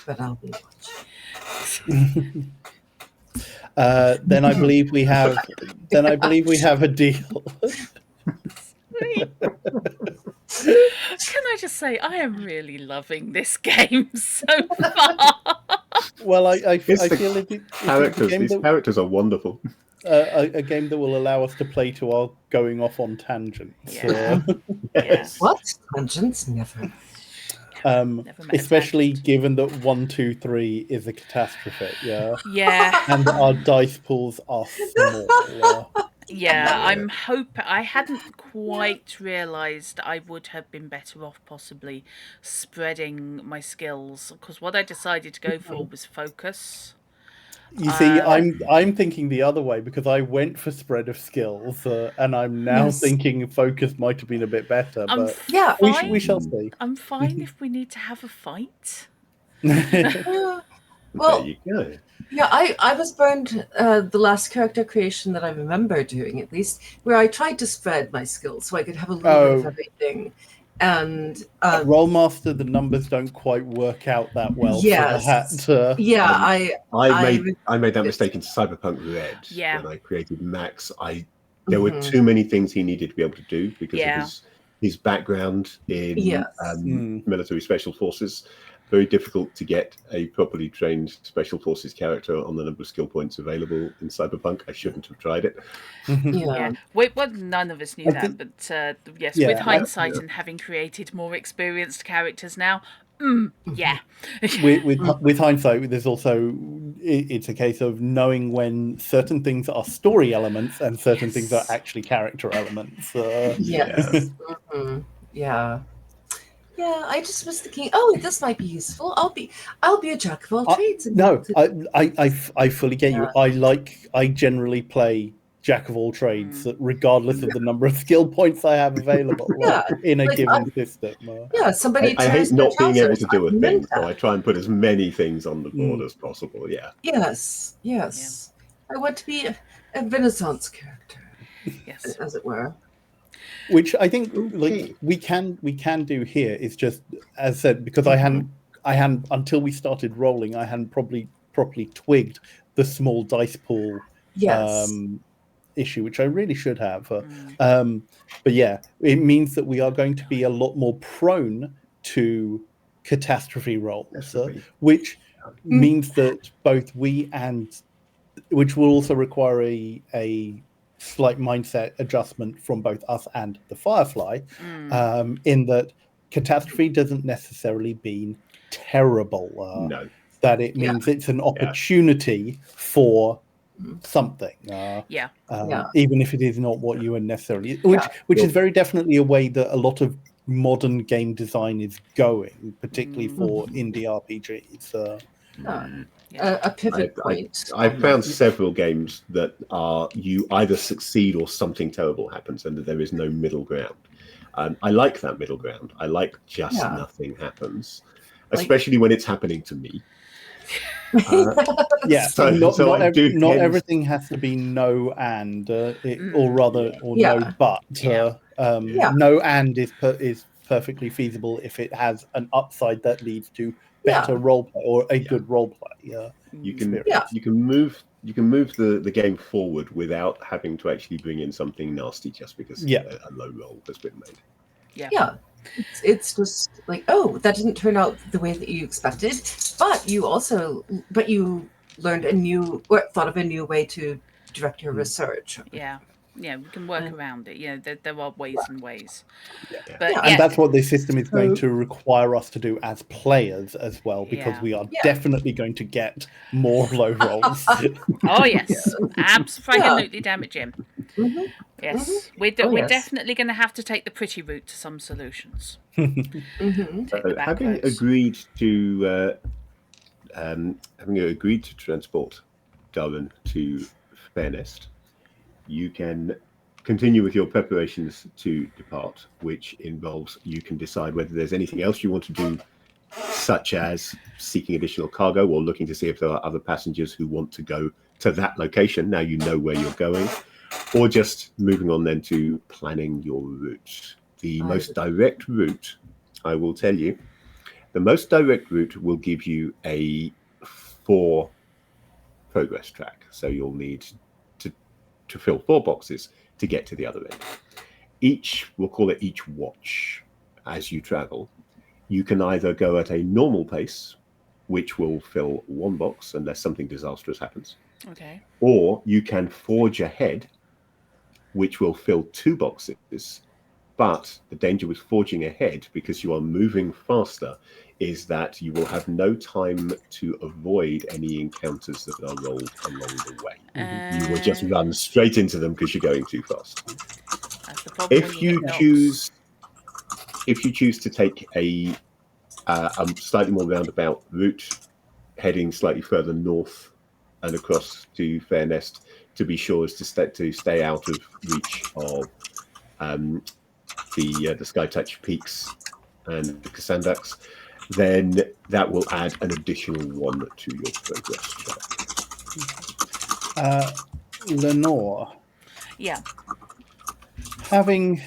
But I'll be watching. Then I believe we have. Then I believe we have a deal. Can I just say, I am really loving this game so far. Well, I feel it is a Characters. game These characters are wonderful. a game that will allow us to play to our going off on tangents. Yeah. Yes. What? Tangents? Never. Never met a Especially tangent. given that 1, 2, 3 is a catastrophe, yeah, Yeah, and our dice pools are small. yeah. I'm hoping I hadn't quite realised I would have been better off possibly spreading my skills, because what I decided to go for was focus. You see, I'm thinking the other way because I went for spread of skills, and I'm now Yes. thinking focus might have been a bit better, I'm but Yeah. we shall see. I'm fine if we need to have a fight. Well, There you go. yeah, I was burned the last character creation that I remember doing, at least, where I tried to spread my skills so I could have a little bit of everything. And Rollmaster, the numbers don't quite work out that well Yes. for that. yeah, I made that mistake in Cyberpunk Red Yeah. when I created Max. There were too many things he needed to be able to do because Yeah. of his background in Yes. military special forces. Very difficult to get a properly trained special forces character on the number of skill points available in Cyberpunk. I shouldn't have tried it. yeah. Well, none of us knew I that, think- but yes, Yeah, with hindsight and having created more experienced characters now, yeah. with hindsight, there's also it's a case of knowing when certain things are story elements and certain things are actually character elements. Yes. Yeah. Yeah, I just was thinking, oh, this might be useful. I'll be a jack of all trades. No, I fully get you. I generally play jack of all trades, regardless of the number of skill points I have available in a given system. Yeah, somebody. I hate tears not their being able trousers. to do a I thing, meant so that. I try and put as many things on the board as possible. Yeah. Yes. I want to be a Renaissance character, Yes. as it were. Which I think Okay. we can do here is just, as I said, because I hadn't until we started rolling, I hadn't probably properly twigged the small dice pool Yes. issue, which I really should have. But yeah, it means that we are going to be a lot more prone to catastrophe rolls, which means that both we and which will also require a slight mindset adjustment from both us and the Firefly, in that catastrophe doesn't necessarily mean terrible. No. That it means it's an opportunity for something. Even if it is not what you are necessarily, which is very definitely a way that a lot of modern game design is going, particularly for indie RPGs. A pivot point. I've found several games that are you either succeed or something terrible happens, and that there is no middle ground. I like that middle ground. I like just nothing happens, especially when it's happening to me. Not everything has to be no and, or rather, or no but. No and is perfectly feasible if it has an upside that leads to better roleplay or a good roleplay. You can move the game forward without having to actually bring in something nasty just because a low roll has been made. It's just like, oh, that didn't turn out the way that you expected, but you learned a new or thought of a new way to direct your research. Yeah. Yeah, we can work And- around it. You know, there are ways and ways. Yeah. But Yeah. And that's what this system is going So- to require us to do as players as well, because Yeah. we are Yeah. definitely going to get more low rolls. Oh yes, absolutely, damn it, Jim. Mhm. Yes, Oh, we're yes. definitely going to have to take the pretty route to some solutions. Mhm. Take the back having roads. agreed to transport Darwin to Fairnest, you can continue with your preparations to depart, which involves you can decide whether there's anything else you want to do, such as seeking additional cargo or looking to see if there are other passengers who want to go to that location. Now you know where you're going, or just moving on then to planning your route. The most direct route, I will tell you, the most direct route will give you a 4 progress track. So you'll need to fill 4 boxes to get to the other end. We'll call it each watch as you travel. You can either go at a normal pace, which will fill 1 box unless something disastrous happens, Okay. or you can forge ahead, which will fill 2 boxes. But the danger with forging ahead, because you are moving faster, is that you will have no time to avoid any encounters that are rolled along the way. You will just run straight into them because you're going too fast. That's the problem when If you you hit knocks. choose to take a slightly more roundabout route, heading slightly further north and across to Fairnest, to be sure as to stay out of reach of the Skytouch peaks and the Kasandaks, then that will add an additional 1 to your progress check. Lenore, Yeah. having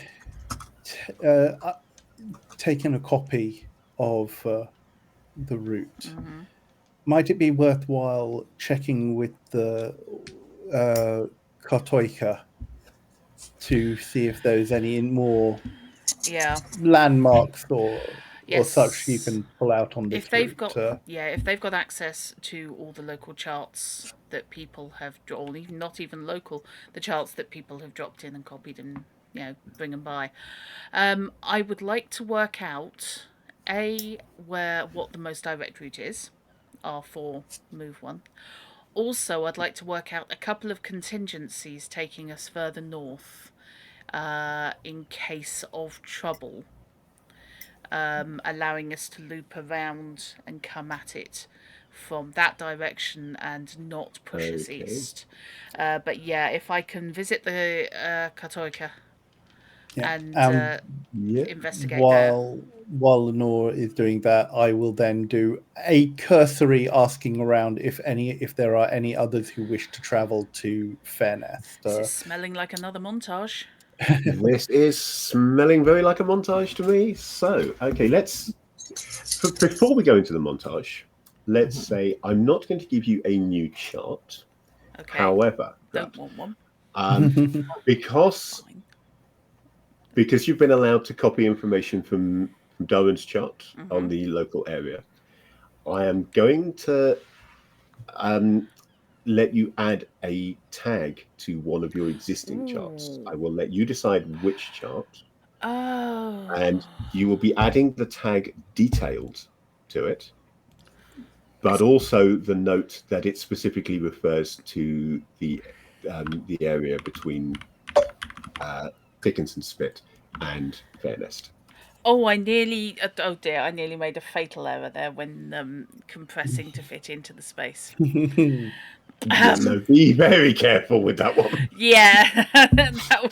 taken a copy of the route, might it be worthwhile checking with the Kartoika to see if there's any more Yeah. landmarks or Yes. such you can pull out on this If they've route? got if they've got access to all the local charts that people have, or even not even local, the charts that people have dropped in and copied and bring them by. I would like to work out what the most direct route is, R4 move 1. Also, I'd like to work out a couple of contingencies taking us further north, in case of trouble. Allowing us to loop around and come at it from that direction and not push us Okay. east. But yeah, if I can visit the Katoika and investigate while Lenore is doing that, I will then do a cursory asking around if there are any others who wish to travel to Fairnest. This is smelling like another montage. This is smelling very like a montage to me. So, okay, before we go into the montage, let's say I'm not going to give you a new chart. Okay. However, don't want one. Because you've been allowed to copy information from Darwin's chart on the local area, I am going to let you add a tag to one of your existing charts. I will let you decide which chart. Oh. And you will be adding the tag detailed to it, but also the note that it specifically refers to the area between Dickens and Spit and Fairnest. Oh, I nearly made a fatal error there when compressing to fit into the space. No, be very careful with that one. Yeah, that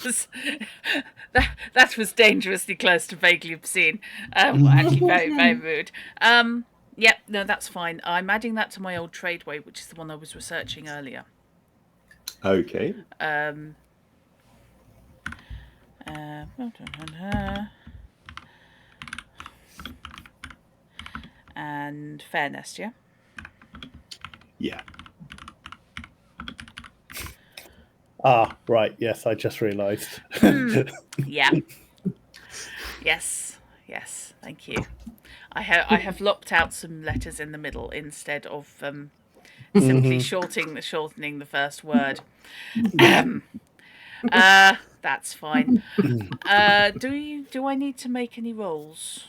was dangerously close to vaguely obscene. Actually, very, very rude. Yep, no, that's fine. I'm adding that to my old tradeway, which is the one I was researching earlier. Okay. And Fairnest, yeah? Yeah. Right. Yes, I just realised. Yeah. Yes. Yes, thank you. I have lopped out some letters in the middle instead of simply shortening the first word. That's fine. Do I need to make any rolls?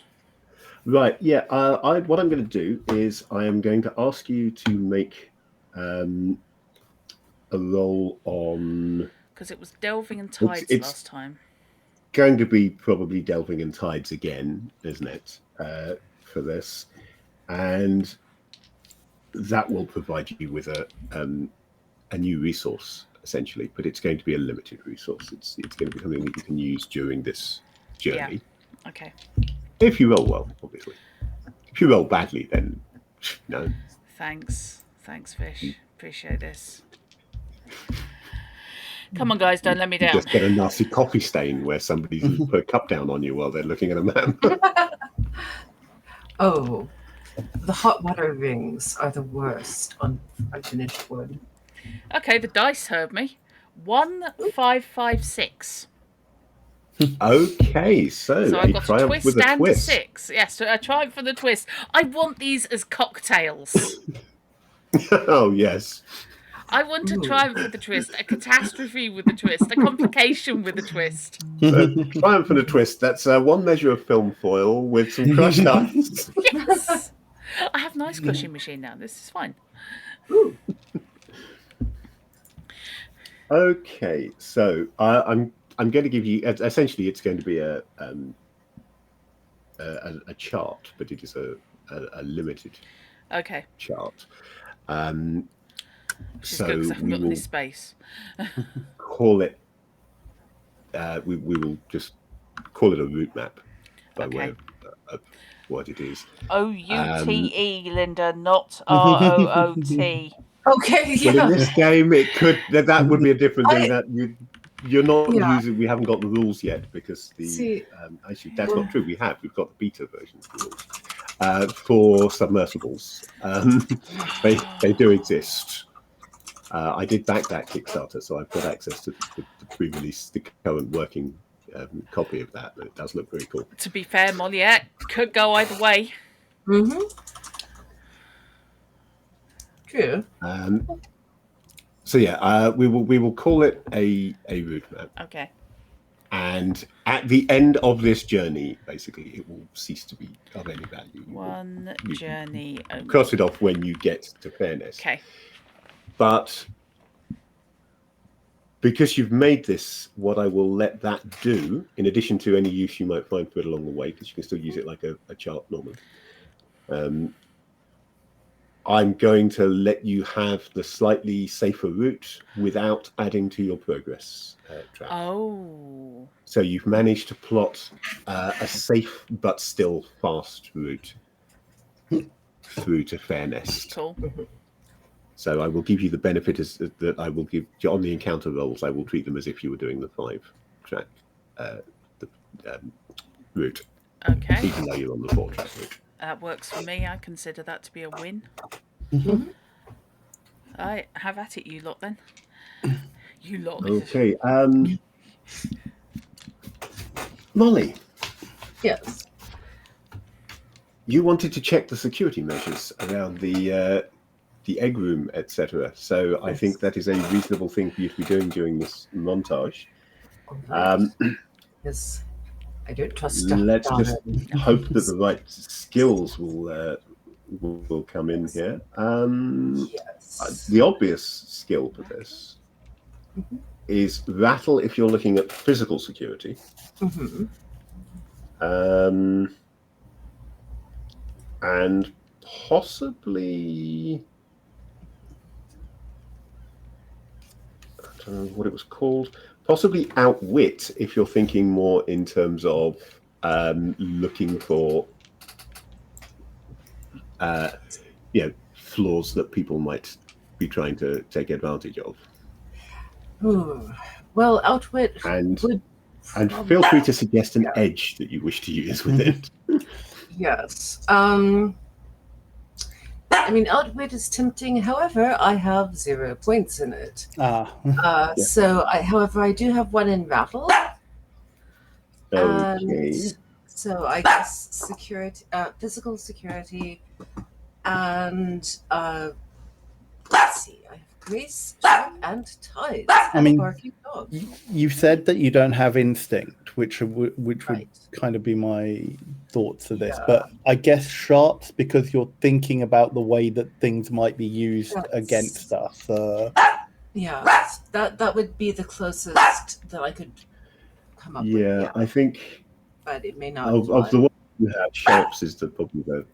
Right. Yeah. What I'm going to do is I am going to ask you to make a roll on. Because it was delving and tides It's last time. going to be probably delving and tides again, isn't it? For this, and that will provide you with a new resource essentially, but it's going to be a limited resource. It's going to be something that you can use during this journey. Yeah. Okay. If you roll well, obviously. If you roll badly, then no. Thanks, Fish. Appreciate this. Come on, guys, don't let me down. Just get a nasty coffee stain where somebody's put a cup down on you while they're looking at a map. Oh, the hot water rings are the worst on unfinished wood. Okay, the dice heard me. 1, 5, 5, 6. Okay, so I've got a twist with a and twist. a 6. Yes, a triumph for the twist. I want these as cocktails. Oh yes. I want a triumph with a twist, a catastrophe with a twist, a complication with a twist. So, triumph and a twist. That's one measure of film foil with some crushed ice. Yes, I have an ice crushing machine now. This is fine. Okay, so I'm going to give you essentially it's going to be a chart, but it is a limited chart. Which is so good because I haven't we got will any space. call it. We will just call it a route map by way of what it is. OUTE, Linda, not ROOT. Okay, yeah. Well, in this game, it could that would be a different thing that you're not using. We haven't got the rules yet because actually that's not true. We've got the beta version of the rules for submersibles. They do exist. I did back that Kickstarter, so I've got access to the pre-release, the current working copy of that. It does look very cool. To be fair, Molliet could go either way. Mm-hmm. True. So yeah, we will call it a route map. Okay. And at the end of this journey, basically, it will cease to be of any value. One journey only. Cross it off when you get to fairness. Okay. But because you've made this, what I will let that do, in addition to any use you might find for it along the way, because you can still use it like a chart normally, I'm going to let you have the slightly safer route without adding to your progress track. Oh. So you've managed to plot a safe but still fast route through to Fairness. Cool. So I will give you the benefit that I will give on the encounter rolls. I will treat them as if you were doing the 5-track route. Okay. Even though you're on the 4-track route. That works for me. I consider that to be a win. Right, have at it, you lot, then. You lot. Okay. Molly. Yes. You wanted to check the security measures around the egg room, etc. So I think that is a reasonable thing for you to be doing during this montage. Yes. I don't trust. Let's just hope that the right skills will come in here. Yes. The obvious skill for this is rattle if you're looking at physical security. And possibly, I don't know what it was called. Possibly outwit if you're thinking more in terms of looking for flaws that people might be trying to take advantage of. Ooh. Well, outwit and would feel free to suggest an edge that you wish to use with it. Yes. I mean, outwit is tempting. However, I have 0 points in it. So, however, I do have 1 in rattle. Okay. So I guess security, physical security, and let's see. I have grace, sharp, and ties. And mean, a barking dog. You said that you don't have instinct, which would Right. kind of be my thoughts of this. Yeah. But I guess sharps, because you're thinking about the way that things might be used That's- against us. Yeah, that would be the closest that I could come up with. Yeah, I think But it may not. of apply. the ones you have, sharps is probably the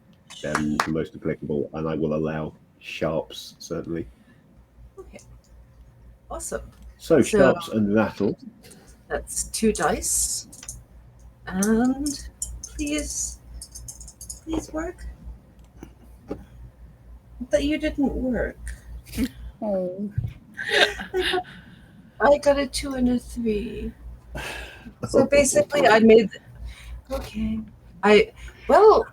most applicable, and I will allow sharps certainly. Okay. Awesome. So So- sharps and rattle. That's 2 dice. And please work. But you didn't work. Oh. I got a 2 and a 3. So basically, I made. Okay. Well.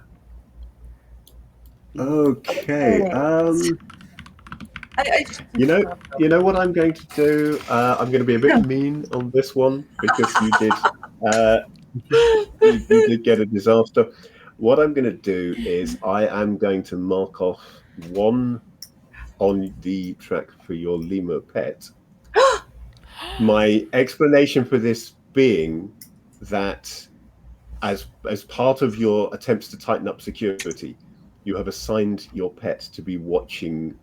Okay. I You know what I'm going to do? I'm going to be a bit mean on this one because you did get a disaster. What I'm going to do is I am going to mark off 1 on the track for your lemur pet. My explanation for this being that as part of your attempts to tighten up security, you have assigned your pet to be watching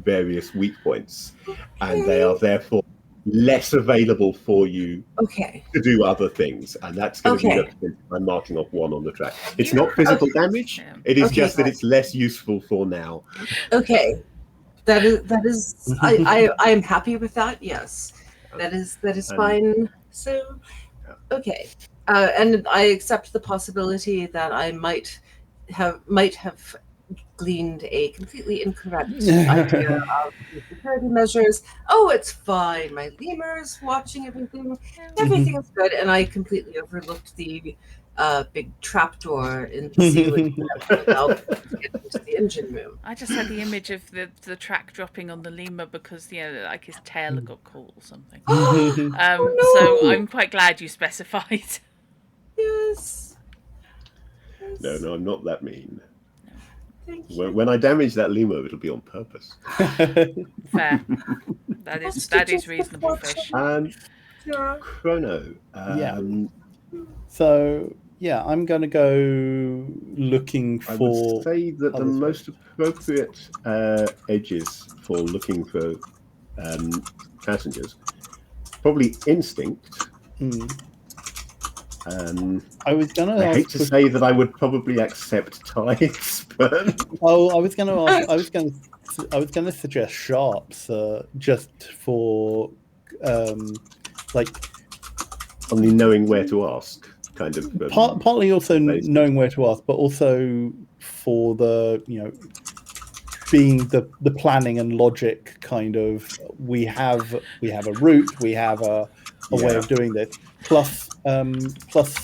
various weak points, and they are therefore less available for you Okay. to do other things, and that's going to be represented by marking off 1 on the track. It's not physical damage; it is just that it's less useful for now. Okay. That is. I am happy with that. Yes. That is fine. So, okay, and I accept the possibility that I might have gleaned a completely incorrect idea of the security measures. Oh, it's fine. My lemur's watching everything. Everything is good, and I completely overlooked the big trapdoor in the ceiling that to get into the engine room. I just had the image of the track dropping on the lemur because like his tail had got caught or something. So I'm quite glad you specified. Yes. No, I'm not that mean. Thank you. When I damage that lemur, it'll be on purpose. Fair. That is reasonable, fish. And Yeah. Chrono. So yeah, I'm going to go looking I for. would say that the others. most appropriate edges for looking for passengers, probably instinct. I was going to. I hate to say that I would probably accept ties, but I was going to ask. I was going to suggest sharps, just for like only knowing where to ask, kind of. Partly also basis. knowing where to ask, but also for the being the planning and logic kind of. We have a route, we have a way of doing this, plus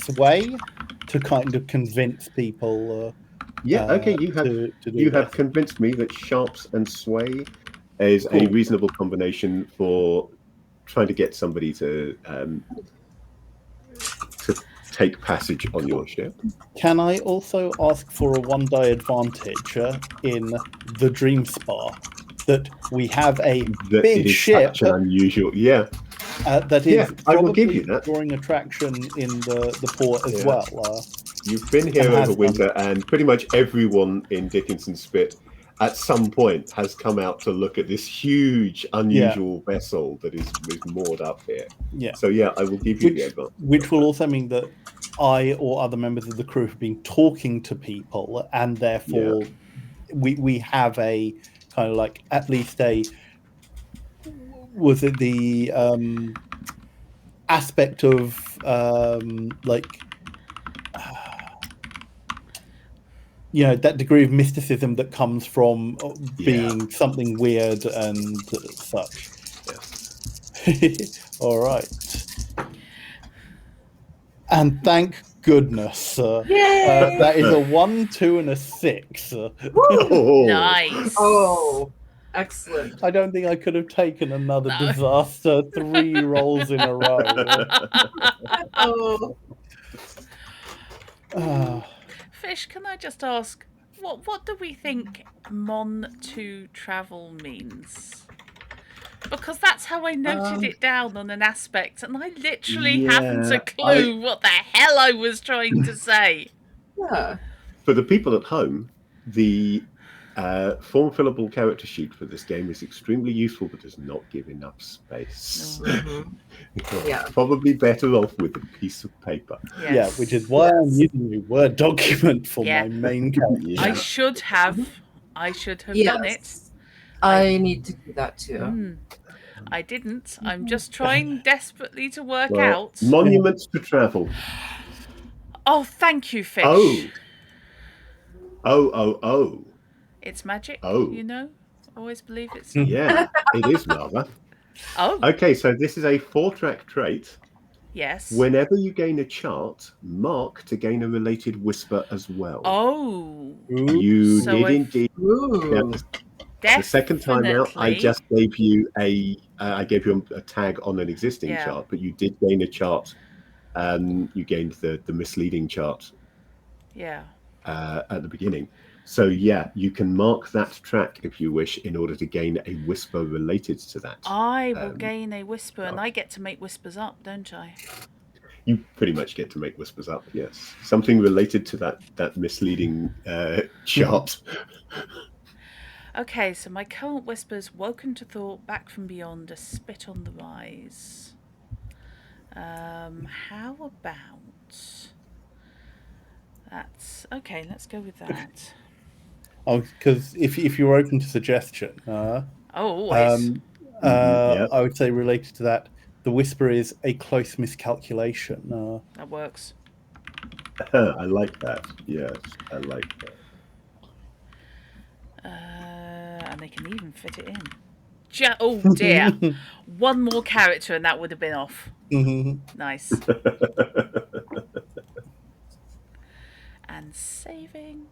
sway to kind of convince people. Okay. You have this. convinced me that sharps and sway is a reasonable combination for trying to get somebody to take passage on your ship. Can I also ask for a 1-die advantage in the Dream Spa? That we have a That big it is ship such an unusual, that is I will give probably you that. drawing attraction in the port as well. You've been here And over has winter, and pretty much everyone in Dickinson Spit at some point has come out to look at this huge, unusual vessel that is moored up here. Yeah. So I will give you the advantage. Which will also mean that I or other members of the crew have been talking to people, and therefore we have a kind of like at least a the aspect of that degree of mysticism that comes from being something weird and such. All right. And thank goodness, that is a 1, 2, and a 6. Nice. Oh, excellent. I don't think I could have taken another disaster 3 rolls in a row. Oh. Fish, can I just ask, what do we think Mon to travel means? Because that's how I noted it down on an aspect, and I literally haven't a clue what the hell I was trying to say. Yeah. For the people at home, the form fillable character sheet for this game is extremely useful, but does not give enough space. Yeah. Probably better off with a piece of paper. Yes. Yeah, which is why I'm using the Word document for Yeah. my main character. Yeah. I should have done it. Yes. I need to do that too. I didn't. I'm just trying desperately to work Well, out. monuments to travel. Oh, thank you, Fish. Oh. It's magic, Oh. you know? Always believe it's... Yeah, it is rather. Oh, Okay, so this is a 4-track trait. yes. Whenever you gain a chart, mark to gain a related whisper as well. Oh, You So did if- indeed. Ooh. The second time out, I definitely. just gave you a tag on an existing Yeah. chart, but you did gain a chart. You gained the misleading chart Yeah. at the beginning. So yeah, you can mark that track if you wish in order to gain a whisper related to that. I will gain a whisper, and I get to make whispers up, don't I? You pretty much get to make whispers up, yes. Something related to that misleading chart. Okay, so my current whispers, woken to thought, back from beyond, a spit on the rise. How about... That's... Okay, let's go with that. Oh, because if you're open to suggestion, Oh, always. Yep. I would say related to that, the whisper is a close miscalculation. That works. I like that. Yes, I like that. And they can even fit it in. Oh dear. One more character and that would have been off. Nice. And saving.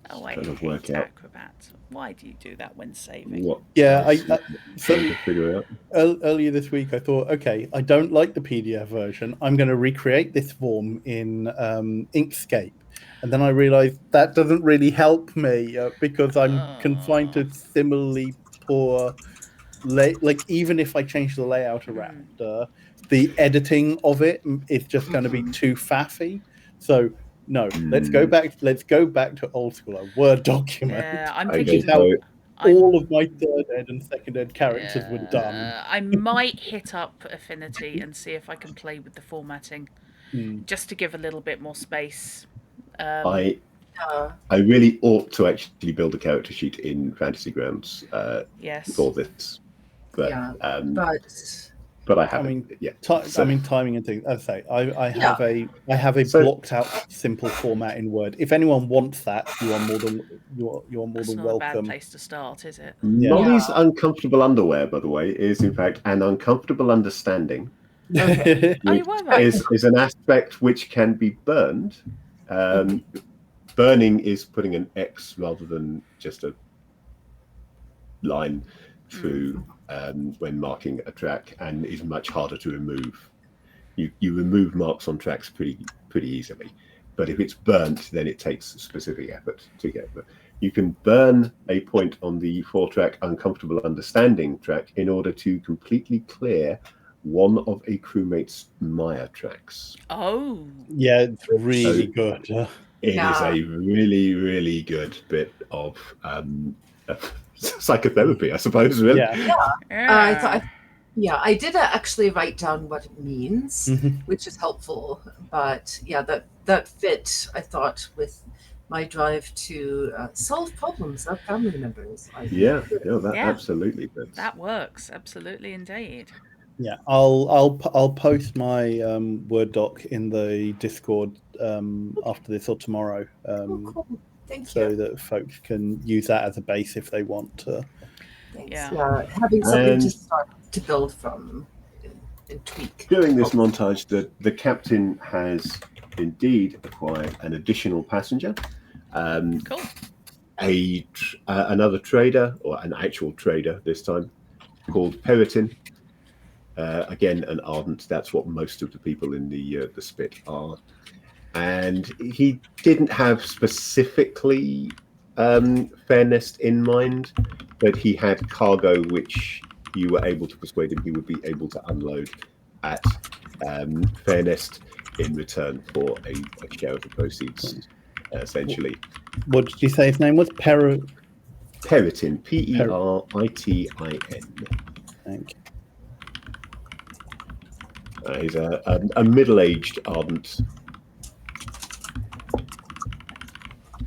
Oh, I Trying to hate work out. Acrobat. Why do you do that when saving? What? Yeah, trying to figure out. Earlier this week, I thought, okay, I don't like the PDF version. I'm going to recreate this form in Inkscape. And then I realized that doesn't really help me because I'm confined to similarly poor, like even if I change the layout around, the editing of it is just going to be too faffy. So no, let's go back to old school, a Word document. Yeah, I'm Okay, thinking so all of my third ed and second ed characters were done. I might hit up Affinity and see if I can play with the formatting, just to give a little bit more space. I really ought to actually build a character sheet in Fantasy Grounds Yes. for this, but but I haven't. Timing and things. As I say, I have a blocked out simple format in Word. If anyone wants that, you are more than That's not a bad welcome. place to start, is it? Molly's uncomfortable underwear, by the way, is in fact an uncomfortable understanding. Okay. Oh, you were right. Is an aspect which can be burned. Burning is putting an X rather than just a line through when marking a track, and is much harder to remove. You remove marks on tracks pretty easily, but if it's burnt, then it takes specific effort to get them. You can burn a point on the 4-track uncomfortable understanding track in order to completely clear one of a crewmate's Maya tracks. Oh. Yeah, it's really good. It is a really, really good bit of psychotherapy, I suppose. Really. I did actually write down what it means, which is helpful. But yeah, that fit, I thought, with my drive to solve problems of family members. Absolutely fits. That works, absolutely indeed. Yeah, I'll post my Word doc in the Discord after this or tomorrow, cool. Thank so you. that folks can use that as a base if they want to. Thanks. Yeah. Having something to start to build from and tweak. During this montage, the captain has indeed acquired an additional passenger. Cool. Another trader, or an actual trader this time, called Periton, Again, an ardent. That's what most of the people in the Spit are. And he didn't have specifically fairness in mind, but he had cargo which you were able to persuade him he would be able to unload at fairness in return for a share of the proceeds, essentially. What did you say his name was? Peritin, Peritin. Thank you. He's a middle-aged, ardent,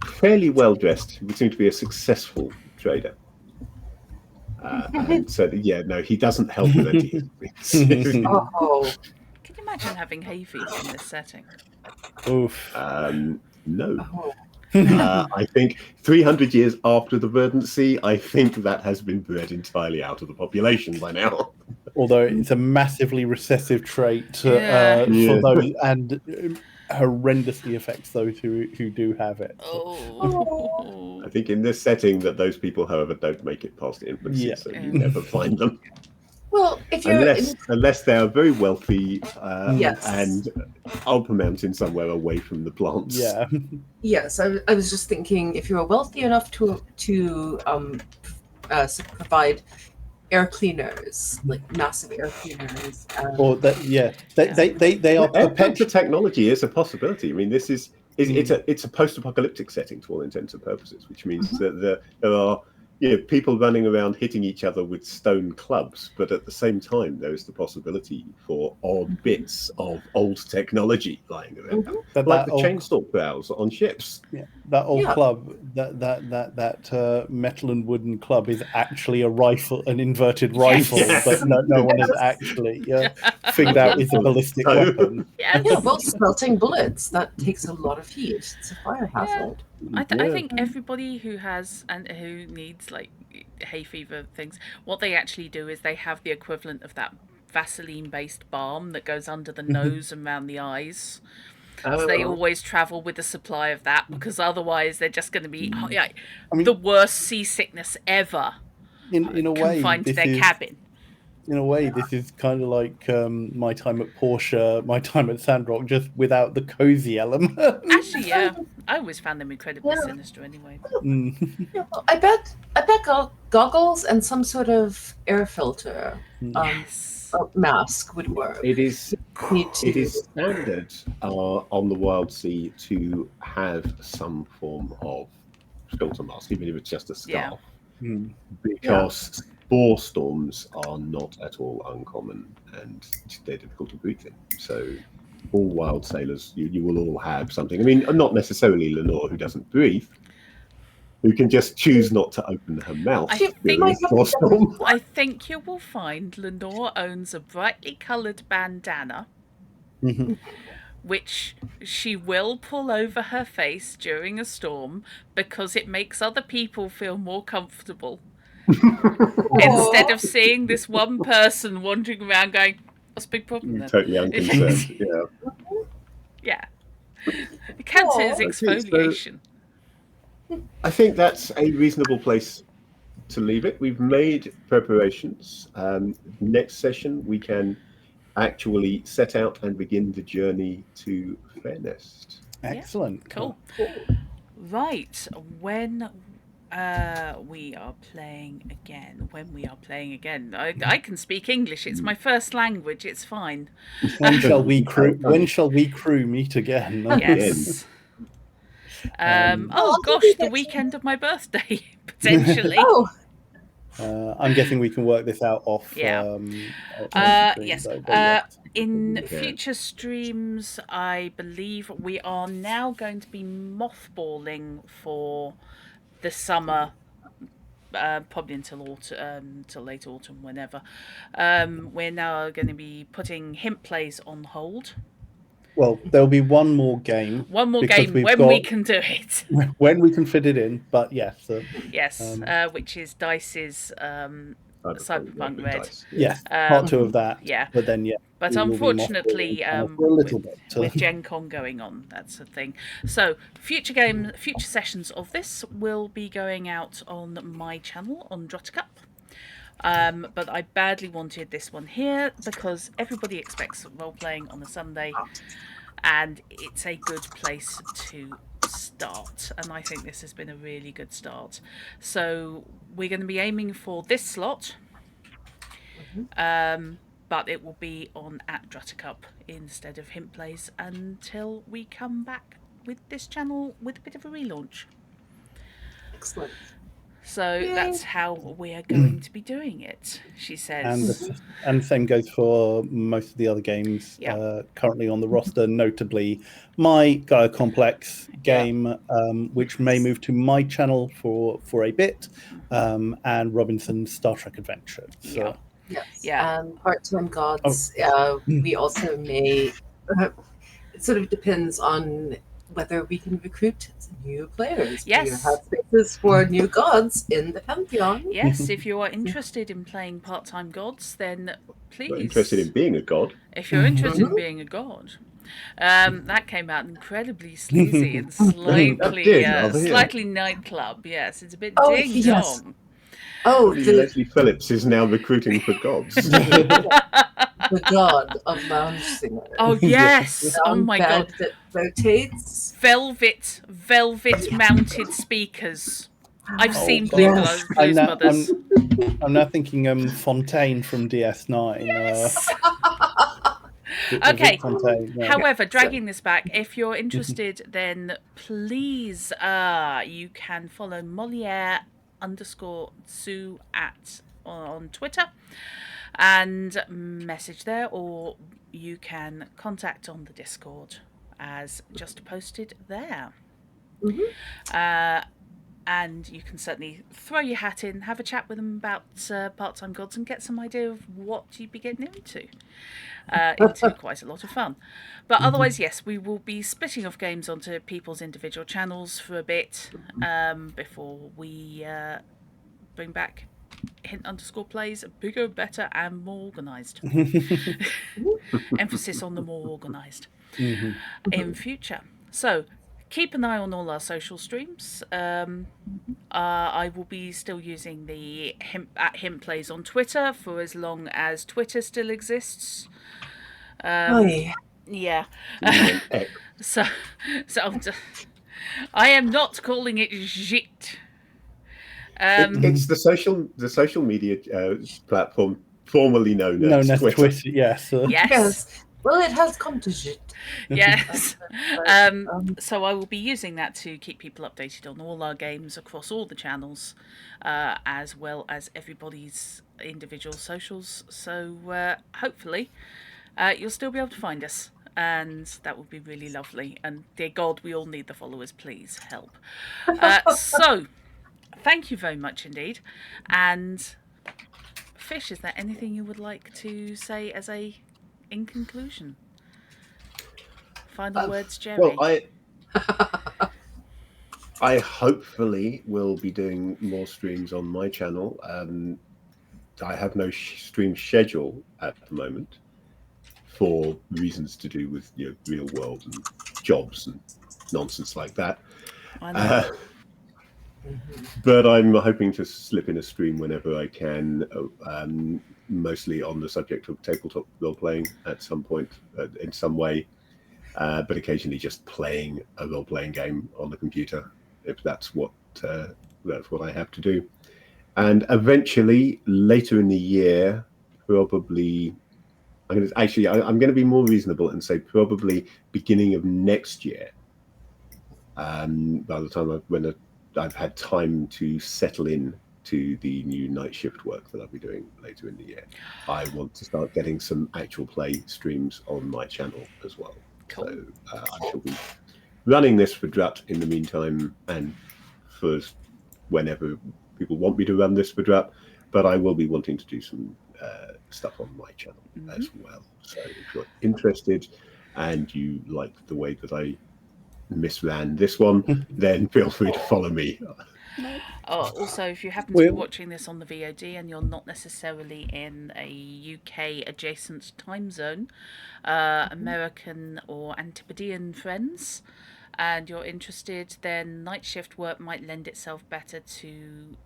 fairly well-dressed. He would seem to be a successful trader. And so, yeah, no, he doesn't help with any. Oh, Can you imagine having hay fever in this setting? Oof. No. oh. I think 300 years after the Verdancy, I think that has been bred entirely out of the population by now. Although it's a massively recessive trait Yeah. for those, and horrendously affects those who do have it. Oh. I think in this setting that those people, however, don't make it past infancy, Yeah. so you never find them. Well, if you're Unless they are very wealthy Yes. and up a mountain somewhere away from the plants. Yeah. yes, I was just thinking if you're wealthy enough to provide air cleaners, like massive air cleaners, Or that, yeah, they are Air filter perpetual. technology is a possibility. I mean, this is it's a post-apocalyptic setting to all intents and purposes, which means that there are people running around hitting each other with stone clubs, but at the same time there is the possibility for odd bits of old technology lying around, like the chainsaw plows on ships. Yeah, that old Yeah. club, that metal and wooden club is actually a rifle, an inverted rifle, Yes. but no one has actually figured out it's a ballistic So- weapon. Yes. yeah, well, smelting bullets, that takes a lot of heat. It's a fire hazard. I Yeah. think everybody who has and who needs like hay fever things, what they actually do is they have the equivalent of that Vaseline-based balm that goes under the nose and around the eyes. So they always travel with a supply of that, because otherwise they're just going to be the worst seasickness ever In a way, confined to this their is cabin. in a way this is kind of like my time at Porsche, my time at Sandrock, just without the cozy element. Actually, yeah, I always found them incredibly Yeah. sinister anyway. Yeah, well, I bet goggles and some sort of air filter Yes. mask would work. It is Me too. It is standard on the Wildsea to have some form of filter mask, even if it's just a scarf, because spore storms are not at all uncommon and they're difficult to breathe in. So all wild sailors, you will all have something. I mean, not necessarily Lenore, who doesn't breathe, who can just choose not to open her mouth I during think- a spore storm. I think you will find Lenore owns a brightly coloured bandana, which she will pull over her face during a storm because it makes other people feel more comfortable. Instead of seeing this one person wandering around going, "What's the big problem then?" Totally unconcerned. Yeah. Yeah. It counts it as Okay, so- exfoliation. I think that's a reasonable place to leave it. We've made preparations. Next session, we can actually set out and begin the journey to Fairnest. Excellent. Cool. Right. When we are playing again. I can speak English. It's my first language. It's fine. When shall we crew meet again? Yes. Oh gosh, the weekend of my birthday, potentially. Oh, I'm guessing we can work this out off. Yeah. off screen, Yes. though, but yeah. In Okay. future streams, I believe we are now going to be mothballing for the summer, probably until autumn, till late autumn, whenever. We're now going to be putting hint plays on hold. Well, there'll be one more game. One more Because game we've when we got- can do it. When we can fit it in, but yes, Yes, which is Dice's Cyberpunk Red. yes, part two of that. Yeah. But then, yeah. But we will be unfortunately, mothballing for a little bit. with Gen Con going on, that's the thing. So future sessions of this will be going out on my channel on Druttercup. But I badly wanted this one here because everybody expects role playing on a Sunday, and it's a good place to start. And I think this has been a really good start. So we're going to be aiming for this slot, but it will be on at Druttercup instead of Hint Plays until we come back with this channel with a bit of a relaunch. Excellent. So Yay. that's how we are going to be doing it, she says. And the same goes for most of the other games currently on the roster, notably my Gaia Complex game, which may move to my channel for a bit, and Robinson's Star Trek Adventure. So, Yes. Yeah. Part-time Gods. We also may. It sort of depends on whether we can recruit new players. Yes. Do you have spaces for new gods in the Pantheon? Yes, if you are interested in playing part-time gods, then please. You're interested in being a god. If you're interested in being a god. That came out incredibly sleazy and slightly nightclub. Yes, it's a bit ding dong. Oh, Leslie Phillips is now recruiting for gods. The god of lounge singers. Oh yes! Oh my god! That rotates. Velvet mounted speakers. I've seen Blues Brothers. I'm now thinking Fontaine from DS9. Yes. Okay. Fontaine, However, dragging this back, if you're interested, then please, you can follow Moliere_Sue on Twitter and message there, or you can contact on the Discord as just posted there. And you can certainly throw your hat in, have a chat with them about part-time gods, and get some idea of what you'd be getting into quite a lot of fun. But otherwise, yes, we will be splitting off games onto people's individual channels for a bit before we bring back Hint_Plays bigger, better, and more organised. Emphasis on the more organised in future. So keep an eye on all our social streams. I will be still using the Hint Plays on Twitter for as long as Twitter still exists. Yeah. So I am not calling it shit. It's the social media platform formerly known as Twitter. Yes. Yes. Well, it has come to shit. Yes. So I will be using that to keep people updated on all our games across all the channels, as well as everybody's individual socials. So hopefully you'll still be able to find us. And that would be really lovely. And dear God, we all need the followers. Please help. So thank you very much indeed. And Fish, is there anything you would like to say in conclusion? Final words, Jerry. Well, I hopefully will be doing more streams on my channel. I have no stream schedule at the moment for reasons to do with real world and jobs and nonsense like that. I know. But I'm hoping to slip in a stream whenever I can, mostly on the subject of tabletop role playing at some point in some way, but occasionally just playing a role playing game on the computer if that's what I have to do. And eventually, later in the year, probably I'm going to be more reasonable and say probably beginning of next year. By the time I've had time to settle in to the new night shift work that I'll be doing later in the year, I want to start getting some actual play streams on my channel as well. Cool. So I shall be running this for Drat in the meantime, and for whenever people want me to run this for Drat, but I will be wanting to do some stuff on my channel as well. So if you're interested and you like the way that I misran this one, then feel free to follow me. Also, if you happen to be watching this on the VOD and you're not necessarily in a UK adjacent time zone, American or Antipodean friends, and you're interested, then night shift work might lend itself better to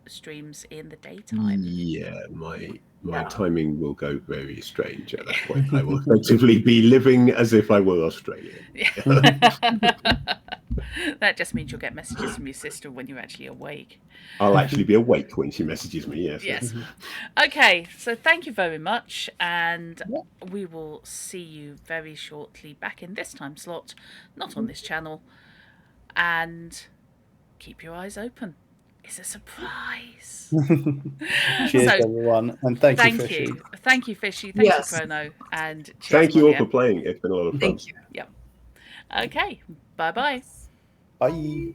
streams in the daytime. Yeah, my Yeah. timing will go very strange at that point. I will effectively be living as if I were Australian. That just means you'll get messages from your sister when you're actually awake. I'll actually be awake when she messages me, yes. Yes. Okay, so thank you very much, and we will see you very shortly back in this time slot, not on this channel, and keep your eyes open. It's a surprise. Cheers, So, everyone, and thank you, Fishy. Thank you, Fishy. Thank Yes. you, Chrono, and cheers, Thank you all Monia. for playing. It's been a lot of fun. Thank you. Okay, bye-bye. Bye.